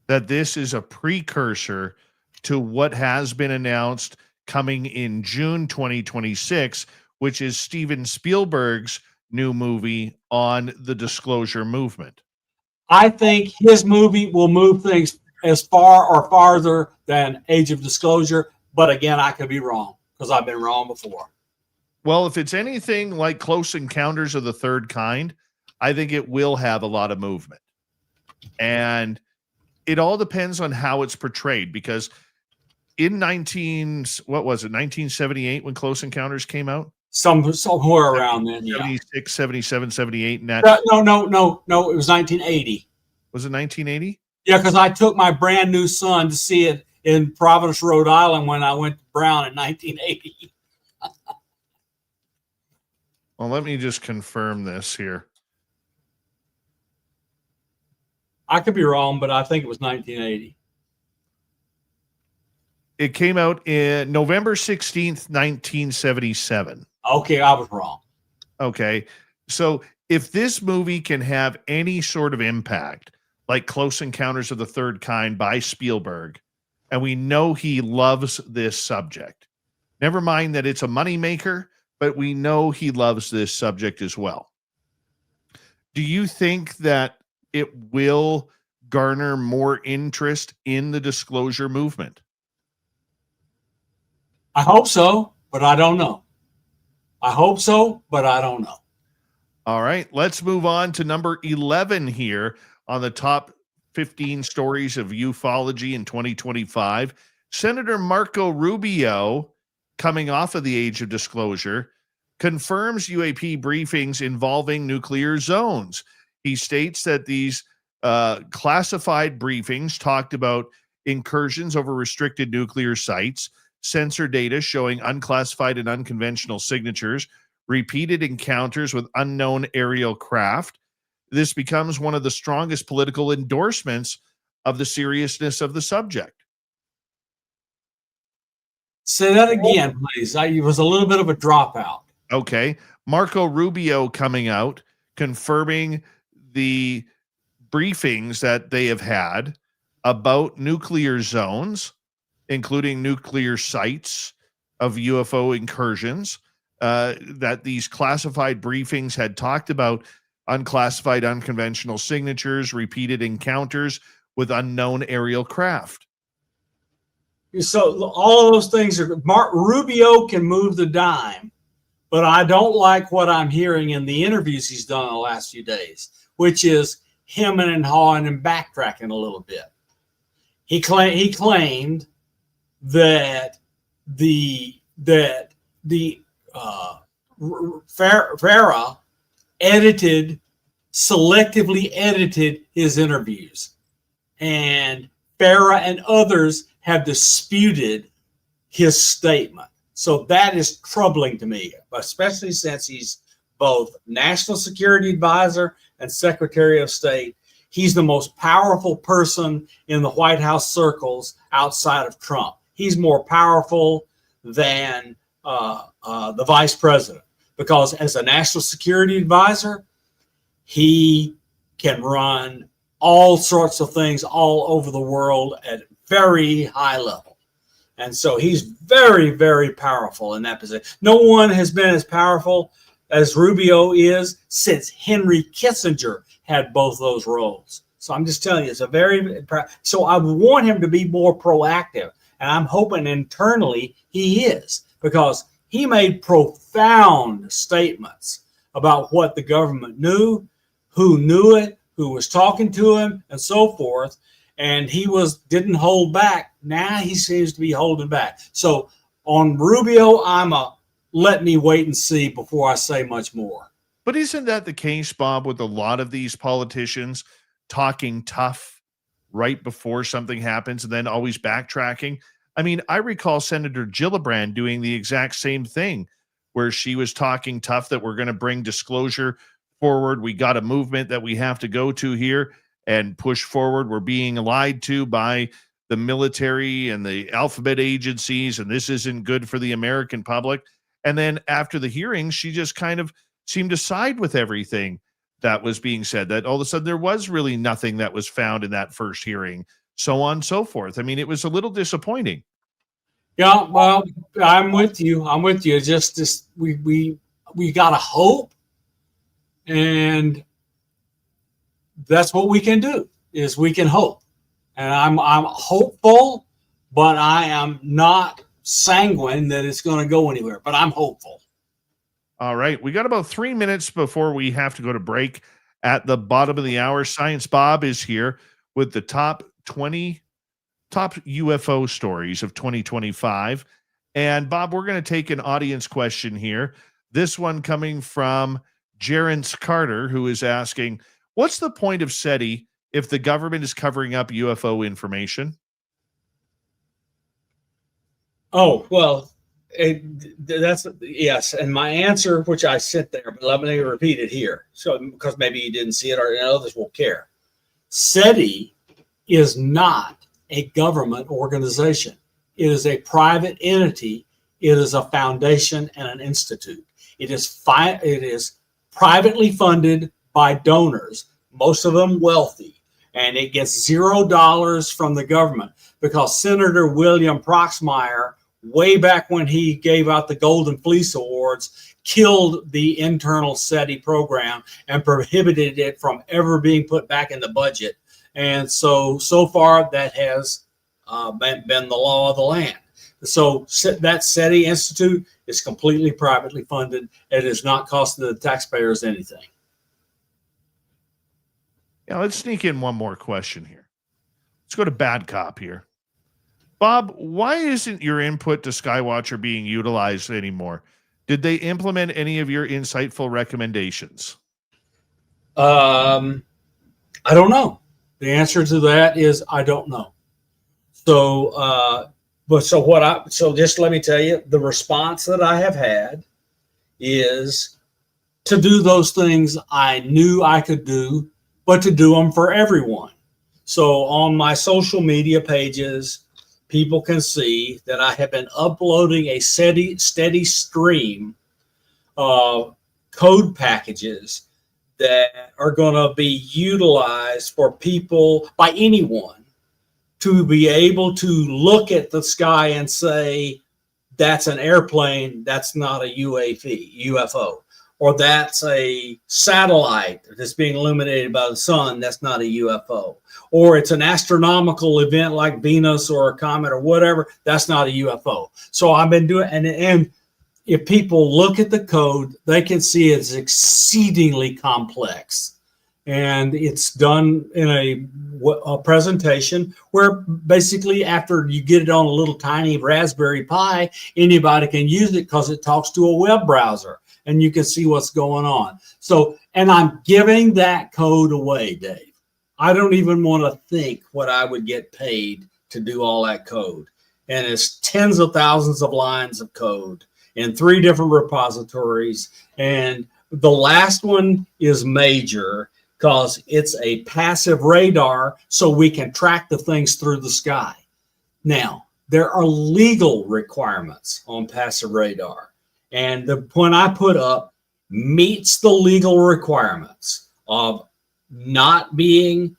that this is a precursor to what has been announced coming in June 2026, which is Steven Spielberg's new movie on the disclosure movement? I think his movie will move things as far or farther than Age of Disclosure. But again, I could be wrong because I've been wrong before. Well, if it's anything like Close Encounters of the Third Kind, I think it will have a lot of movement. And it all depends on how it's portrayed, because in 1978 when Close Encounters came out? Somewhere around then, yeah. 76, 77, 78. And that, no. It was 1980. Was it 1980? Yeah, because I took my brand new son to see it in Providence, Rhode Island when I went to Brown in 1980. Well, let me just confirm this here. I could be wrong, but I think it was 1980. It came out in November 16th, 1977. Okay, I was wrong. Okay. So if this movie can have any sort of impact, like Close Encounters of the Third Kind by Spielberg, and we know he loves this subject, never mind that it's a moneymaker, but we know he loves this subject as well. Do you think that it will garner more interest in the disclosure movement? I hope so, but I don't know. I hope so, but I don't know. All right, let's move on to number 11 here on the top 15 stories of ufology in 2025. Senator Marco Rubio, coming off of the Age of Disclosure, confirms UAP briefings involving nuclear zones. He states that these classified briefings talked about incursions over restricted nuclear sites, sensor data showing unclassified and unconventional signatures, repeated encounters with unknown aerial craft. This becomes one of the strongest political endorsements of the seriousness of the subject. Say that again, please. It was a little bit of a dropout. Okay. Marco Rubio coming out, confirming the briefings that they have had about nuclear zones, including nuclear sites of UFO incursions, that these classified briefings had talked about unclassified, unconventional signatures, repeated encounters with unknown aerial craft. So all of those things are, Mark Rubio can move the dime, but I don't like what I'm hearing in the interviews he's done in the last few days, which is him and hawing and backtracking a little bit. He claimed that Farah selectively edited his interviews, and Farah and others have disputed his statement. So that is troubling to me, especially since he's both National Security Advisor and Secretary of State. He's the most powerful person in the White House circles outside of Trump. He's more powerful than the vice president, because as a National Security Advisor, he can run all sorts of things all over the world at very high level. And so he's very, very powerful in that position. No one has been as powerful as Rubio is since Henry Kissinger had both those roles. So I'm just telling you, so I want him to be more proactive. And I'm hoping internally he is, because he made profound statements about what the government knew, who knew it, who was talking to him, and so forth. And he didn't hold back. Now he seems to be holding back. So on Rubio, I'm a let me wait and see before I say much more. But isn't that the case, Bob, with a lot of these politicians talking tough right before something happens and then always backtracking? I mean, I recall Senator Gillibrand doing the exact same thing, where she was talking tough that we're going to bring disclosure forward. We got a movement that we have to go to here and push forward. We're being lied to by the military and the alphabet agencies, and this isn't good for the American public. And then after the hearing, she just kind of seemed to side with everything that was being said, that all of a sudden there was really nothing that was found in that first hearing, so on and so forth. I mean, it was a little disappointing. Yeah, well, I'm with you. It's just this, we got to hope, and that's what we can do, is we can hope. And I'm hopeful, but I am not sanguine that it's going to go anywhere, but I'm hopeful. All right. We got about 3 minutes before we have to go to break. At the bottom of the hour, Science Bob is here with the top UFO stories of 2025. And Bob, we're going to take an audience question here. This one coming from Jerence Carter, who is asking, what's the point of SETI if the government is covering up UFO information? Oh, well, that's yes. And my answer, which I sent there, but let me repeat it here. So, because maybe you didn't see it or others will care. SETI is not a government organization. It is a private entity. It is a foundation and an institute. It is privately funded by donors, most of them wealthy, and it gets $0 from the government, because Senator William Proxmire, way back when he gave out the Golden Fleece Awards, killed the internal SETI program and prohibited it from ever being put back in the budget. And so far that has been the law of the land. So that SETI Institute is completely privately funded. It is not costing the taxpayers anything. Yeah, let's sneak in one more question here. Let's go to Bad Cop here. Bob, why isn't your input to Skywatcher being utilized anymore? Did they implement any of your insightful recommendations? I don't know. The answer to that is I don't know. So just let me tell you, the response that I have had is to do those things I knew I could do, but to do them for everyone. So on my social media pages, people can see that I have been uploading a steady stream of code packages that are going to be utilized for people, by anyone, to be able to look at the sky and say, that's an airplane, that's not a UFO. Or that's a satellite that's being illuminated by the sun, that's not a UFO. Or it's an astronomical event like Venus or a comet or whatever, that's not a UFO. So I've been doing, and if people look at the code, they can see it's exceedingly complex. And it's done in a presentation where basically after you get it on a little tiny Raspberry Pi, anybody can use it because it talks to a web browser and you can see what's going on. So, and I'm giving that code away, Dave. I don't even want to think what I would get paid to do all that code. And it's tens of thousands of lines of code in 3 different repositories. And the last one is major because it's a passive radar, so we can track the things through the sky. Now, there are legal requirements on passive radar. And the one I put up meets the legal requirements of not being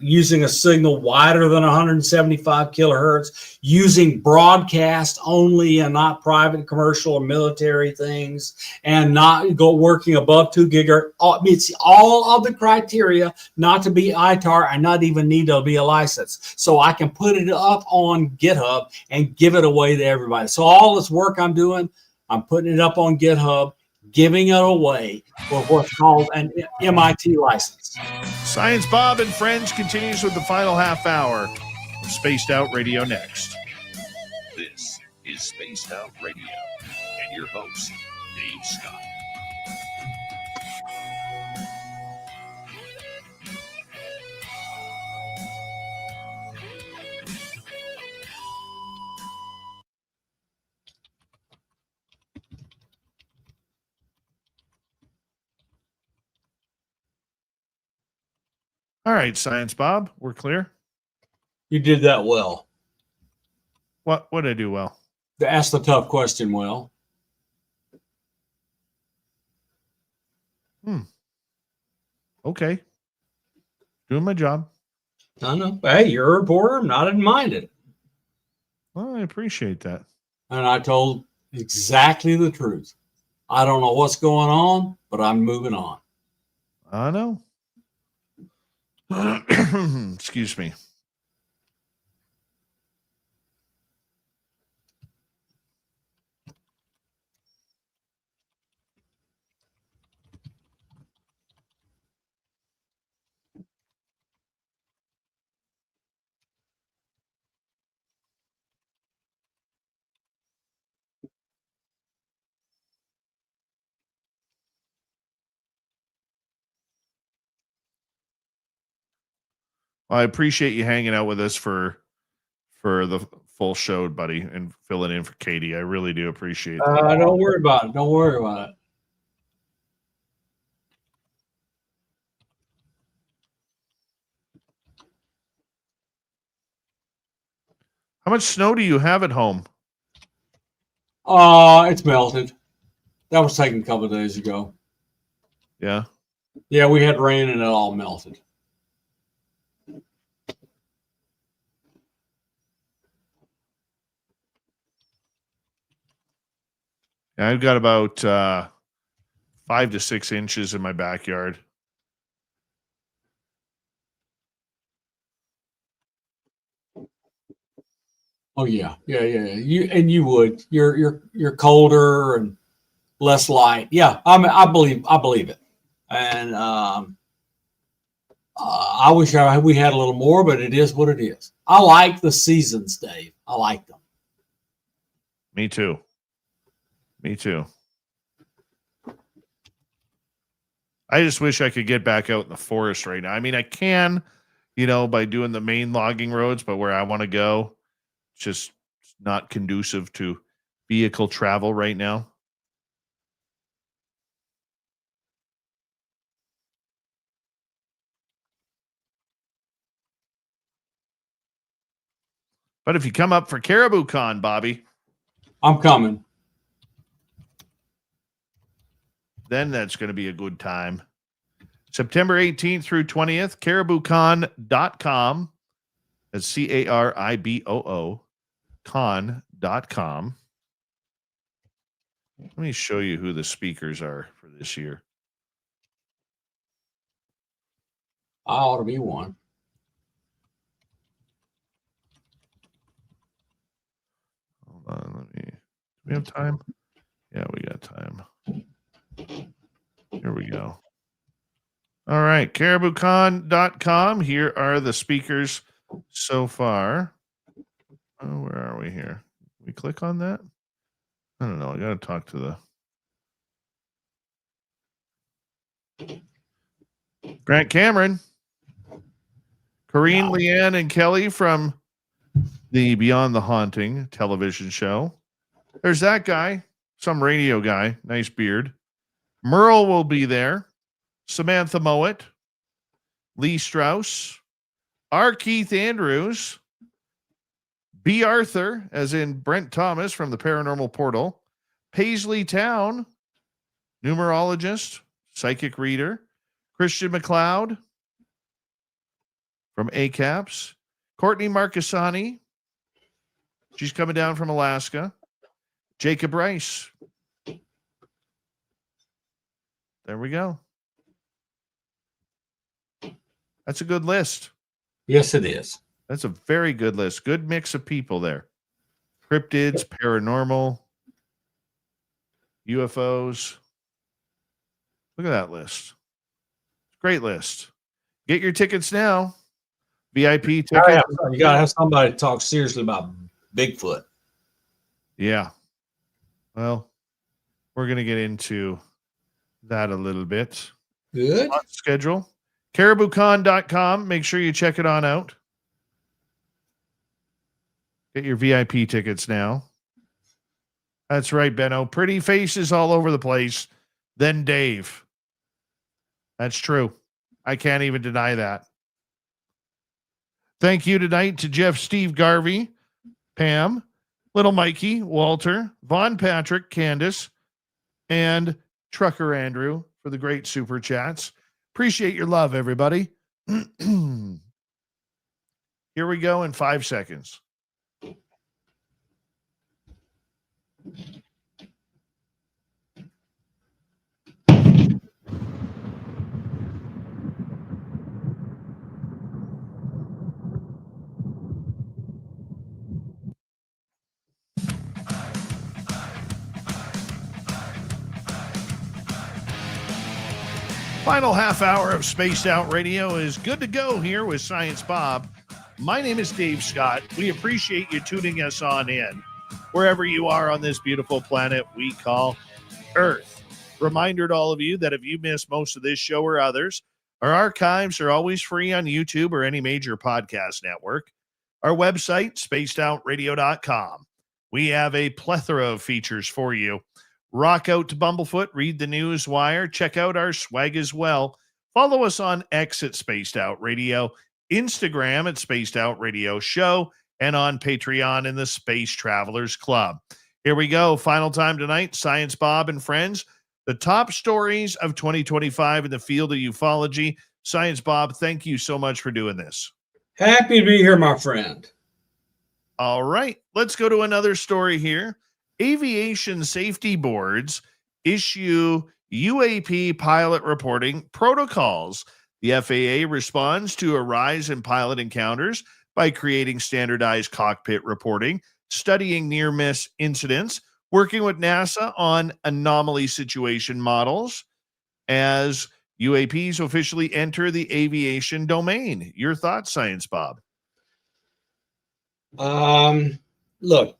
using a signal wider than 175 kilohertz, using broadcast only and not private, commercial, or military things, and not working above 2 gigahertz. It's all of the criteria not to be ITAR and not even need to be a license. So I can put it up on GitHub and give it away to everybody. So all this work I'm doing, I'm putting it up on GitHub, giving it away for what's called an MIT license. Science Bob and Friends continues with the final half hour of Spaced Out Radio next. This is Spaced Out Radio, and your host, Dave Scott. All right, Science Bob, we're clear. You did that well. What did I do well? To ask the tough question well. Okay. Doing my job. I know. Hey, you're a reporter. I didn't mind it. Well, I appreciate that. And I told exactly the truth. I don't know what's going on, but I'm moving on. I know. Excuse me. Well, I appreciate you hanging out with us for the full show, buddy, and filling in for Katie. I really do appreciate that. Don't worry about it. Don't worry about it. How much snow do you have at home? It's melted. That was taken a couple of days ago. Yeah. Yeah, we had rain and it all melted. Yeah, I've got about 5 to 6 inches in my backyard. Oh yeah. You would. You're colder and less light. Yeah, I believe it. And I wish we had a little more, but it is what it is. I like the seasons, Dave. I like them. Me too. I just wish I could get back out in the forest right now. I mean, I can, by doing the main logging roads, but where I want to go, it's just not conducive to vehicle travel right now. But if you come up for Caribou Con, Bobby, I'm coming. then that's going to be a good time. September 18th through 20th, cariboucon.com. That's CARIBOO con.com. Let me show you who the speakers are for this year. I ought to be one. Hold on, do we have time? Yeah, we got time. Here we go. All right, cariboucon.com. Here are the speakers so far. Oh, where are we here? We click on that? I don't know. I got to talk to the Grant Cameron, Corrine, Leanne, and Kelly from the Beyond the Haunting television show. There's that guy, some radio guy, nice beard. Merle will be there. Samantha Mowat, Lee Strauss, R. Keith Andrews, B. Arthur, as in Brent Thomas from the Paranormal Portal, Paisley Town, numerologist, psychic reader, Christian McLeod from ACAPS, Courtney Marcassani, she's coming down from Alaska, Jacob Rice. There we go. That's a good list. Yes, it is. That's a very good list. Good mix of people there. Cryptids, paranormal, UFOs. Look at that list. Great list. Get your tickets now. VIP tickets. You gotta have somebody to talk seriously about Bigfoot. Yeah. Well, we're going to get into that a little bit. Good. On schedule. CaribouCon.com. Make sure you check it on out. Get your VIP tickets now. That's right, Benno. Pretty faces all over the place. Then Dave. That's true. I can't even deny that. Thank you tonight to Jeff, Steve, Garvey, Pam, Little Mikey, Walter, Von Patrick, Candace, and Trucker Andrew for the great super chats. Appreciate your love, everybody. Here we go in 5 seconds. Final half hour of Spaced Out Radio is good to go here with Science Bob. My name is Dave Scott. We appreciate you tuning us on in, wherever you are on this beautiful planet we call Earth. Reminder to all of you that if you missed most of this show or others, our archives are always free on YouTube or any major podcast network. Our website, spacedoutradio.com. We have a plethora of features for you. Rock out to Bumblefoot, read the news wire, check out our swag as well. Follow us on X at Spaced Out Radio, Instagram at Spaced Out Radio Show, and on Patreon in the Space Travelers Club. Here we go. Final time tonight. Science Bob and friends. The top stories of 2025 in the field of ufology. Science Bob, thank you so much for doing this. Happy to be here, my friend. All right. Let's go to another story here. Aviation safety boards issue UAP pilot reporting protocols. The FAA responds to a rise in pilot encounters by creating standardized cockpit reporting, studying near-miss incidents, working with NASA on anomaly situation models as UAPs officially enter the aviation domain. Your thoughts, Science Bob? Look,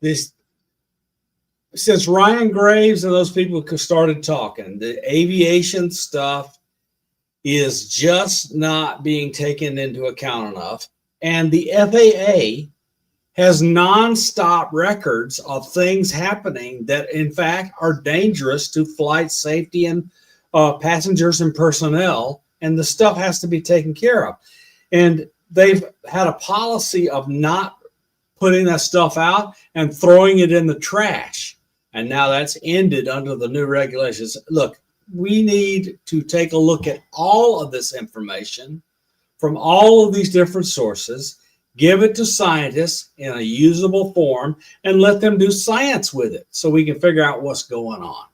since Ryan Graves and those people started talking, the aviation stuff is just not being taken into account enough. And the FAA has nonstop records of things happening that, in fact, are dangerous to flight safety and passengers and personnel. And the stuff has to be taken care of. And they've had a policy of not putting that stuff out and throwing it in the trash. And now that's ended under the new regulations. Look, we need to take a look at all of this information from all of these different sources, give it to scientists in a usable form, and let them do science with it so we can figure out what's going on.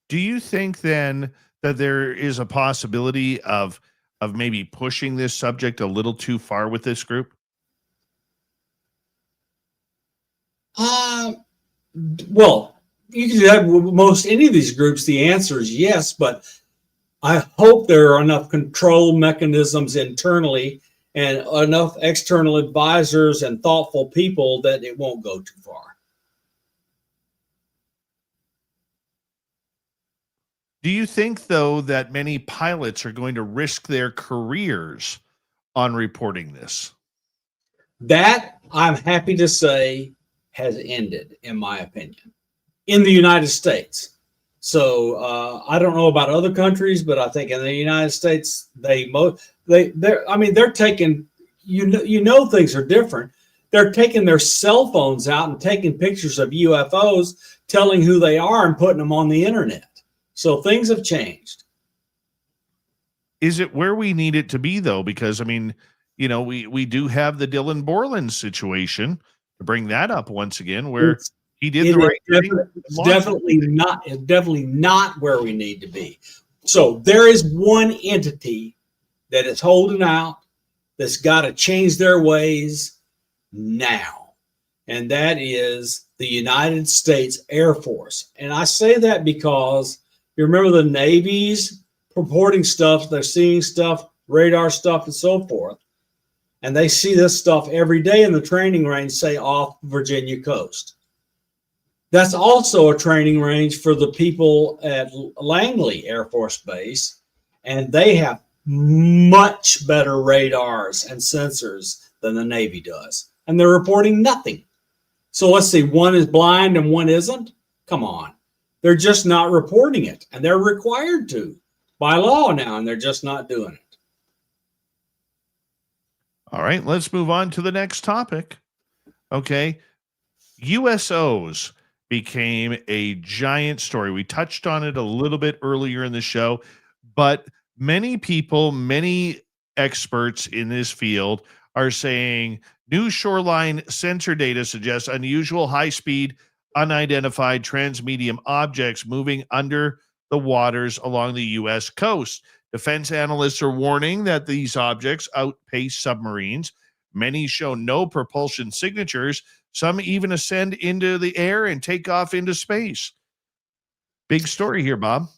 Do you think then that there is a possibility of maybe pushing this subject a little too far with this group? Well, you can do that with most any of these groups. The answer is yes, but I hope there are enough control mechanisms internally and enough external advisors and thoughtful people that it won't go too far. Do you think, though, that many pilots are going to risk their careers on reporting this? That, I'm happy to say, has ended, in my opinion, in the United States. So I don't know about other countries, but I think in the United States, they're taking, you know, things are different. They're taking their cell phones out and taking pictures of UFOs, telling who they are and putting them on the internet. So things have changed. Is it where we need it to be, though? Because, I mean, you know, we do have the Dylan Borland situation, to bring that up once again, where he did the right thing. It's definitely not where we need to be. So there is one entity that is holding out, that's got to change their ways now. And that is the United States Air Force. And I say that because you remember the Navy's reporting stuff, they're seeing stuff, radar stuff, and so forth. And they see this stuff every day in the training range, say off Virginia coast. That's also a training range for the people at Langley Air Force Base, and they have much better radars and sensors than the Navy does, and they're reporting nothing. So let's see, one is blind and one isn't? Come on. They're just not reporting it, and they're required to by law now, and they're just not doing it. All right, let's move on to the next topic. Okay. USOs became a giant story. We touched on it a little bit earlier in the show, but many people, many experts in this field are saying new shoreline sensor data suggests unusual high-speed, unidentified transmedium objects moving under the waters along the U.S. coast. Defense analysts are warning that these objects outpace submarines. Many show no propulsion signatures. Some even ascend into the air and take off into space. Big story here, Bob.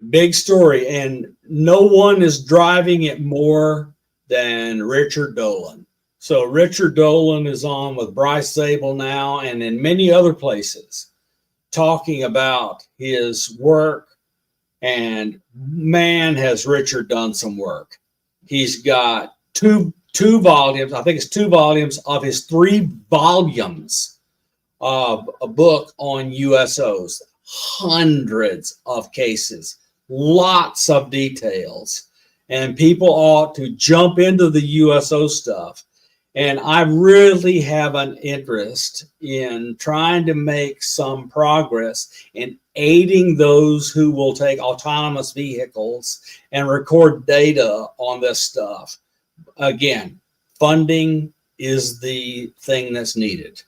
Big story, and no one is driving it more than Richard Dolan. So Richard Dolan is on with Bryce Zabel now and in many other places talking about his work. And man, has Richard done some work. He's got two volumes, I think it's 2 volumes of his 3 volumes of a book on USOs, hundreds of cases, lots of details, and people ought to jump into the USO stuff. And I really have an interest in trying to make some progress in aiding those who will take autonomous vehicles and record data on this stuff. Again, funding is the thing that's needed.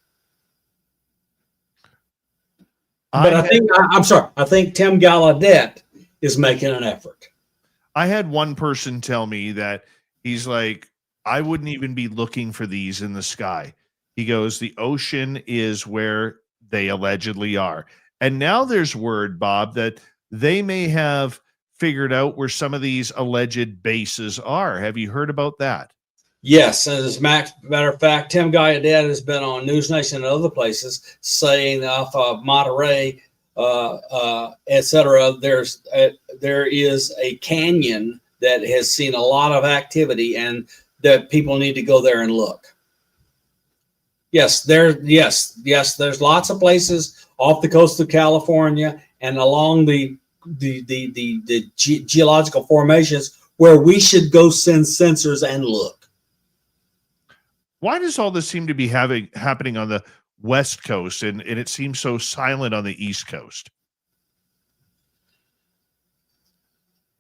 But I think Tim Gallaudet is making an effort. I had one person tell me that he's like, I wouldn't even be looking for these in the sky. He goes, the ocean is where they allegedly are. And now there's word, Bob, that they may have figured out where some of these alleged bases are. Have you heard about that? Yes, as a matter of fact, Tim Gallaudet has been on News Nation and other places saying off of Monterey, etc. There is a canyon that has seen a lot of activity, and that people need to go there and look. Yes, there's lots of places off the coast of California and along the geological formations where we should go send sensors and look. Why does all this seem to be happening on the West Coast and it seems so silent on the East Coast?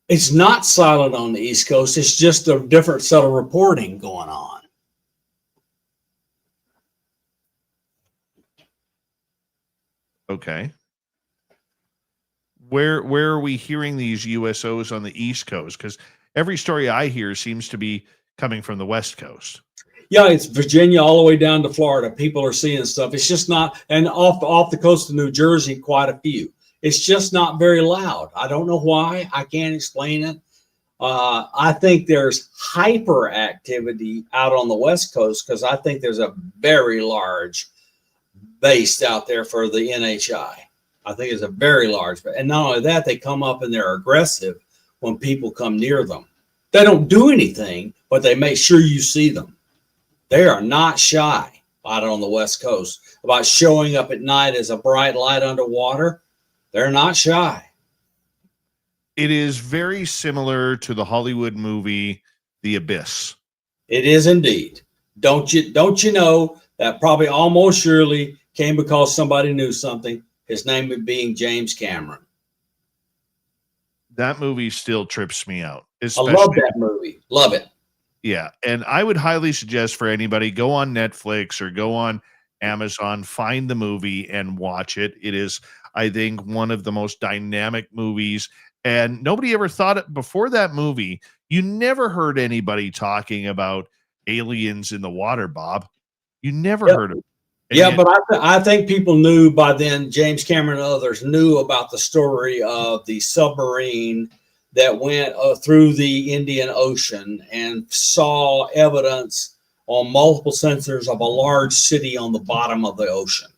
It's not silent on the East Coast. It's just a different set of reporting going on. Okay. Where are we hearing these USOs on the East Coast? Because every story I hear seems to be coming from the West Coast. Yeah, it's Virginia all the way down to Florida. People are seeing stuff. It's just not, and off the coast of New Jersey, quite a few. It's just not very loud. I don't know why. I can't explain it. I think there's hyperactivity out on the West Coast because I think there's a very large base out there for the NHI. I think it's a very large, and not only that, they come up and they're aggressive when people come near them. They don't do anything, but they make sure you see them. They are not shy out on the West Coast about showing up at night as a bright light underwater. They're not shy. It is very similar to the Hollywood movie, The Abyss. It is indeed. Don't you know that probably almost surely came because somebody knew something, his name being James Cameron. That movie still trips me out. I love that movie. Love it. Yeah. And I would highly suggest for anybody, go on Netflix or go on Amazon, find the movie and watch it. It is, I think, one of the most dynamic movies. And nobody ever thought it before that movie. You never heard anybody talking about aliens in the water, Bob. You never heard of it. Yeah, but I think people knew by then, James Cameron and others knew about the story of the submarine that went through the Indian Ocean and saw evidence on multiple sensors of a large city on the bottom of the ocean.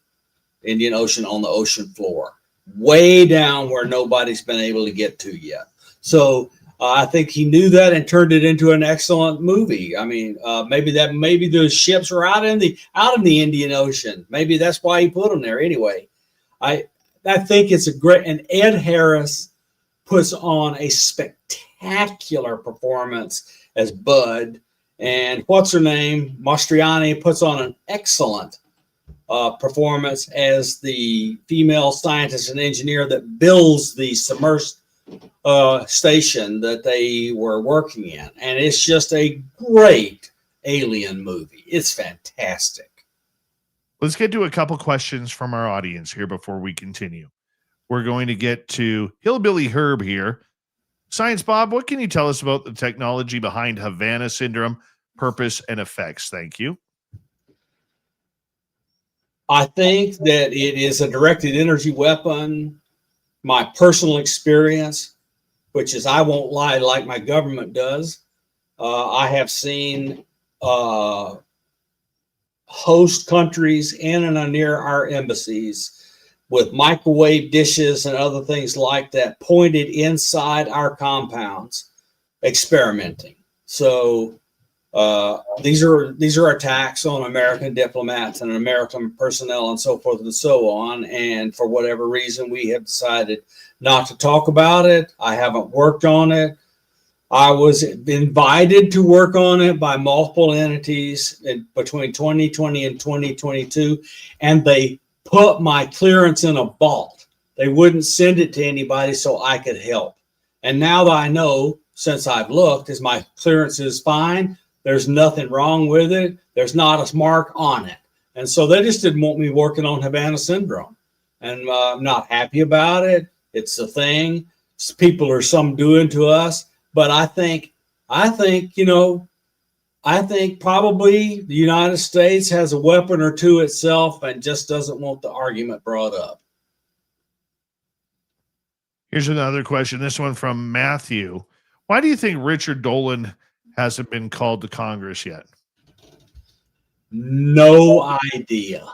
Indian Ocean on the ocean floor, way down where nobody's been able to get to yet. So I think he knew that and turned it into an excellent movie. I mean, maybe the ships were out in the Indian Ocean. Maybe that's why he put them there. Anyway, I think it's a great, and Ed Harris puts on a spectacular performance as Bud, and what's her name, Mastriani, puts on an excellent performance as the female scientist and engineer that builds the submerged station that they were working in. And it's just a great alien movie. It's fantastic. Let's get to a couple questions from our audience here before we continue. We're going to get to Hillbilly Herb here. Science Bob, what can you tell us about the technology behind Havana syndrome, purpose, and effects? Thank you. I think that it is a directed energy weapon. My personal experience, which is I won't lie like my government does. I have seen host countries in and near our embassies with microwave dishes and other things like that pointed inside our compounds, experimenting. So these are attacks on American diplomats and American personnel and so forth and so on. And for whatever reason, we have decided not to talk about it. I haven't worked on it. I was invited to work on it by multiple entities between 2020 and 2022, and they put my clearance in a vault. They wouldn't send it to anybody so I could help. And now that I know, since I've looked, is my clearance is fine. There's nothing wrong with it. There's not a mark on it. And so they just didn't want me working on Havana syndrome. And I'm not happy about it. It's a thing. People are some doing to us. But I think, probably the United States has a weapon or two itself and just doesn't want the argument brought up. Here's another question. This one from Matthew. Why do you think Richard Dolan hasn't been called to Congress yet? No idea.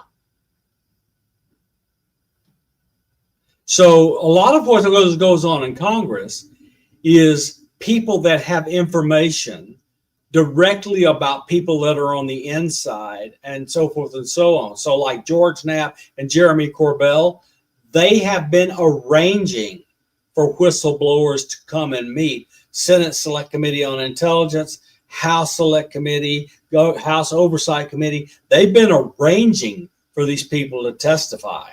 So a lot of what goes on in Congress is people that have information directly about people that are on the inside and so forth and so on. So like George Knapp and Jeremy Corbell, they have been arranging for whistleblowers to come and meet Senate Select Committee on Intelligence, House Select Committee, House Oversight Committee. They've been arranging for these people to testify.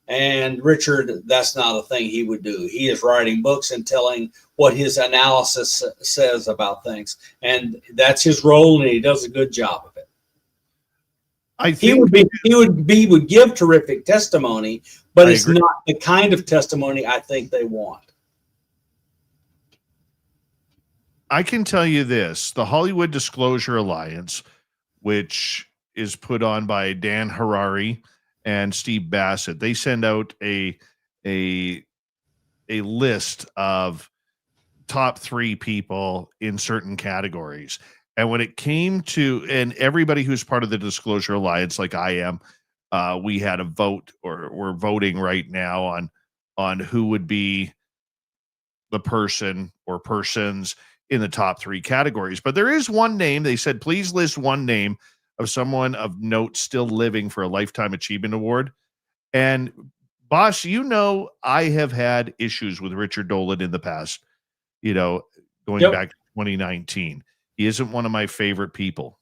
And Richard, that's not a thing he would do. He is writing books and telling what his analysis says about things. And that's his role, and he does a good job of it. He would give terrific testimony, but it's not the kind of testimony I think they want. I can tell you this, the Hollywood Disclosure Alliance, which is put on by Dan Harari and Steve Bassett, they send out a list of top 3 people in certain categories. And when it came to, and everybody who's part of the Disclosure Alliance, like I am, we had a vote, or we're voting right now on who would be the person or persons in the top 3 categories. But there is one name. They said, please list one name of someone of note still living for a Lifetime Achievement Award. And boss, I have had issues with Richard Dolan in the past, going back to 2019. He isn't one of my favorite people.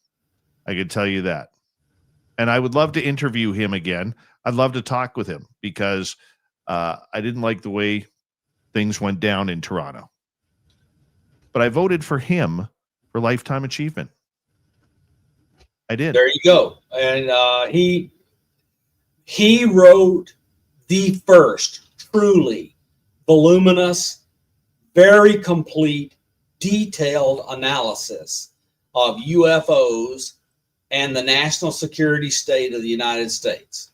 I can tell you that. And I would love to interview him again. I'd love to talk with him because I didn't like the way things went down in Toronto. But I voted for him for Lifetime Achievement. I did. There you go. And he wrote the first truly voluminous, very complete, detailed analysis of UFOs and the national security state of the United States.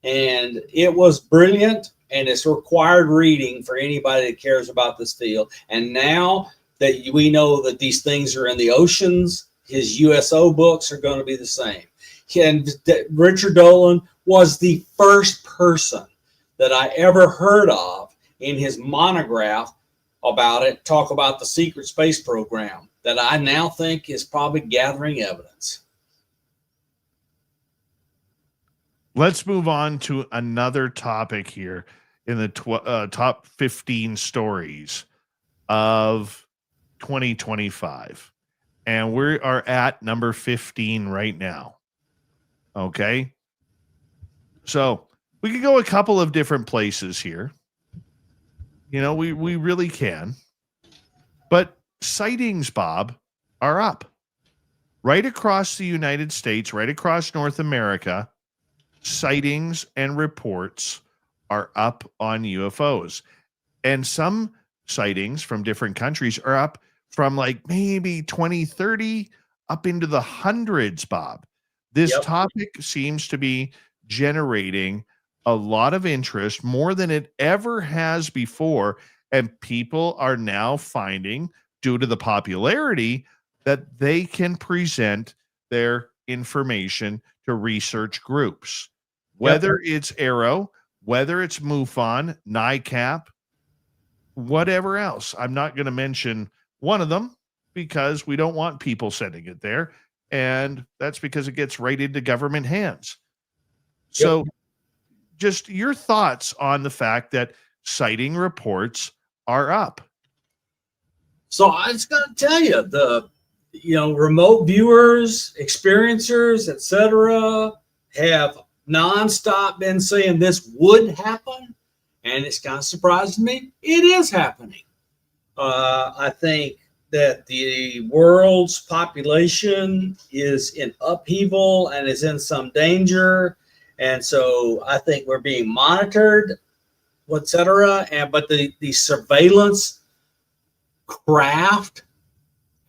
And it was brilliant, and it's required reading for anybody that cares about this field. And now that we know that these things are in the oceans, his USO books are going to be the same. And Richard Dolan was the first person that I ever heard of in his monograph about it, talk about the secret space program that I now think is probably gathering evidence. Let's move on to another topic here in the top 15 stories of 2025. And we are at number 15 right now. Okay. So we could go a couple of different places here. You know, we really can. But sightings, Bob, are up. Right across the United States, right across North America, sightings and reports are up on UFOs. And some sightings from different countries are up from like maybe 20, 30 up into the hundreds, Bob. This topic seems to be generating a lot of interest, more than it ever has before. And people are now finding, due to the popularity, that they can present their information to research groups, whether it's Aero, whether it's MUFON, NICAP, whatever else. I'm not going to mention one of them because we don't want people sending it there. And that's because it gets right into government hands. So just your thoughts on the fact that sighting reports are up. So I was going to tell you, the remote viewers, experiencers, etc., have nonstop been saying this would happen, and it's kind of surprising me. It is happening. I think that the world's population is in upheaval and is in some danger, and so I think we're being monitored, etc. But the surveillance craft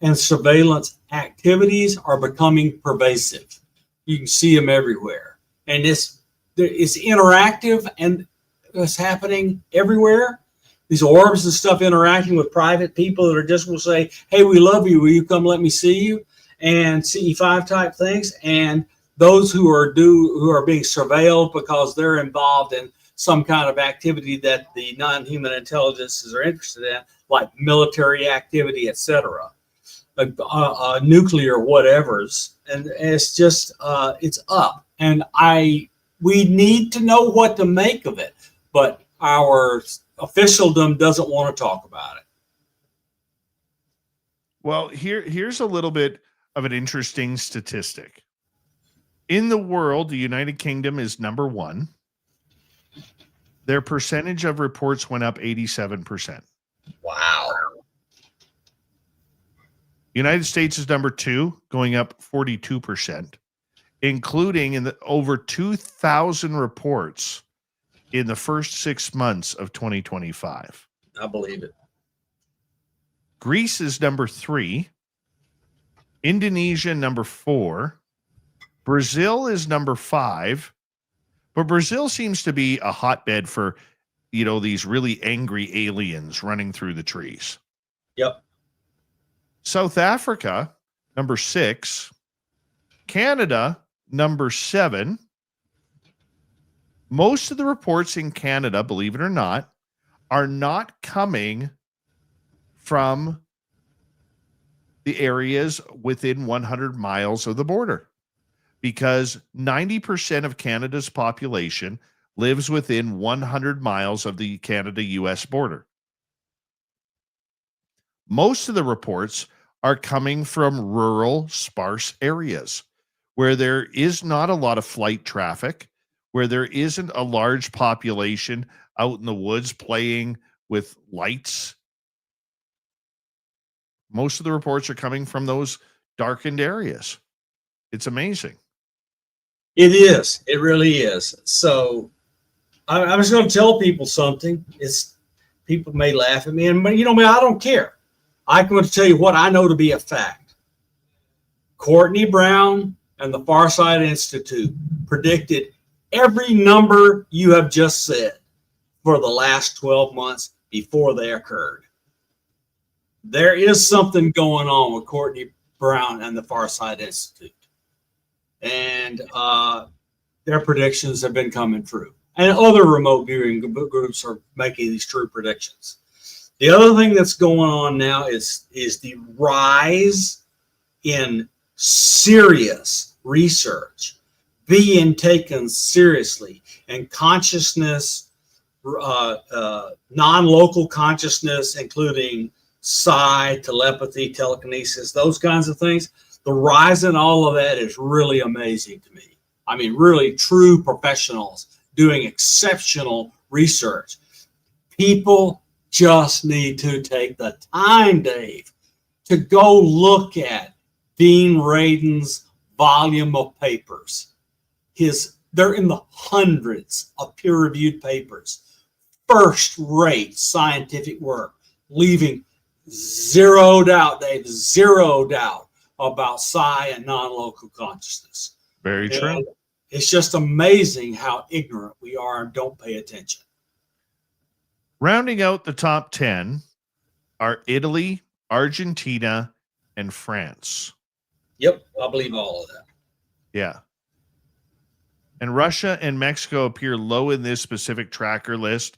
and surveillance activities are becoming pervasive. You can see them everywhere, and it's interactive, and it's happening everywhere. These orbs and stuff interacting with private people that are just will say, "Hey, we love you. Will you come let me see you?" And CE5 type things, and those who are being surveilled because they're involved in some kind of activity that the non-human intelligences are interested in, like military activity, etc., nuclear whatevers, and it's just it's up, and we need to know what to make of it, but our officialdom doesn't want to talk about it. Well, here's a little bit of an interesting statistic. In the world, the United Kingdom is number 1. Their percentage of reports went up 87%. Wow. United States is number 2, going up 42%, including in the over 2,000 reports in the first 6 months of 2025. I believe it. Greece is number 3. Indonesia, number 4. Brazil is number 5. But Brazil seems to be a hotbed for, these really angry aliens running through the trees. Yep. South Africa, number 6. Canada, number 7. Most of the reports in Canada, believe it or not, are not coming from the areas within 100 miles of the border, because 90% of Canada's population lives within 100 miles of the Canada-US border. Most of the reports are coming from rural, sparse areas where there is not a lot of flight traffic, where there isn't a large population out in the woods playing with lights. Most of the reports are coming from those darkened areas. It's amazing. It is. It really is. So I was going to tell people something. People may laugh at me, and I don't care. I'm going to tell you what I know to be a fact. Courtney Brown and the Farsight Institute predicted every number you have just said for the last 12 months before they occurred. There is something going on with Courtney Brown and the Farsight Institute. And their predictions have been coming true. And other remote viewing groups are making these true predictions. The other thing that's going on now is the rise in serious research being taken seriously, and consciousness, non-local consciousness, including psi, telepathy, telekinesis, those kinds of things. The rise in all of that is really amazing to me. I mean, really true professionals doing exceptional research. People just need to take the time, Dave, to go look at Dean Radin's volume of papers. They're in the hundreds of peer-reviewed papers, first-rate scientific work, leaving zero doubt, Dave, zero doubt about psi and non-local consciousness. Very true. And it's just amazing how ignorant we are and don't pay attention. Rounding out the top 10 are Italy, Argentina, and France. Yep, I believe all of that. Yeah. And Russia and Mexico appear low in this specific tracker list,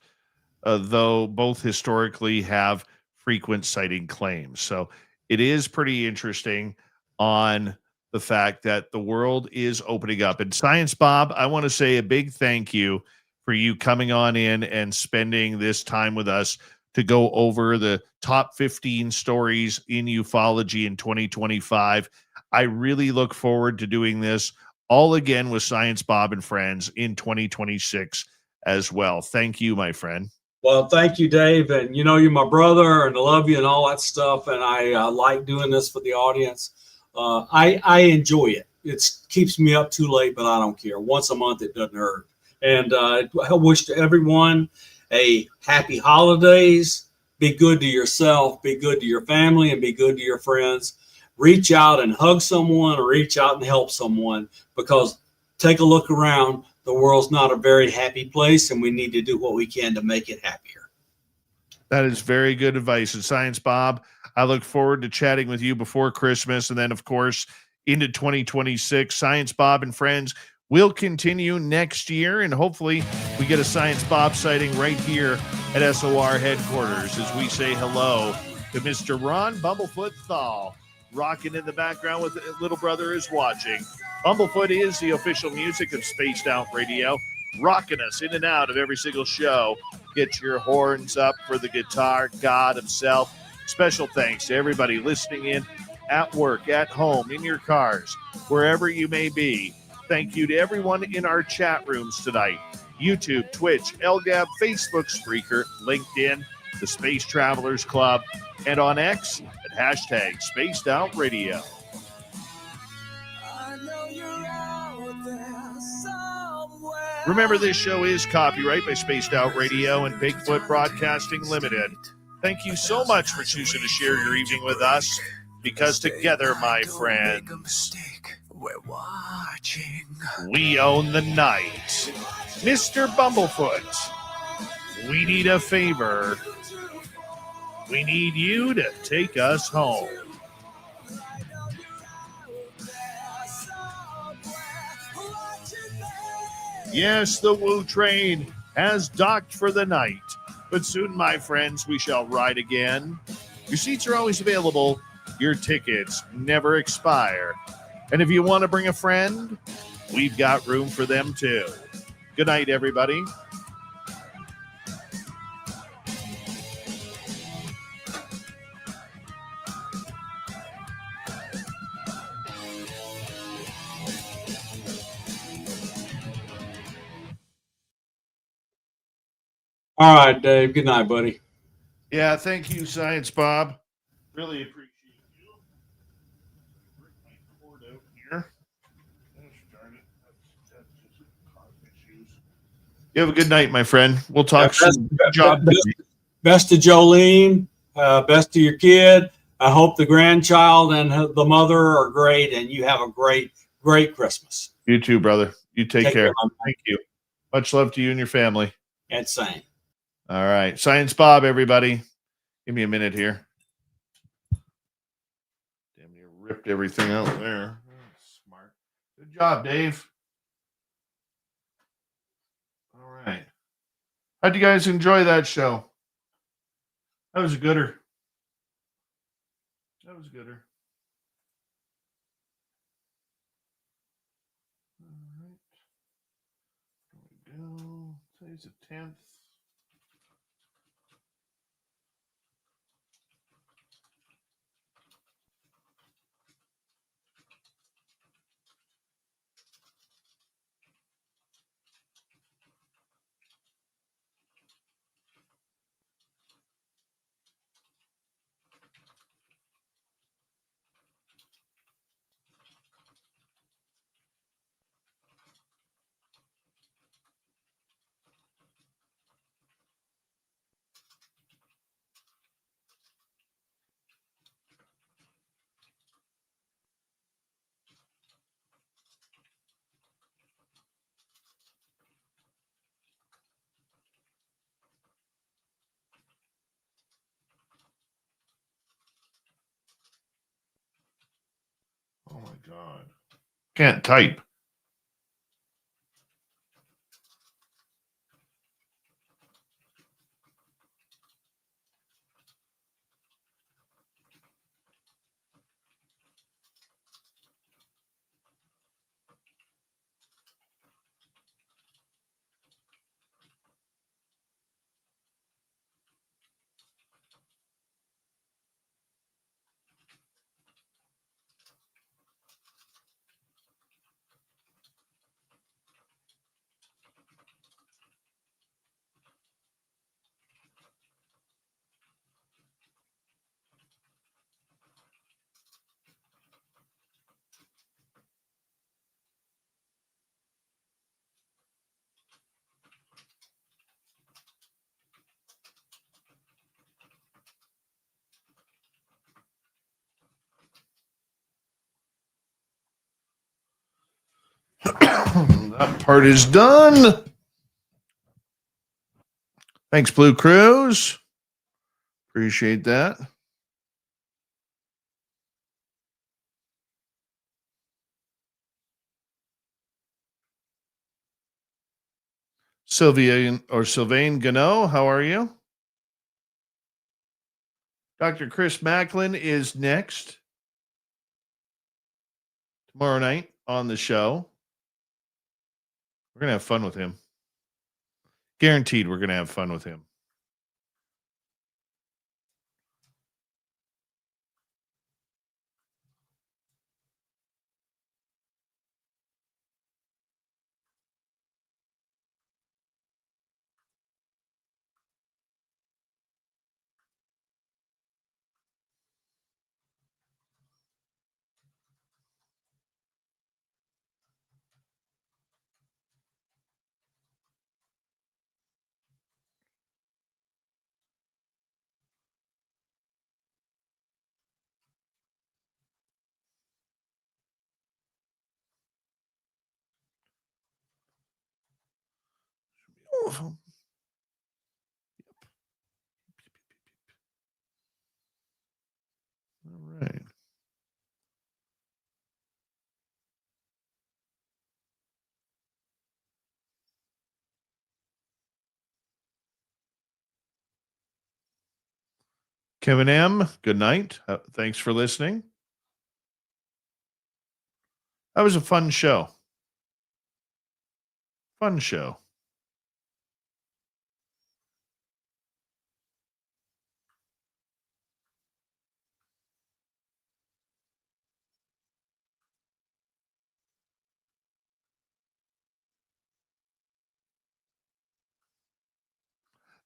though both historically have frequent sighting claims. So it is pretty interesting on the fact that the world is opening up. And Science Bob, I want to say a big thank you for you coming on in and spending this time with us to go over the top 15 stories in ufology in 2025. I really look forward to doing this all again with Science Bob and friends in 2026 as well. Thank you, my friend. Well, thank you, Dave. And you know, you're my brother and I love you and all that stuff. And I like doing this for the audience. I enjoy it. It keeps me up too late, but I don't care. Once a month, it doesn't hurt. And I wish to everyone a happy holidays. Be good to yourself, be good to your family, and be good to your friends. Reach out and hug someone, or reach out and help someone, because take a look around. The world's not a very happy place, and we need to do what we can to make it happier. That is very good advice. And Science Bob, I look forward to chatting with you before Christmas, and then, of course, into 2026. Science Bob and friends will continue next year, and hopefully we get a Science Bob sighting right here at SOR headquarters as we say hello to Mr. Ron Bumblefoot Thal. Rocking in the background with Little Brother is Watching. Bumblefoot is the official music of Spaced Out Radio, rocking us in and out of every single show. Get your horns up for the guitar god himself. Special thanks to everybody listening in at work, at home, in your cars, wherever you may be. Thank you to everyone in our chat rooms tonight. YouTube, Twitch, LGAB, Facebook, Spreaker, LinkedIn, the Space Travelers Club, and on X at hashtag Spaced Out Radio. Remember, this show is copyright by Spaced Out Radio and Bigfoot Broadcasting Limited. Thank you so much for choosing to share your evening with us, because together, my friends, we're watching. We own the night. Mr. Bumblefoot, we need a favor. We need you to take us home. Yes, the Woo train has docked for the night, but soon, my friends, we shall ride again. Your seats are always available. Your tickets never expire. And if you want to bring a friend, we've got room for them too. Good night, everybody. All right, Dave. Good night, buddy. Yeah, thank you, Science Bob. Really appreciate you. Bring my cord out here. Darn it. That's just causing issues. You have a good night, my friend. We'll talk soon. Good job. Best to Jolene. Best to your kid. I hope the grandchild and the mother are great, and you have a great, great Christmas. You too, brother. You take care. Thank you. Much love to you and your family. And same. All right. Science Bob, everybody. Give me a minute here. Damn near ripped everything out there. Smart. Good job, Dave. How'd you guys enjoy that show? That was a gooder. That was a gooder. All right. There we go. Today's the 10th. Oh my God. Can't type. That part is done. Thanks, Blue Cruise. Appreciate that. Sylvain Gano, how are you? Dr. Chris Macklin is next tomorrow night on the show. We're going to have fun with him. Guaranteed we're going to have fun with him. All right. Kevin M., good night. Thanks for listening. That was a fun show. Fun show.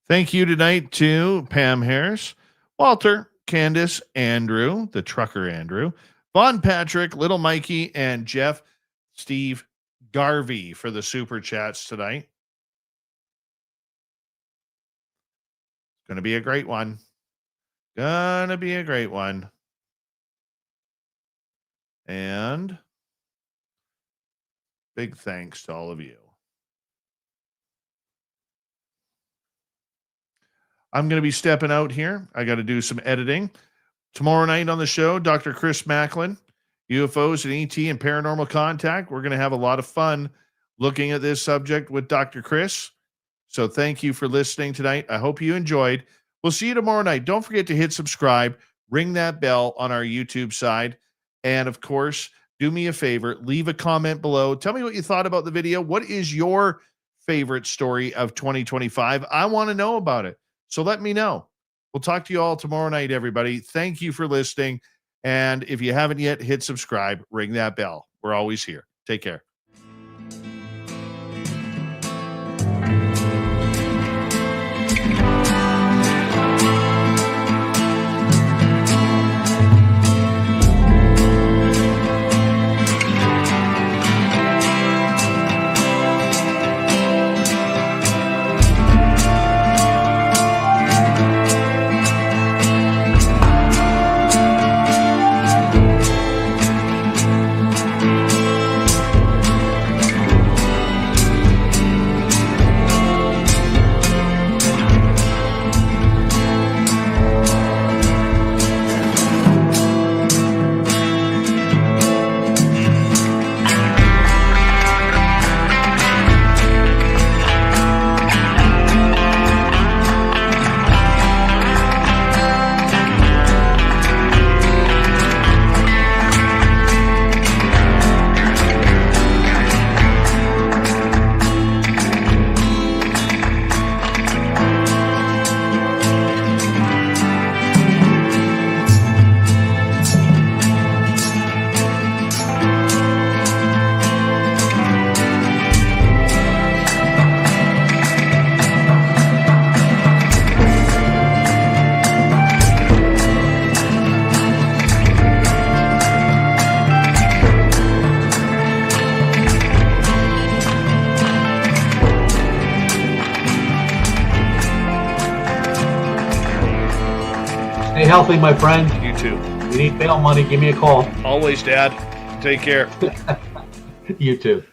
Thank you tonight to Pam Harris, Walter, Candace, Andrew, the trucker Andrew, Von Patrick, Little Mikey, and Jeff Steve Garvey for the super chats tonight. Going to be a great one. Gonna be a great one. And big thanks to all of you. I'm going to be stepping out here. I got to do some editing. Tomorrow night on the show, Dr. Chris Macklin, UFOs and ET and paranormal contact. We're going to have a lot of fun looking at this subject with Dr. Chris. So thank you for listening tonight. I hope you enjoyed. We'll see you tomorrow night. Don't forget to hit subscribe, ring that bell on our YouTube side. And of course, do me a favor, leave a comment below. Tell me what you thought about the video. What is your favorite story of 2025? I want to know about it. So let me know. We'll talk to you all tomorrow night, everybody. Thank you for listening. And if you haven't yet, hit subscribe, ring that bell. We're always here. Take care. Stay healthy, my friend. You too. If you need bail money, give me a call. Always, Dad. Take care. You too.